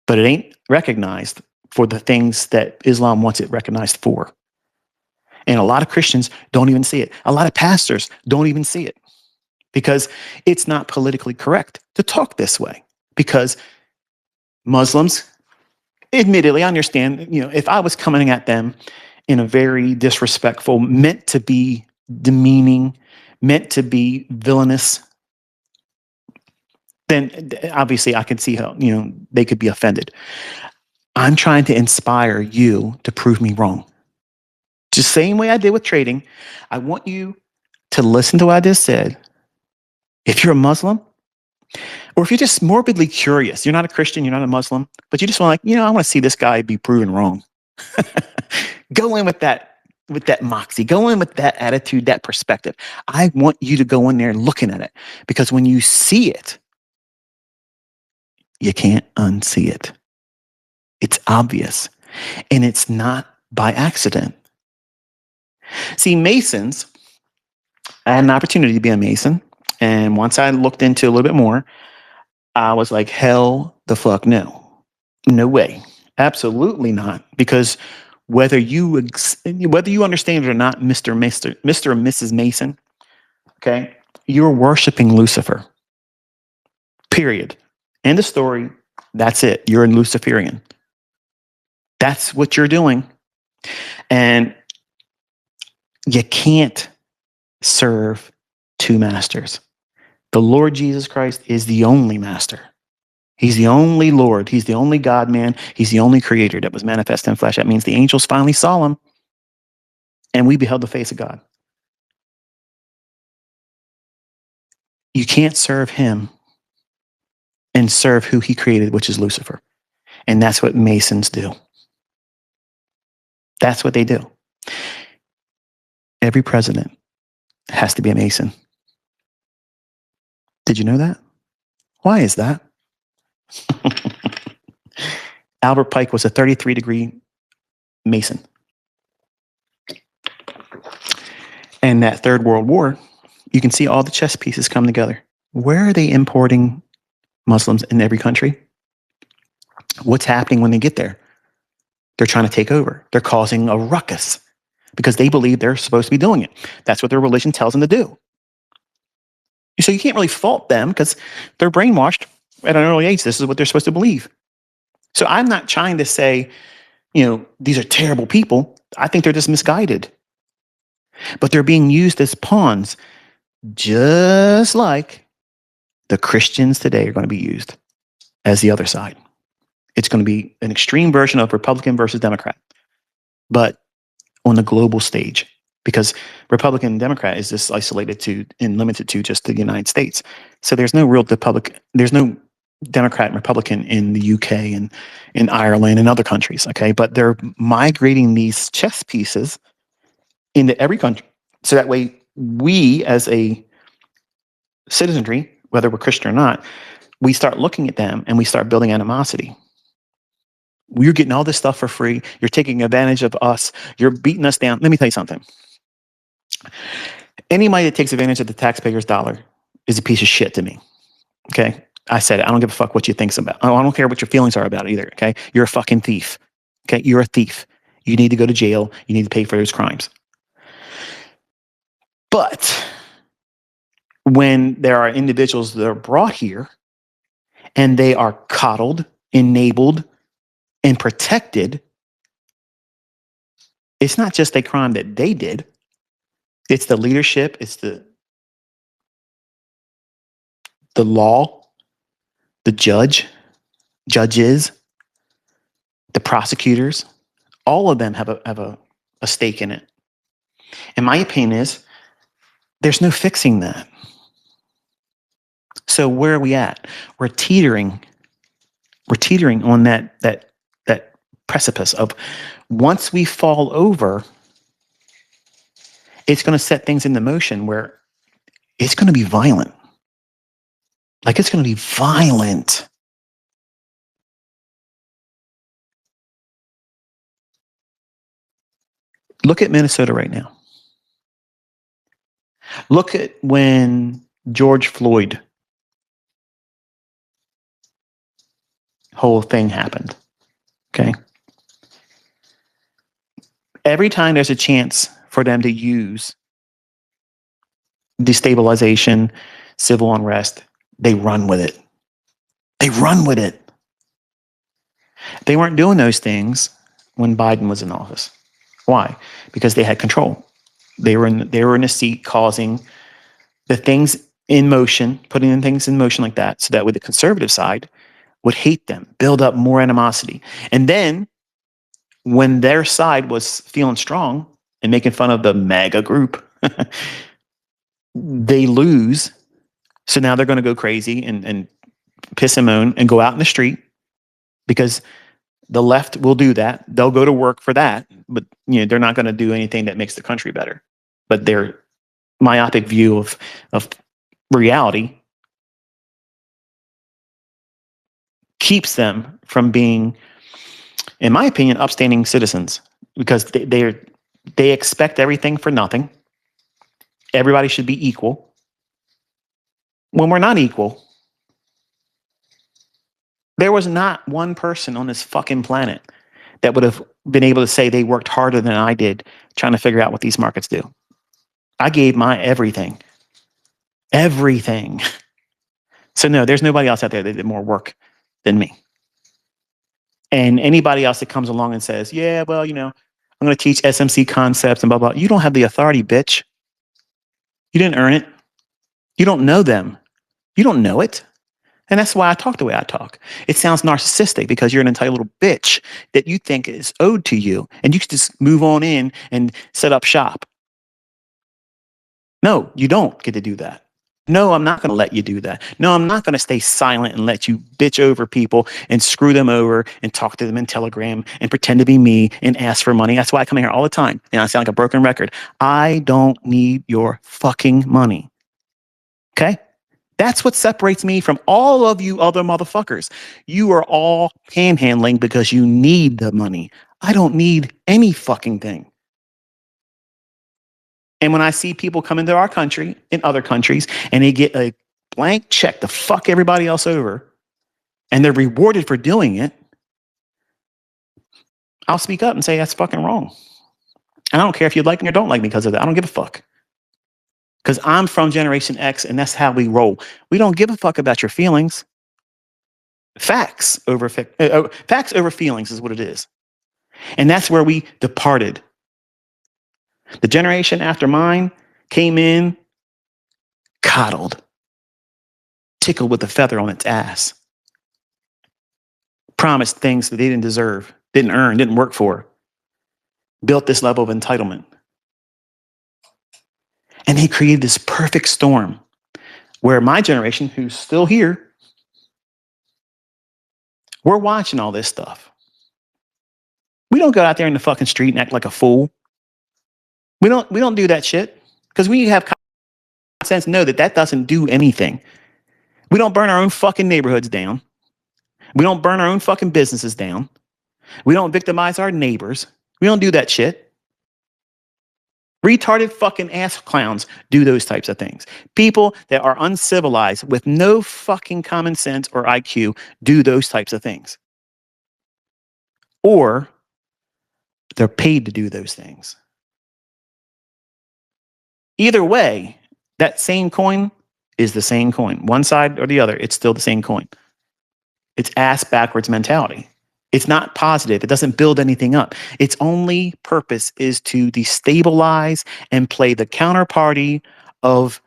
but it ain't recognized for the things that Islam wants it recognized for. And a lot of Christians don't even see it. A lot of pastors don't even see it because it's not politically correct to talk this way. Because Muslims, admittedly, I understand, if I was coming at them in a very disrespectful, meant to be demeaning, meant to be villainous, then obviously I can see how, they could be offended. I'm trying to inspire you to prove me wrong. Just same way I did with trading. I want you to listen to what I just said. If you're a Muslim, or if you're just morbidly curious, you're not a Christian, you're not a Muslim, but you just want I want to see this guy be proven wrong. Go in with that moxie. Go in with that attitude, that perspective. I want you to go in there looking at it, because when you see it, you can't unsee it. It's obvious, and it's not by accident. See, Masons, I had an opportunity to be a Mason, and once I looked into a little bit more, I was like, hell the fuck no. No way. Absolutely not. Because whether you understand it or not, Mr. and Mrs. Mason, okay, you're worshiping Lucifer. Period. End of story. That's it. You're a Luciferian. That's what you're doing. And you can't serve two masters. The Lord Jesus Christ is the only master. He's the only Lord. He's the only God man. He's the only creator that was manifest in flesh. That means the angels finally saw him, and we beheld the face of God. You can't serve him and serve who he created, which is Lucifer. And that's what Masons do. That's what they do. Every president has to be a Mason. Did you know that? Why is that? Albert Pike was a 33-degree Mason. And that Third World War, you can see all the chess pieces come together. Where are they importing Muslims in every country? What's happening when they get there? They're trying to take over. They're causing a ruckus because they believe they're supposed to be doing it. That's what their religion tells them to do. So you can't really fault them because they're brainwashed at an early age. This is what they're supposed to believe. So I'm not trying to say, these are terrible people. I think they're just misguided. But they're being used as pawns, just like the Christians today are going to be used as the other side. It's going to be an extreme version of Republican versus Democrat, but on the global stage, because Republican and Democrat is just isolated to and limited to just the United States. So there's no real there's no Democrat and Republican in the UK and in Ireland and other countries. Okay. But they're migrating these chess pieces into every country. So that way we as a citizenry, whether we're Christian or not, we start looking at them and we start building animosity. You're getting all this stuff for free. You're taking advantage of us. You're beating us down. Let me tell you something. Anybody that takes advantage of the taxpayer's dollar is a piece of shit to me. Okay? I said it. I don't give a fuck what you think about. I don't care what your feelings are about it either. Okay? You're a fucking thief. Okay? You're a thief. You need to go to jail. You need to pay for those crimes. But when there are individuals that are brought here and they are coddled, enabled, and protected, it's not just a crime that they did. It's the leadership. It's the law, the judges, the prosecutors, All of them have a stake in it. And my opinion is there's no fixing that. So where are we at? We're teetering. We're teetering on that precipice of, once we fall over, it's going to set things into motion where it's going to be violent. Like, it's going to be violent. Look at Minnesota right now. Look at when George Floyd whole thing happened. Okay. Every time there's a chance for them to use destabilization, civil unrest, they run with it. They run with it. They weren't doing those things when Biden was in office. Why? Because they had control. They were in a seat causing the things in motion, putting in things in motion like that, so that with the conservative side would hate them, build up more animosity. And then when their side was feeling strong and making fun of the MAGA group, they lose. So now they're going to go crazy and piss and moan and go out in the street, because the left will do that. They'll go to work for that, but they're not going to do anything that makes the country better. But their myopic view of reality keeps them from being, in my opinion, upstanding citizens, because they expect everything for nothing. Everybody should be equal when we're not equal. There was not one person on this fucking planet that would have been able to say they worked harder than I did trying to figure out what these markets do. I gave my everything. Everything. So no, there's nobody else out there that did more work than me. And anybody else that comes along and says, yeah, well, I'm going to teach SMC concepts and blah, blah. You don't have the authority, bitch. You didn't earn it. You don't know them. You don't know it. And that's why I talk the way I talk. It sounds narcissistic because you're an entitled little bitch that you think is owed to you, and you can just move on in and set up shop. No, you don't get to do that. No, I'm not going to let you do that. No, I'm not going to stay silent and let you bitch over people and screw them over and talk to them in Telegram and pretend to be me and ask for money. That's why I come here all the time and I sound like a broken record. I don't need your fucking money. Okay? That's what separates me from all of you other motherfuckers. You are all panhandling because you need the money. I don't need any fucking thing. And when I see people come into our country and other countries and they get a blank check to fuck everybody else over and they're rewarded for doing it, I'll speak up and say that's fucking wrong. And I don't care if you like me or don't like me because of that. I don't give a fuck. Because I'm from Generation X and that's how we roll. We don't give a fuck about your feelings. Facts over feelings is what it is. And that's where we departed. The generation after mine came in, coddled, tickled with a feather on its ass, promised things that they didn't deserve, didn't earn, didn't work for, built this level of entitlement. And they created this perfect storm where my generation, who's still here, we're watching all this stuff. We don't go out there in the fucking street and act like a fool. We don't do that shit, because we have common sense to know that doesn't do anything. We don't burn our own fucking neighborhoods down. We don't burn our own fucking businesses down. We don't victimize our neighbors. We don't do that shit. Retarded fucking ass clowns do those types of things. People that are uncivilized with no fucking common sense or IQ do those types of things. Or they're paid to do those things. Either way, that same coin is the same coin. One side or the other, it's still the same coin. It's ass backwards mentality. It's not positive. It doesn't build anything up. Its only purpose is to destabilize and play the counterparty of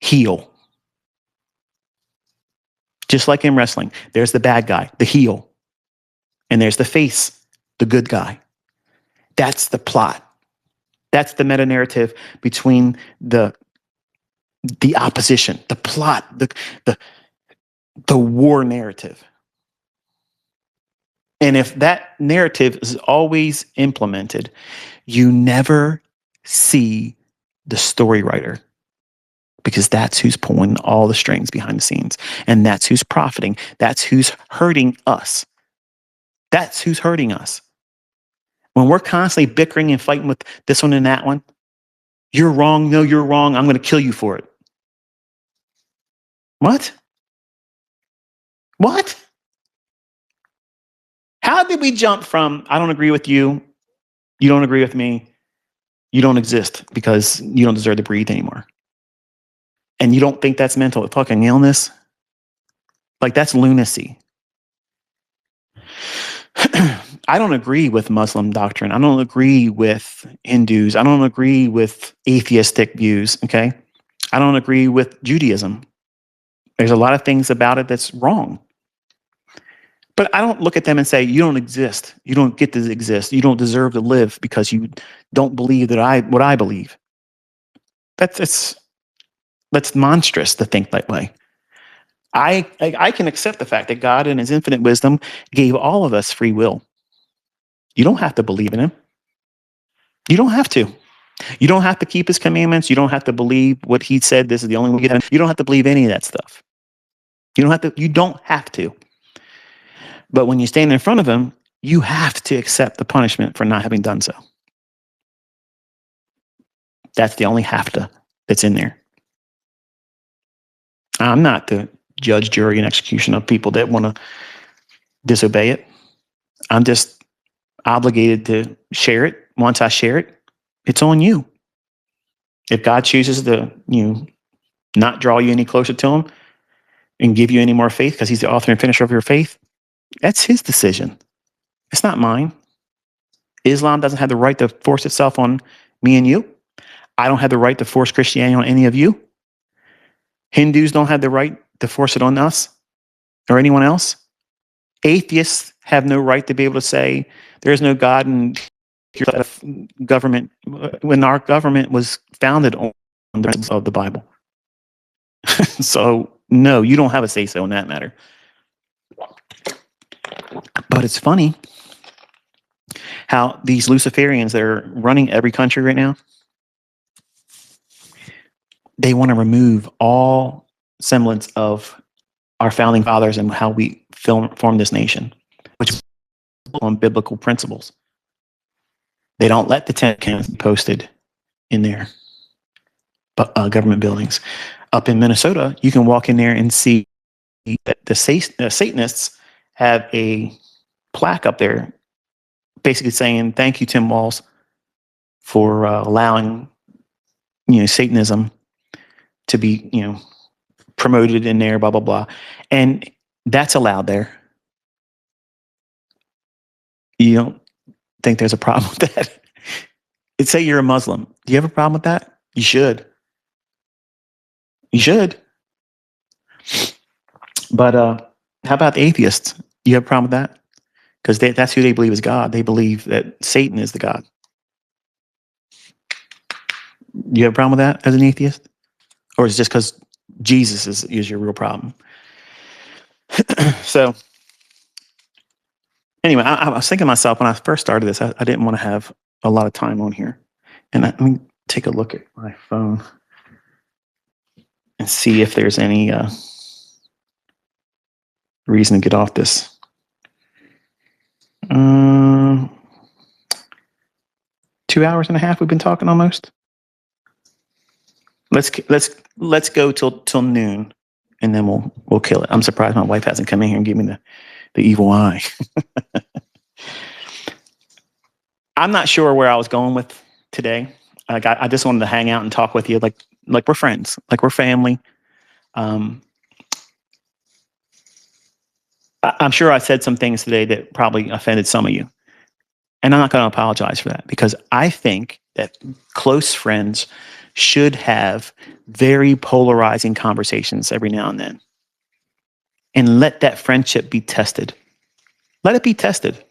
heel. Just like in wrestling, there's the bad guy, the heel, and there's the face, the good guy. That's the plot. That's the meta narrative between the opposition, the plot, the the war narrative. And if that narrative is always implemented, you never see the story writer, because that's who's pulling all the strings behind the scenes. And that's who's profiting. That's who's hurting us. That's who's hurting us. When we're constantly bickering and fighting with this one and that one, you're wrong. No, you're wrong. I'm going to kill you for it. What? What? How did we jump from, I don't agree with you, you don't agree with me, you don't exist because you don't deserve to breathe anymore? And you don't think that's mental fucking illness? Like, that's lunacy. I don't agree with Muslim doctrine. I don't agree with Hindus. I don't agree with atheistic views. Okay. I don't agree with Judaism. There's a lot of things about it that's wrong. But I don't look at them and say, you don't exist. You don't get to exist. You don't deserve to live because you don't believe that what I believe. That's monstrous to think that way. I can accept the fact that God in his infinite wisdom gave all of us free will. You don't have to believe in him. You don't have to. You don't have to keep his commandments. You don't have to believe what he said. This is the only way you get. You don't have to believe any of that stuff. You don't have to. You don't have to. But when you stand in front of him, you have to accept the punishment for not having done so. That's the only have to that's in there. I'm not the judge, jury, and execution of people that want to disobey it. I'm just obligated to share it. Once I share it, it's on you. If God chooses to, not draw you any closer to him and give you any more faith because he's the author and finisher of your faith, that's his decision. It's not mine. Islam doesn't have the right to force itself on me and you. I don't have the right to force Christianity on any of you. Hindus don't have the right to force it on us or anyone else. Atheists have no right to be able to say there's no God and government, when our government was founded on the principles of the Bible. So no, you don't have a say-so in that matter. But it's funny how these Luciferians that are running every country right now, they want to remove all semblance of our founding fathers and how we formed this nation, which is on biblical principles. They don't let the Ten Commandments be posted in their government buildings. Up in Minnesota, you can walk in there and see that the Satanists have a plaque up there basically saying, thank you, Tim Walz, for allowing, Satanism to be, promoted in there, blah, blah, blah. And that's allowed there. You don't think there's a problem with that? Let's say you're a Muslim. Do you have a problem with that? You should. You should. But how about the atheists? You have a problem with that? Because that's who they believe is God. They believe that Satan is the God. You have a problem with that as an atheist? Or is it just because Jesus is your real problem? So anyway, I was thinking to myself when I first started this, I didn't want to have a lot of time on here. And let me take a look at my phone and see if there's any reason to get off this. 2 hours and a half we've been talking almost. Let's go till noon, and then we'll kill it. I'm surprised my wife hasn't come in here and given me the evil eye. I'm not sure where I was going with today. Like I just wanted to hang out and talk with you, like we're friends, like we're family. I'm sure I said some things today that probably offended some of you. And I'm not going to apologize for that, because I think that close friends should have very polarizing conversations every now and then. And let that friendship be tested. Let it be tested.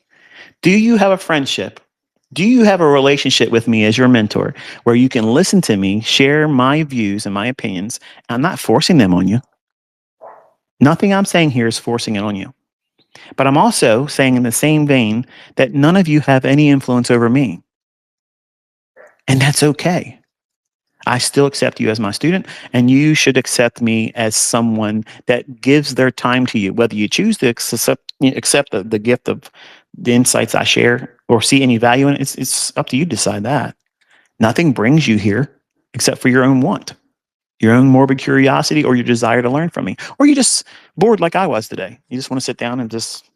Do you have a friendship Do you have a relationship with me as your mentor where you can listen to me, share my views and my opinions? I'm not forcing them on you. Nothing I'm saying here is forcing it on you. But I'm also saying in the same vein that none of you have any influence over me. And that's okay. I still accept you as my student, and you should accept me as someone that gives their time to you. Whether you choose to accept the gift of the insights I share or see any value in it, it's up to you to decide that. Nothing brings you here except for your own want, your own morbid curiosity, or your desire to learn from me. Or you're just bored like I was today. You just want to sit down and just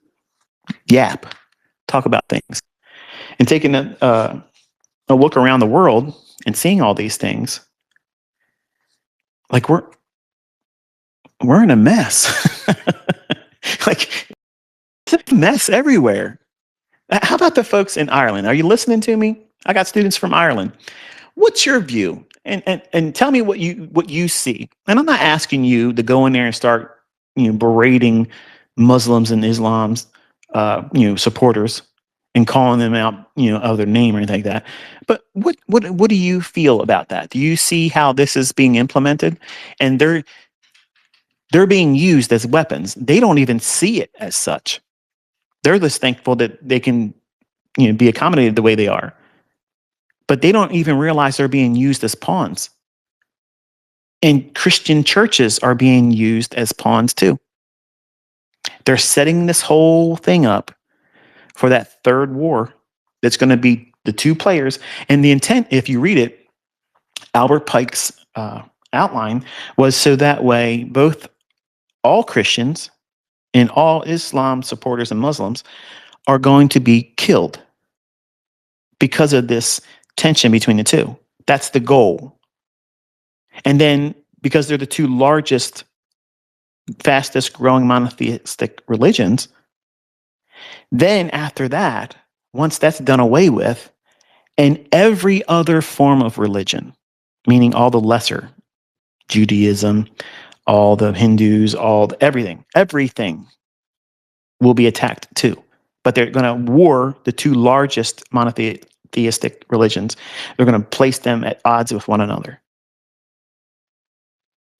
yap, talk about things. And taking a look around the world and seeing all these things, like we're in a mess. Like it's a mess everywhere. How about the folks in Ireland? Are you listening to me? I got students from Ireland. What's your view? And tell me what you see. And I'm not asking you to go in there and start berating Muslims and Islam's supporters and calling them out of their name or anything like that. But what do you feel about that? Do you see how this is being implemented? And they're being used as weapons. They don't even see it as such. They're just thankful that they can be accommodated the way they are. But they don't even realize they're being used as pawns. And Christian churches are being used as pawns too. They're setting this whole thing up for that third war that's going to be the two players. And the intent, if you read it, Albert Pike's outline was so that way both all Christians and all Islam supporters and Muslims are going to be killed because of this tension between the two. That's the goal. And then because they're the two largest, fastest growing monotheistic religions, then after that, once that's done away with, and every other form of religion, meaning all the lesser, Judaism, all the Hindus, everything will be attacked too. But they're going to war the two largest monotheistic religions. They're going to place them at odds with one another.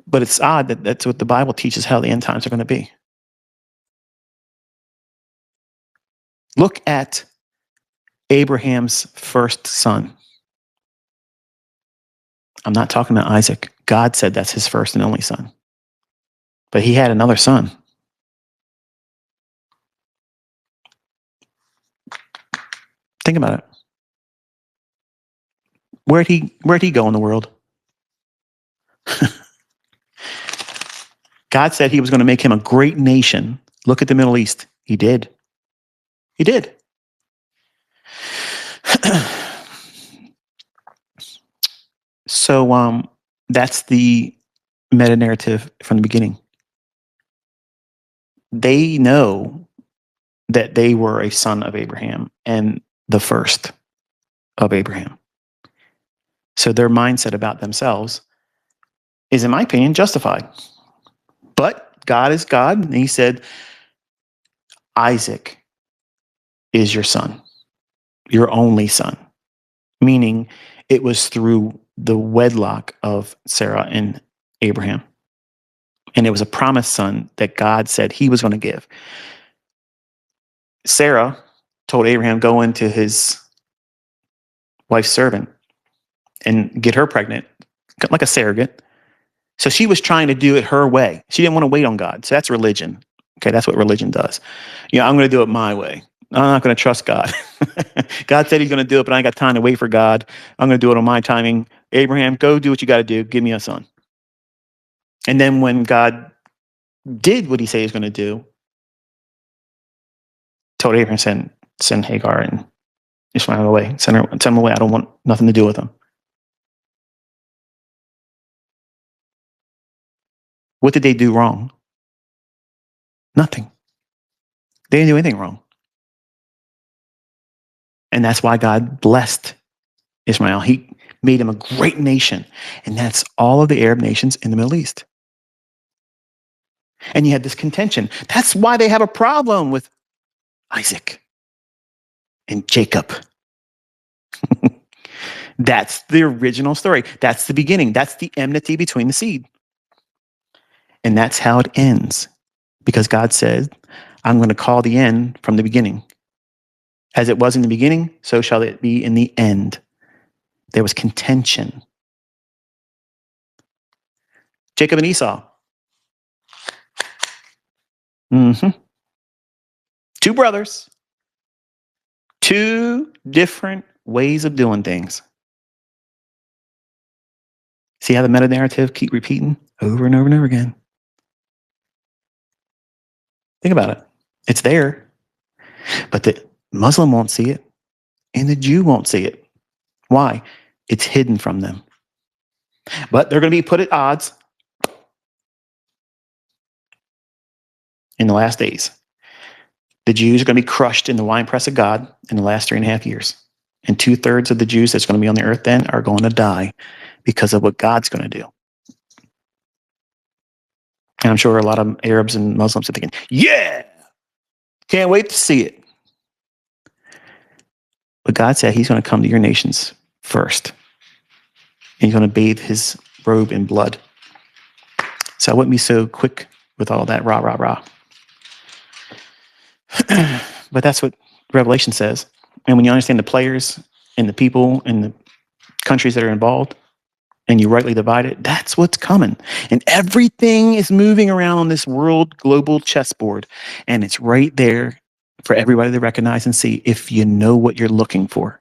But it's odd that that's what the Bible teaches how the end times are going to be. Look at Abraham's first son. I'm not talking to Isaac. God said that's his first and only son. But he had another son. Think about it. Where'd he go in the world? God said he was going to make him a great nation. Look at the Middle East. He did. He did. So that's the meta narrative from the beginning. They know that they were a son of Abraham and the first of Abraham. So their mindset about themselves is, in my opinion, justified. But God is God, and he said, Isaac is your son, your only son, meaning it was through the wedlock of Sarah and Abraham. And it was a promised son that God said he was going to give. Sarah told Abraham, go into his wife's servant and get her pregnant, like a surrogate. So she was trying to do it her way. She didn't want to wait on God. So that's religion. Okay, that's what religion does. I'm going to do it my way. I'm not going to trust God. God said he's going to do it, but I ain't got time to wait for God. I'm going to do it on my timing. Abraham, go do what you got to do. Give me a son. And then when God did what he said he was going to do, told Abraham, send Hagar and Ishmael away. Send them away. I don't want nothing to do with them. What did they do wrong? Nothing. They didn't do anything wrong. And that's why God blessed Ishmael. He made him a great nation. And that's all of the Arab nations in the Middle East. And you had this contention. That's why they have a problem with Isaac and Jacob. That's the original story. That's the beginning. That's the enmity between the seed. And that's how it ends. Because God said, I'm going to call the end from the beginning. As it was in the beginning, so shall it be in the end. There was contention. Jacob and Esau. Two brothers. Two different ways of doing things. See how the meta narrative keep repeating over and over and over again? Think about it. It's there, but the Muslim won't see it, and the Jew won't see it. Why? It's hidden from them. But they're going to be put at odds in the last days. The Jews are going to be crushed in the winepress of God in the last 3.5 years. And 2/3 of the Jews that's going to be on the earth then are going to die because of what God's going to do. And I'm sure a lot of Arabs and Muslims are thinking, yeah, can't wait to see it. But God said he's going to come to your nations first. And he's going to bathe his robe in blood. So I wouldn't be so quick with all that rah, rah, rah. But that's what Revelation says. And when you understand the players and the people and the countries that are involved, and you rightly divide it, that's what's coming. And everything is moving around on this world global chessboard. And it's right there for everybody to recognize and see if you know what you're looking for.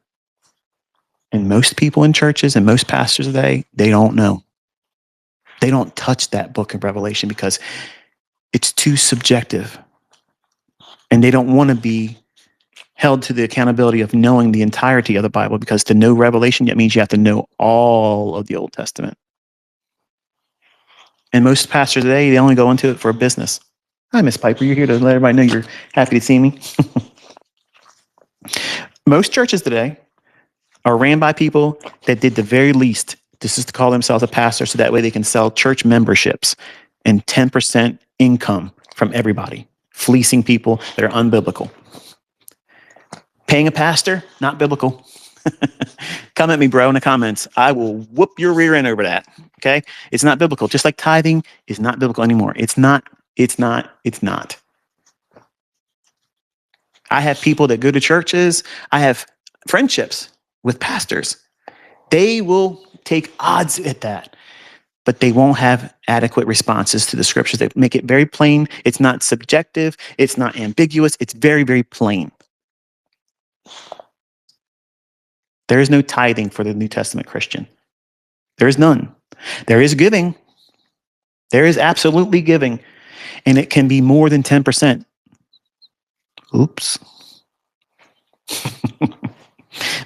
And most people in churches and most pastors today, they don't know. They don't touch that book of Revelation because it's too subjective. And they don't want to be held to the accountability of knowing the entirety of the Bible, because to know Revelation, that means you have to know all of the Old Testament. And most pastors today, they only go into it for a business. Hi, Miss Piper. You're here to let everybody know you're happy to see me. Most churches today are ran by people that did the very least. This is to call themselves a pastor so that way they can sell church memberships and 10% income from everybody, fleecing people that are unbiblical. Paying a pastor, not biblical. Come at me, bro, in the comments. I will whoop your rear end over that. Okay? It's not biblical. Just like tithing is not biblical anymore. It's not. I have people that go to churches. I have friendships with pastors. They will take odds at that, but they won't have adequate responses to the scriptures. They make it very plain. It's not subjective. It's not ambiguous. It's very, very plain. There is no tithing for the New Testament Christian. There is none. There is giving. There is absolutely giving. And it can be more than 10%. Oops.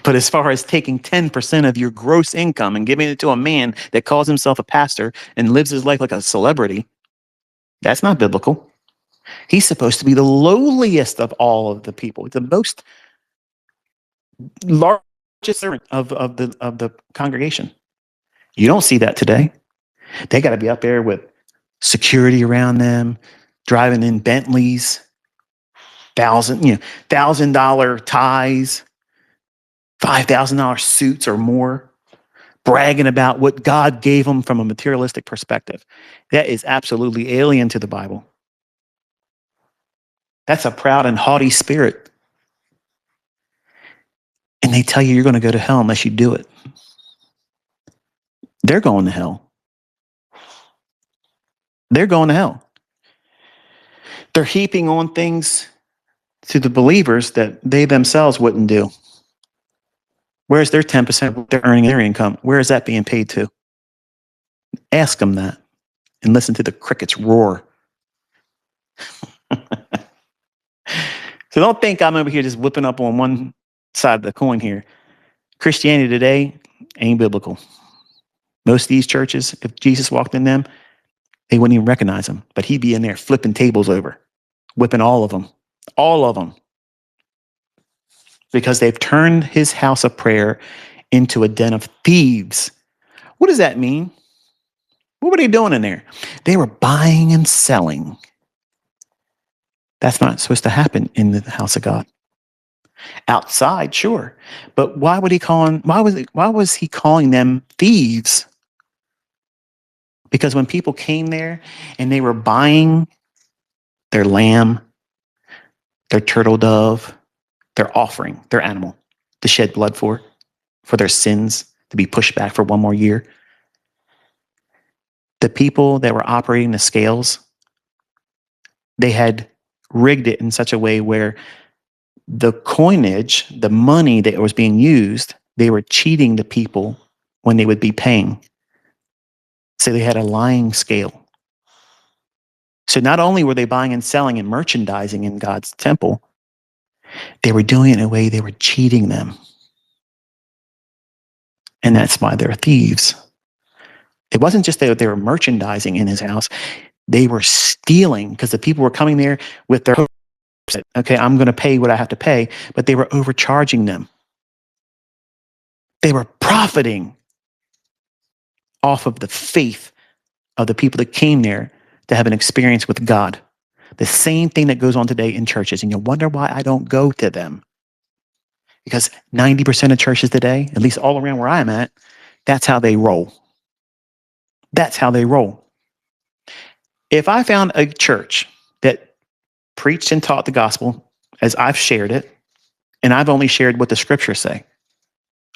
But as far as taking 10% of your gross income and giving it to a man that calls himself a pastor and lives his life like a celebrity, that's not biblical. He's supposed to be the lowliest of all of the people, the most largest servant of the congregation. You don't see that today. They got to be up there with security around them, driving in Bentleys, $1,000 ties, $5,000 suits or more, bragging about what God gave them from a materialistic perspective. That is absolutely alien to the Bible. That's a proud and haughty spirit. And they tell you you're going to go to hell unless you do it. They're going to hell. They're going to hell. They're heaping on things to the believers that they themselves wouldn't do. Where's their 10% they're earning their income? Where is that being paid to? Ask them that and listen to the crickets roar. So don't think I'm over here just whipping up on one side of the coin here. Christianity today ain't biblical. Most of these churches, if Jesus walked in them, they wouldn't even recognize him. But he'd be in there flipping tables over, whipping all of them. All of them. Because they've turned his house of prayer into a den of thieves. What does that mean? What were they doing in there? They were buying and selling. That's not supposed to happen in the house of God. Outside, sure. But why was he calling them thieves? Because when people came there and they were buying their lamb, their turtle dove, their offering, their animal to shed blood for their sins to be pushed back for one more year, the people that were operating the scales, they had rigged it in such a way where the coinage, the money that was being used, they were cheating the people when they would be paying. So they had a lying scale. So not only were they buying and selling and merchandising in God's temple, they were doing it in a way they were cheating them. And that's why they're thieves. It wasn't just that they were merchandising in his house, they were stealing because the people were coming there with their hopes that, okay, I'm going to pay what I have to pay, but they were overcharging them. They were profiting off of the faith of the people that came there to have an experience with God. The same thing that goes on today in churches. And you'll wonder why I don't go to them. Because 90% of churches today, at least all around where I'm at, that's how they roll. That's how they roll. If I found a church that preached and taught the gospel as I've shared it, and I've only shared what the scriptures say,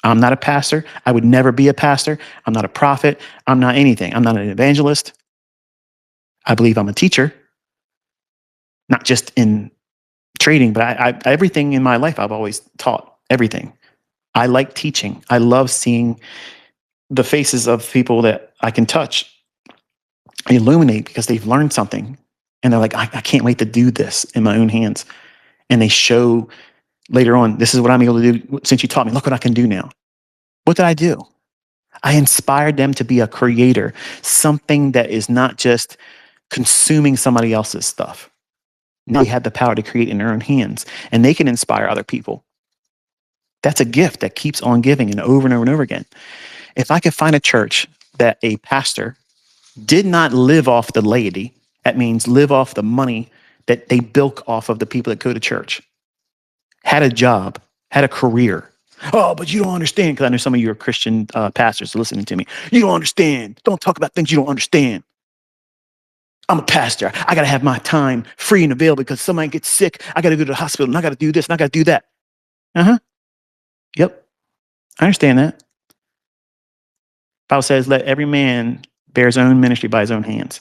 I'm not a pastor. I would never be a pastor. I'm not a prophet. I'm not anything. I'm not an evangelist. I believe I'm a teacher, not just in trading, but everything in my life, I've always taught everything. I like teaching. I love seeing the faces of people that I can touch, illuminate because they've learned something. And they're like, I can't wait to do this in my own hands. And they show later on, this is what I'm able to do since you taught me. Look what I can do now. What did I do? I inspired them to be a creator, something that is not just consuming somebody else's stuff. Now they have the power to create in their own hands, and they can inspire other people. That's a gift that keeps on giving and over and over and over again. If I could find a church that a pastor did not live off the laity, that means live off the money that they bilk off of the people that go to church, had a job, had a career. Oh, but you don't understand, because I know some of you are Christian pastors listening to me. You don't understand. Don't talk about things you don't understand. I'm a pastor. I got to have my time free and available because somebody gets sick. I got to go to the hospital and I got to do this and I got to do that. Yep. I understand that. Bible says, let every man bear his own ministry by his own hands.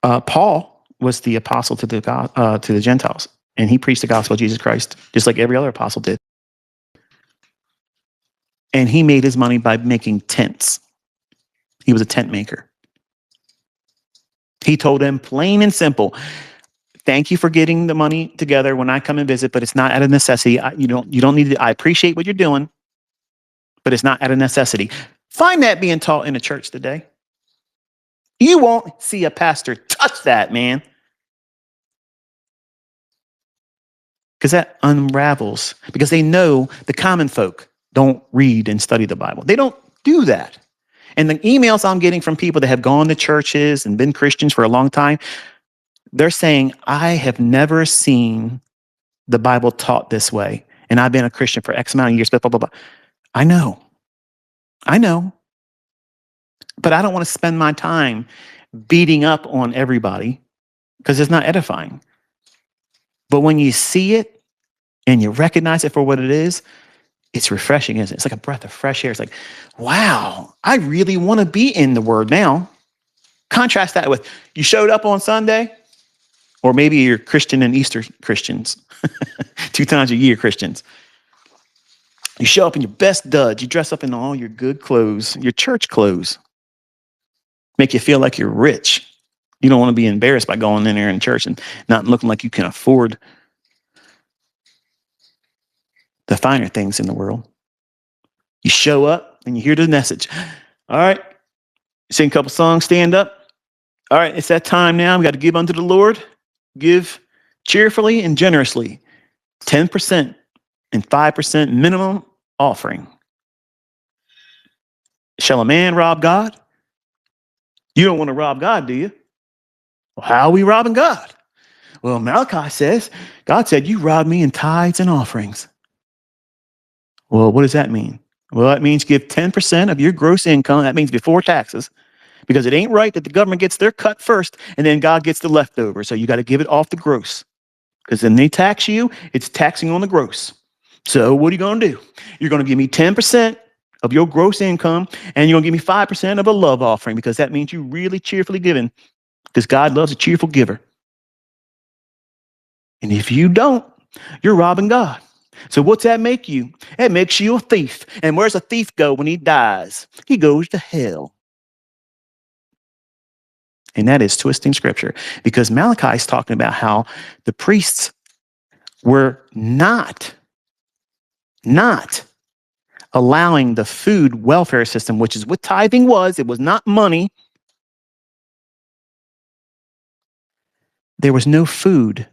Paul was the apostle to the Gentiles, and he preached the gospel of Jesus Christ, just like every other apostle did. And he made his money by making tents. He was a tent maker. He told them plain and simple, thank you for getting the money together when I come and visit, but it's not out of necessity. You don't need to. I appreciate what you're doing, but it's not out of necessity. Find that being taught in the church today. You won't see a pastor touch that, man. Because that unravels. Because they know the common folk don't read and study the Bible. They don't do that. And the emails I'm getting from people that have gone to churches and been Christians for a long time, they're saying, I have never seen the Bible taught this way. And I've been a Christian for X amount of years, blah, blah, blah, blah. I know. But I don't want to spend my time beating up on everybody because it's not edifying. But when you see it and you recognize it for what it is, it's refreshing, isn't it? It's like a breath of fresh air. It's like, wow, I really want to be in the Word now. Contrast that with you showed up on Sunday, or maybe you're Christian and Easter Christians, 2 times a year Christians. You show up in your best duds. You dress up in all your good clothes, your church clothes. Make you feel like you're rich. You don't want to be embarrassed by going in there in church and not looking like you can afford the finer things in the world. You show up and you hear the message. All right, sing a couple songs, stand up. All right, it's that time now. We got to give unto the Lord. Give cheerfully and generously. 10% and 5% minimum offering. Shall a man rob God? You don't want to rob God, do you? Well, how are we robbing God? Well, Malachi says, God said, you robbed me in tithes and offerings. Well, what does that mean? Well, that means give 10% of your gross income. That means before taxes, because it ain't right that the government gets their cut first and then God gets the leftover. So you got to give it off the gross, because then they tax you. It's taxing on the gross. So what are you going to do? You're going to give me 10% of your gross income, and you're going to give me 5% of a love offering, because that means you really cheerfully giving, because God loves a cheerful giver. And if you don't, you're robbing God. So what's that make you? It makes you a thief. And where's a thief go when he dies? He goes to hell. And that is twisting scripture, because Malachi is talking about how the priests were not allowing the food welfare system, which is what tithing was. It was not money. There was no food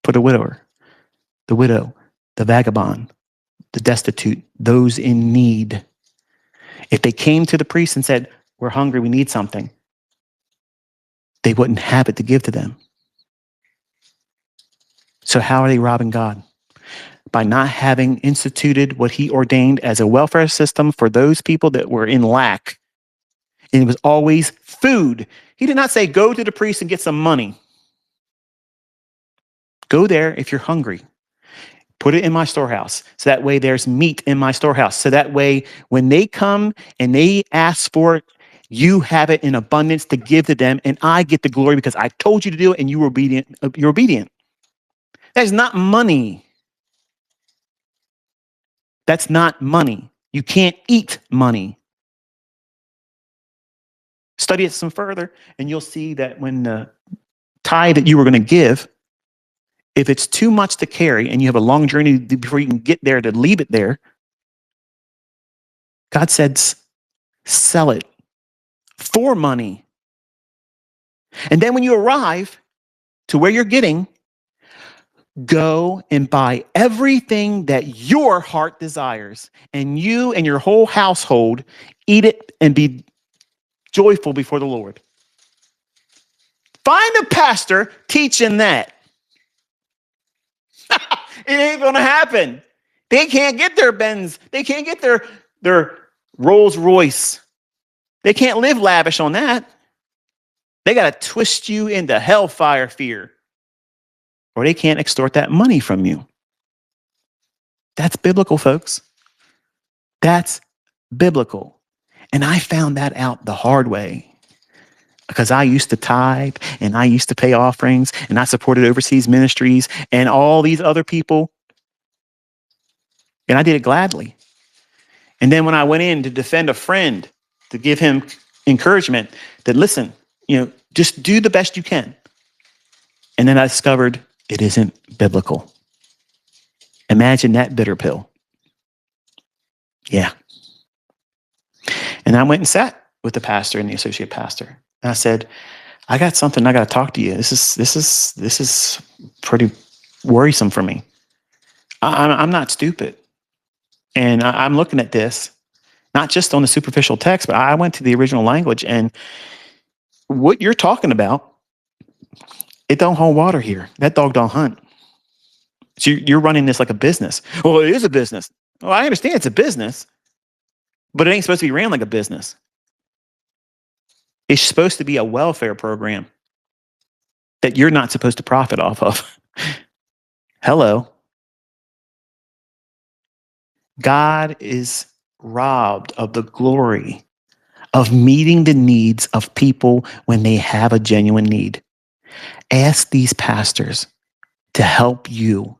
for the widower, the widow, the vagabond, the destitute, those in need. If they came to the priest and said, we're hungry, we need something, they wouldn't have it to give to them. So how are they robbing God? By not having instituted what he ordained as a welfare system for those people that were in lack. And it was always food. He did not say, go to the priest and get some money. Go there if you're hungry. Put it in my storehouse. So that way there's meat in my storehouse. So that way when they come and they ask for it, you have it in abundance to give to them, and I get the glory because I told you to do it and you were obedient. You're obedient. That's not money. That's not money. You can't eat money. Study it some further, and you'll see that when the tithe that you were going to give, if it's too much to carry and you have a long journey before you can get there to leave it there, God said, sell it for money. And then when you arrive to where you're getting, go and buy everything that your heart desires, and you and your whole household eat it and be joyful before the Lord. Find a pastor teaching that. It ain't going to happen. They can't get their Benz. They can't get their Rolls Royce. They can't live lavish on that. They got to twist you into hellfire fear, or they can't extort that money from you. That's biblical, folks. That's biblical. And I found that out the hard way, because I used to tithe and I used to pay offerings and I supported overseas ministries and all these other people. And I did it gladly. And then when I went in to defend a friend, to give him encouragement that, listen, just do the best you can. And then I discovered it isn't biblical. Imagine that bitter pill. Yeah. And I went and sat with the pastor and the associate pastor. And I said, I got something I got to talk to you. This is pretty worrisome for me. I'm not stupid. And I'm looking at this, not just on the superficial text, but I went to the original language, and what you're talking about, it don't hold water here. That dog don't hunt. So you're running this like a business. Well, it is a business. Well, I understand it's a business, but it ain't supposed to be ran like a business. It's supposed to be a welfare program that you're not supposed to profit off of. Hello. God is robbed of the glory of meeting the needs of people when they have a genuine need. Ask these pastors to help you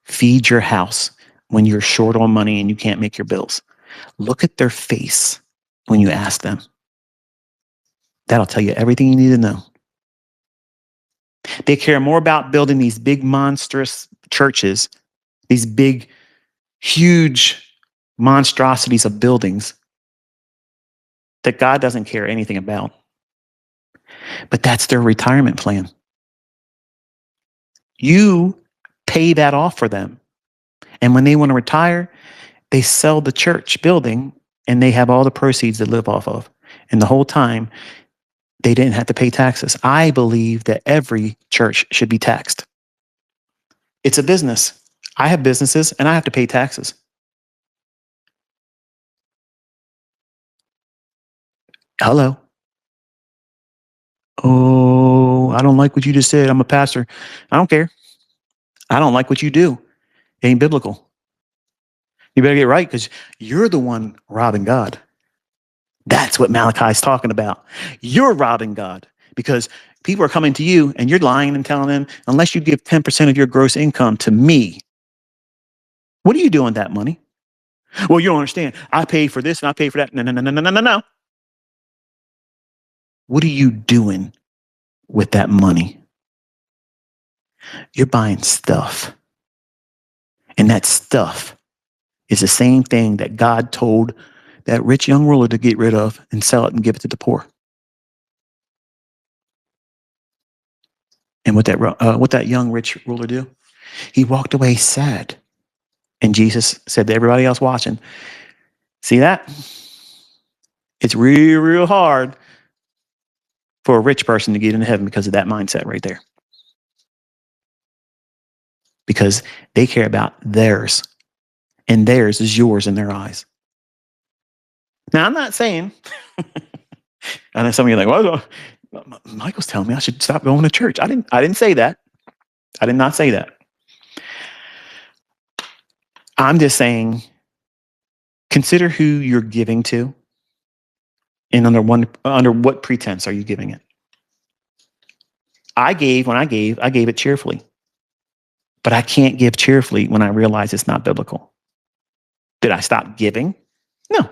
feed your house when you're short on money and you can't make your bills. Look at their face when you ask them. That'll tell you everything you need to know. They care more about building these big monstrous churches, these big, huge monstrosities of buildings that God doesn't care anything about. But that's their retirement plan. You pay that off for them. And when they want to retire, they sell the church building and they have all the proceeds to live off of. And the whole time, they didn't have to pay taxes. I believe that every church should be taxed. It's a business. I have businesses and I have to pay taxes. Hello. Oh, I don't like what you just said. I'm a pastor. I don't care. I don't like what you do. It ain't biblical. You better get right because you're the one robbing God. That's what Malachi's talking about. You're robbing God because people are coming to you and you're lying and telling them, unless you give 10% of your gross income to me, what are you doing with that money? Well, you don't understand. I pay for this and I pay for that. No, no, no, no, no, no, no. What are you doing with that money? You're buying stuff. And that stuff is the same thing that God told that rich young ruler to get rid of and sell it and give it to the poor. And what that young rich ruler do? He walked away sad. And Jesus said to everybody else watching, see that? It's real, real hard for a rich person to get into heaven because of that mindset right there. Because they care about theirs. And theirs is yours in their eyes. Now, I'm not saying, I know some of you are like, well, Michael's telling me I should stop going to church. I didn't say that. I did not say that. I'm just saying, consider who you're giving to and under what pretense are you giving it? When I gave it cheerfully. But I can't give cheerfully when I realize it's not biblical. Did I stop giving? No.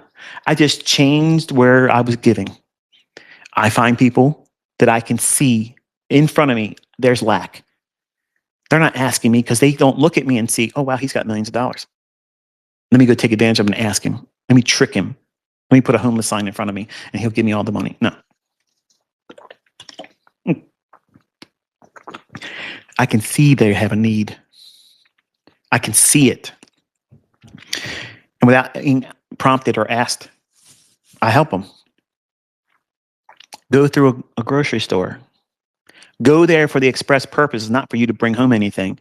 I just changed where I was giving. I find people that I can see in front of me, there's lack. They're not asking me because they don't look at me and see, oh, wow, he's got millions of dollars. Let me go take advantage of him and ask him. Let me trick him. Let me put a homeless sign in front of me and he'll give me all the money. No. I can see they have a need. I can see it. And without being prompted or asked, I help them. Go through a grocery store. Go there for the express purpose, not for you to bring home anything,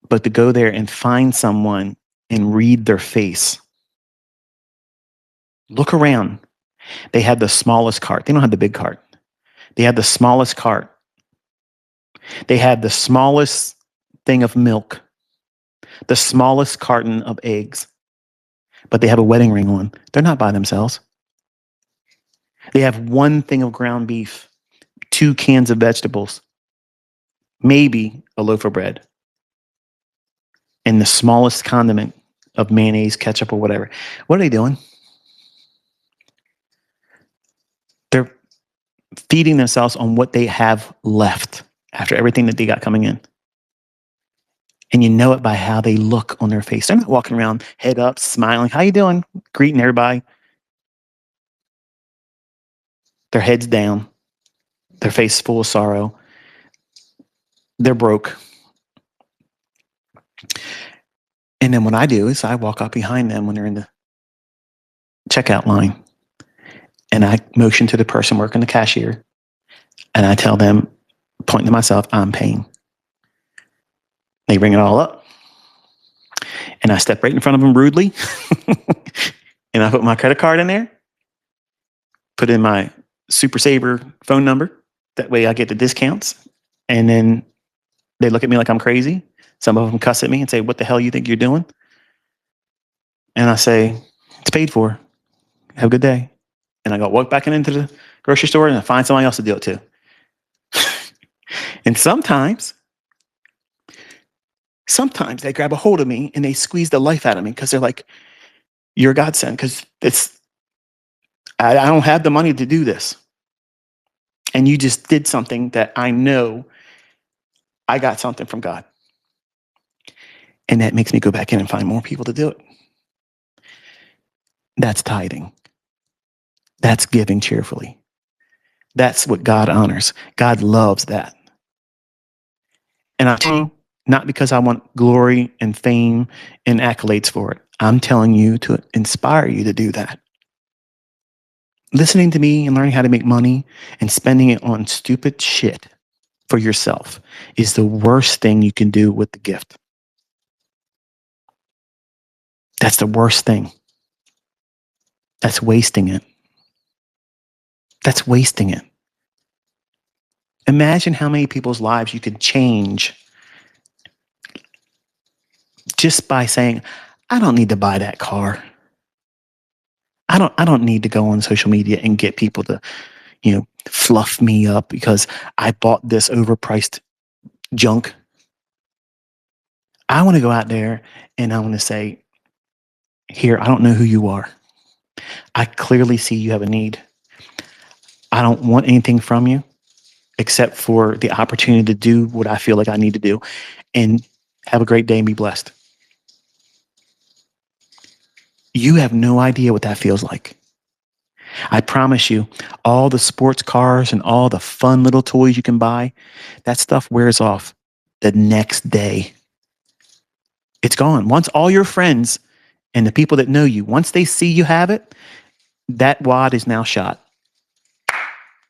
but to go there and find someone and read their face. Look around. They have the smallest cart. They don't have the big cart. They have the smallest cart. They have the smallest thing of milk, the smallest carton of eggs, but they have a wedding ring on. They're not by themselves. They have one thing of ground beef, 2 cans of vegetables, maybe a loaf of bread, and the smallest condiment of mayonnaise, ketchup, or whatever. What are they doing? They're feeding themselves on what they have left after everything that they got coming in. And you know it by how they look on their face. They're not walking around head up, smiling. How you doing? Greeting everybody. Their heads down. Their face full of sorrow. They're broke. And then what I do is I walk up behind them when they're in the checkout line. And I motion to the person working the cashier. And I tell them, pointing to myself, I'm paying. They bring it all up. And I step right in front of them rudely. And I put my credit card in there. Put in my Super Saver phone number. That way I get the discounts. And then they look at me like I'm crazy. Some of them cuss at me and say, what the hell you think you're doing? And I say, it's paid for. Have a good day. And I go walk back into the grocery store and I find somebody else to do it too. And sometimes they grab a hold of me and they squeeze the life out of me because they're like, you're a godsend because I don't have the money to do this. And you just did something that I know I got something from God. And that makes me go back in and find more people to do it. That's tithing. That's giving cheerfully. That's what God honors. God loves that. And I'm telling you, not because I want glory and fame and accolades for it. I'm telling you to inspire you to do that. Listening to me and learning how to make money and spending it on stupid shit for yourself is the worst thing you can do with the gift. That's the worst thing. That's wasting it. That's wasting it. Imagine how many people's lives you could change just by saying, I don't need to buy that car. I don't need to go on social media and get people to, fluff me up because I bought this overpriced junk. I want to go out there and I want to say, here, I don't know who you are. I clearly see you have a need. I don't want anything from you except for the opportunity to do what I feel like I need to do. And have a great day and be blessed. You have no idea what that feels like. I promise you, all the sports cars and all the fun little toys you can buy, that stuff wears off the next day. It's gone. Once all your friends and the people that know you, once they see you have it, that wad is now shot.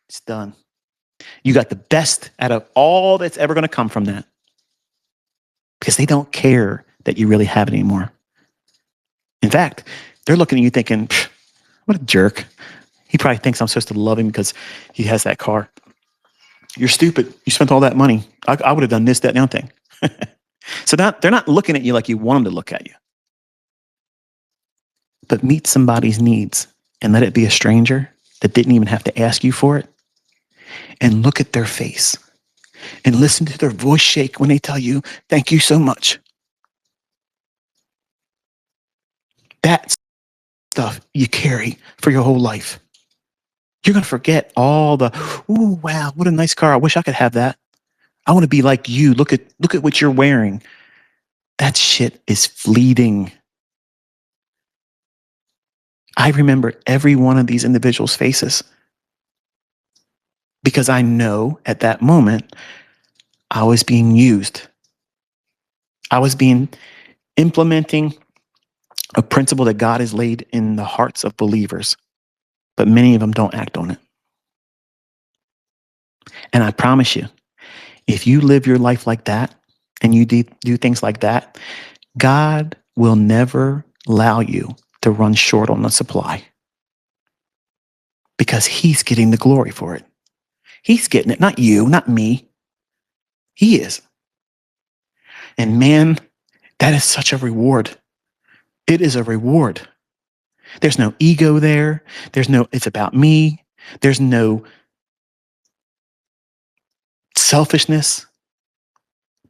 It's done. You got the best out of all that's ever going to come from that because they don't care that you really have it anymore. In fact, they're looking at you thinking, what a jerk. He probably thinks I'm supposed to love him because he has that car. You're stupid. You spent all that money. I would have done this, that, and the other thing. So they're not looking at you like you want them to look at you. But meet somebody's needs and let it be a stranger that didn't even have to ask you for it. And look at their face and listen to their voice shake when they tell you, thank you so much. That's stuff you carry for your whole life. You're going to forget all the, ooh, wow, what a nice car. I wish I could have that. I want to be like you. Look at what you're wearing. That shit is fleeting. I remember every one of these individuals' faces because I know at that moment I was being used. I was implementing a principle that God has laid in the hearts of believers, but many of them don't act on it. And I promise you, if you live your life like that and you do things like that, God will never allow you to run short on the supply because he's getting the glory for it. He's getting it, not you, not me. He is. And man, that is such a reward. It is a reward. There's no ego there. It's about me. There's no selfishness,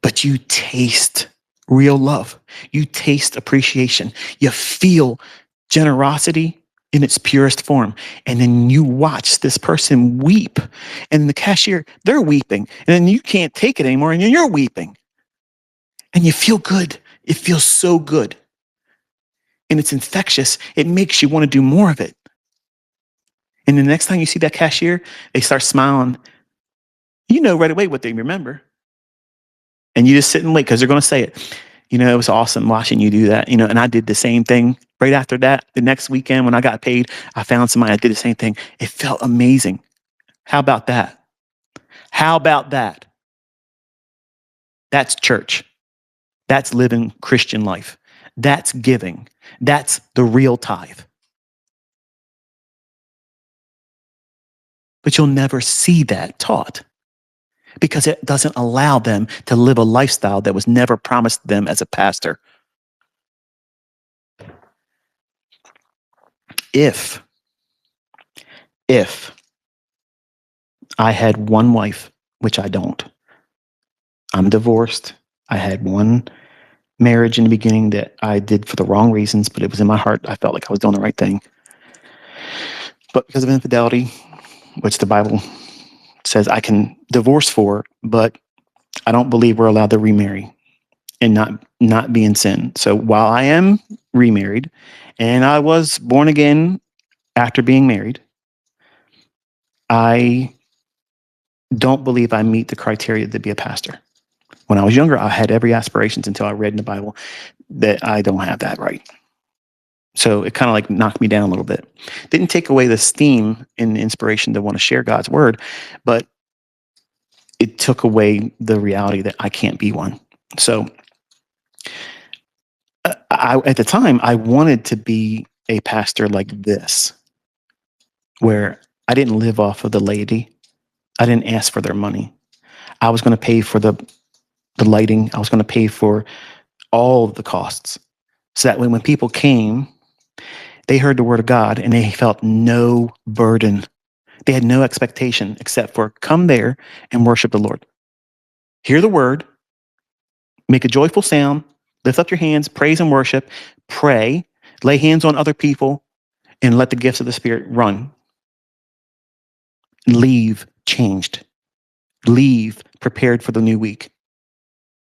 but you taste real love. You taste appreciation. You feel generosity in its purest form. And then you watch this person weep and the cashier, they're weeping and then you can't take it anymore and you're weeping and you feel good. It feels so good. And it's infectious. It makes you want to do more of it. And the next time you see that cashier, they start smiling. You know right away what they remember. And you just sit and wait because they're going to say it. It was awesome watching you do that. And I did the same thing right after that. The next weekend when I got paid, I found somebody that did the same thing. It felt amazing. How about that? How about that? That's church. That's living Christian life. That's giving. That's the real tithe. But you'll never see that taught because it doesn't allow them to live a lifestyle that was never promised them as a pastor. If I had one wife, which I don't, I'm divorced. I had one marriage in the beginning that I did for the wrong reasons, but it was in my heart. I felt like I was doing the right thing. But because of infidelity, which the Bible says I can divorce for, but I don't believe we're allowed to remarry and not be in sin. So while I am remarried and I was born again after being married, I don't believe I meet the criteria to be a pastor. When I was younger, I had every aspirations until I read in the Bible that I don't have that right. So it kind of like knocked me down a little bit. Didn't take away the steam and inspiration to want to share God's word, but it took away the reality that I can't be one. So at the time, I wanted to be a pastor like this, where I didn't live off of the laity. I didn't ask for their money. I was going to pay for the lighting. I was going to pay for all of the costs. So that way, when people came, they heard the word of God and they felt no burden. They had no expectation except for come there and worship the Lord. Hear the word, make a joyful sound, lift up your hands, praise and worship, pray, lay hands on other people, and let the gifts of the Spirit run. Leave changed. Leave prepared for the new week.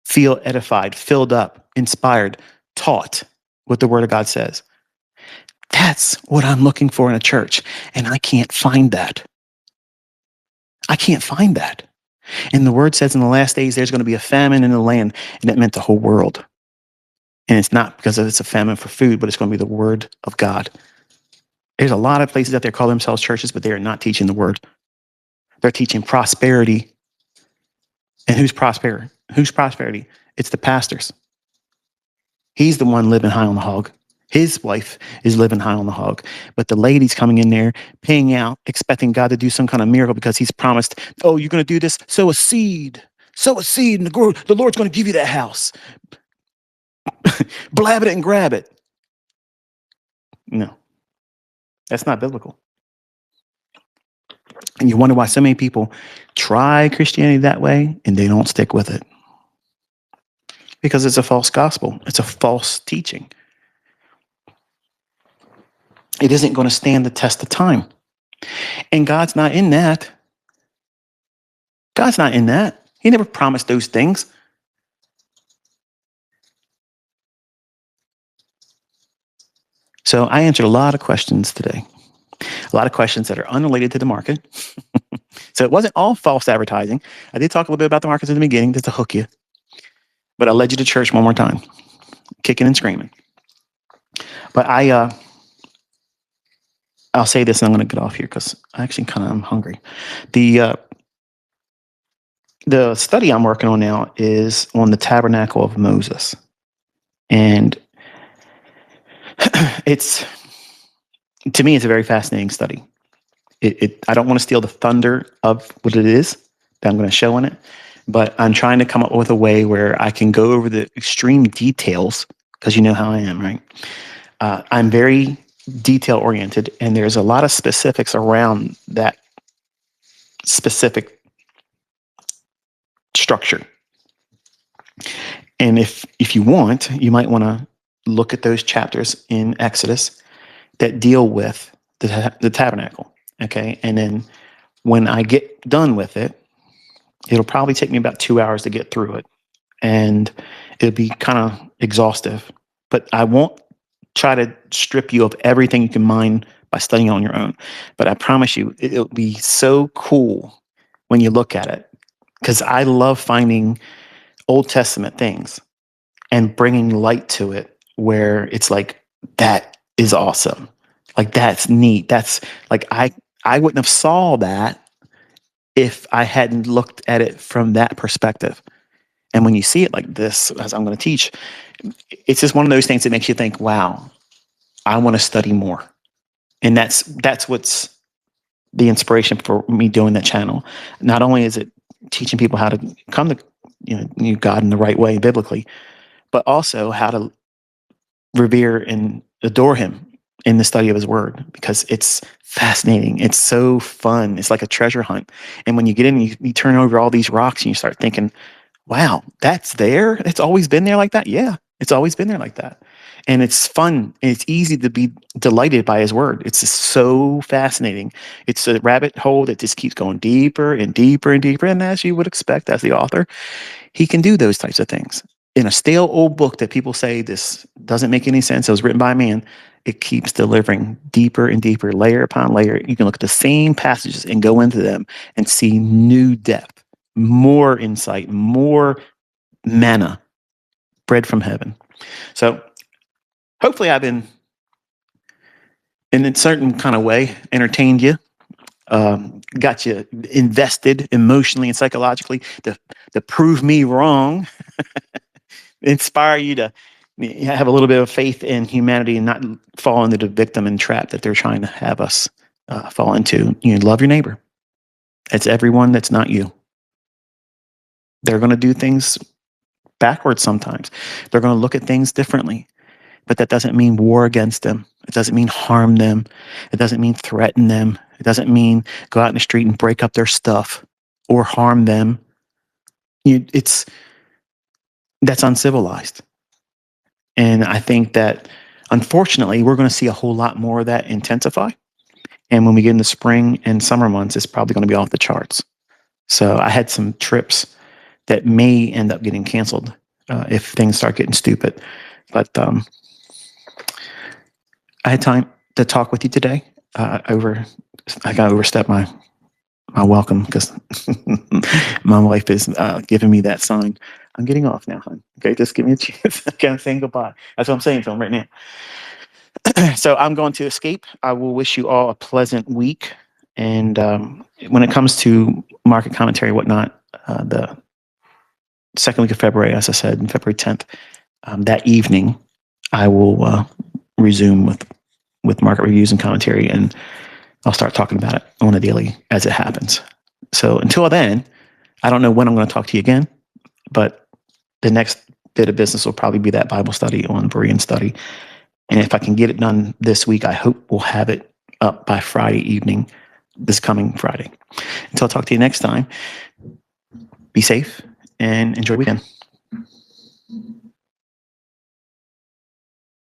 Feel edified, filled up, inspired, taught what the word of God says. That's what I'm looking for in a church. And I can't find that. I can't find that. And the word says in the last days, there's going to be a famine in the land. And that meant the whole world. And it's not because it's a famine for food, but it's going to be the word of God. There's a lot of places out there call themselves churches, but they are not teaching the word. They're teaching prosperity. And who's prosperity? Who's prosperity? It's the pastors. He's the one living high on the hog. His wife is living high on the hog. But the lady's coming in there, paying out, expecting God to do some kind of miracle because he's promised, oh, you're going to do this? Sow a seed. Sow a seed, and the Lord's going to give you that house. Blab it and grab it. No, that's not biblical. And you wonder why so many people try Christianity that way and they don't stick with it. Because it's a false gospel. It's a false teaching. It isn't going to stand the test of time. And God's not in that. God's not in that. He never promised those things. So I answered a lot of questions today. A lot of questions that are unrelated to the market. So it wasn't all false advertising. I did talk a little bit about the markets in the beginning just to hook you. But I led you to church one more time, kicking and screaming. But I'll say this and I'm going to get off here because I actually kind of am hungry. The study I'm working on now is on the tabernacle of Moses. And it's, to me, it's a very fascinating study. I don't want to steal the thunder of what it is that I'm going to show in it, but I'm trying to come up with a way where I can go over the extreme details because you know how I am, right? I'm very detail oriented, and there's a lot of specifics around that specific structure. And if you want, you might want to look at those chapters in Exodus that deal with the tabernacle. Okay. And then when I get done with it, it'll probably take me about 2 hours to get through it. And it'll be kind of exhaustive. But I won't try to strip you of everything you can mine by studying on your own. But I promise you, it'll be so cool when you look at it. Because I love finding Old Testament things and bringing light to it where it's like, that is awesome. Like, that's neat. That's like, I wouldn't have saw that if I hadn't looked at it from that perspective. And when you see it like this, as I'm going to teach, it's just one of those things that makes you think, wow, I want to study more. And that's what's the inspiration for me doing that channel. Not only is it teaching people how to come to God in the right way biblically, but also how to revere and adore him in the study of his word, because it's fascinating. It's so fun. It's like a treasure hunt. And when you get in, you turn over all these rocks and you start thinking, wow, that's there. It's always been there like that. Yeah, it's always been there like that. And it's fun. And it's easy to be delighted by his word. It's just so fascinating. It's a rabbit hole that just keeps going deeper and deeper and deeper. And as you would expect, as the author, he can do those types of things. In a stale old book that people say this doesn't make any sense, it was written by a man, it keeps delivering deeper and deeper, layer upon layer. You can look at the same passages and go into them and see new depth, more insight, more manna, bread from heaven. So hopefully I've been in a certain kind of way, entertained you, got you invested emotionally and psychologically to prove me wrong, inspire you to have a little bit of faith in humanity and not fall into the victim and trap that they're trying to have us fall into. You know, love your neighbor. It's everyone that's not you. They're going to do things backwards sometimes. They're going to look at things differently. But that doesn't mean war against them. It doesn't mean harm them. It doesn't mean threaten them. It doesn't mean go out in the street and break up their stuff or harm them. That's uncivilized. And I think that, unfortunately, we're going to see a whole lot more of that intensify. And when we get into spring and summer months, it's probably going to be off the charts. So I had some trips that may end up getting canceled if things start getting stupid. But I had time to talk with you today. I got to overstep my welcome because my wife is giving me that sign. I'm getting off now, hon. Okay, just give me a chance. I can't say goodbye. That's what I'm saying to him right now. So I'm going to escape. I will wish you all a pleasant week. And when it comes to market commentary, whatnot, the second week of February, as I said, on February 10th, that evening, I will resume with market reviews and commentary, and I'll start talking about it on a daily as it happens. So until then, I don't know when I'm going to talk to you again, but the next bit of business will probably be that Bible study on Berean study. And if I can get it done this week, I hope we'll have it up by Friday evening, this coming Friday. Until I talk to you next time, be safe and enjoy the weekend.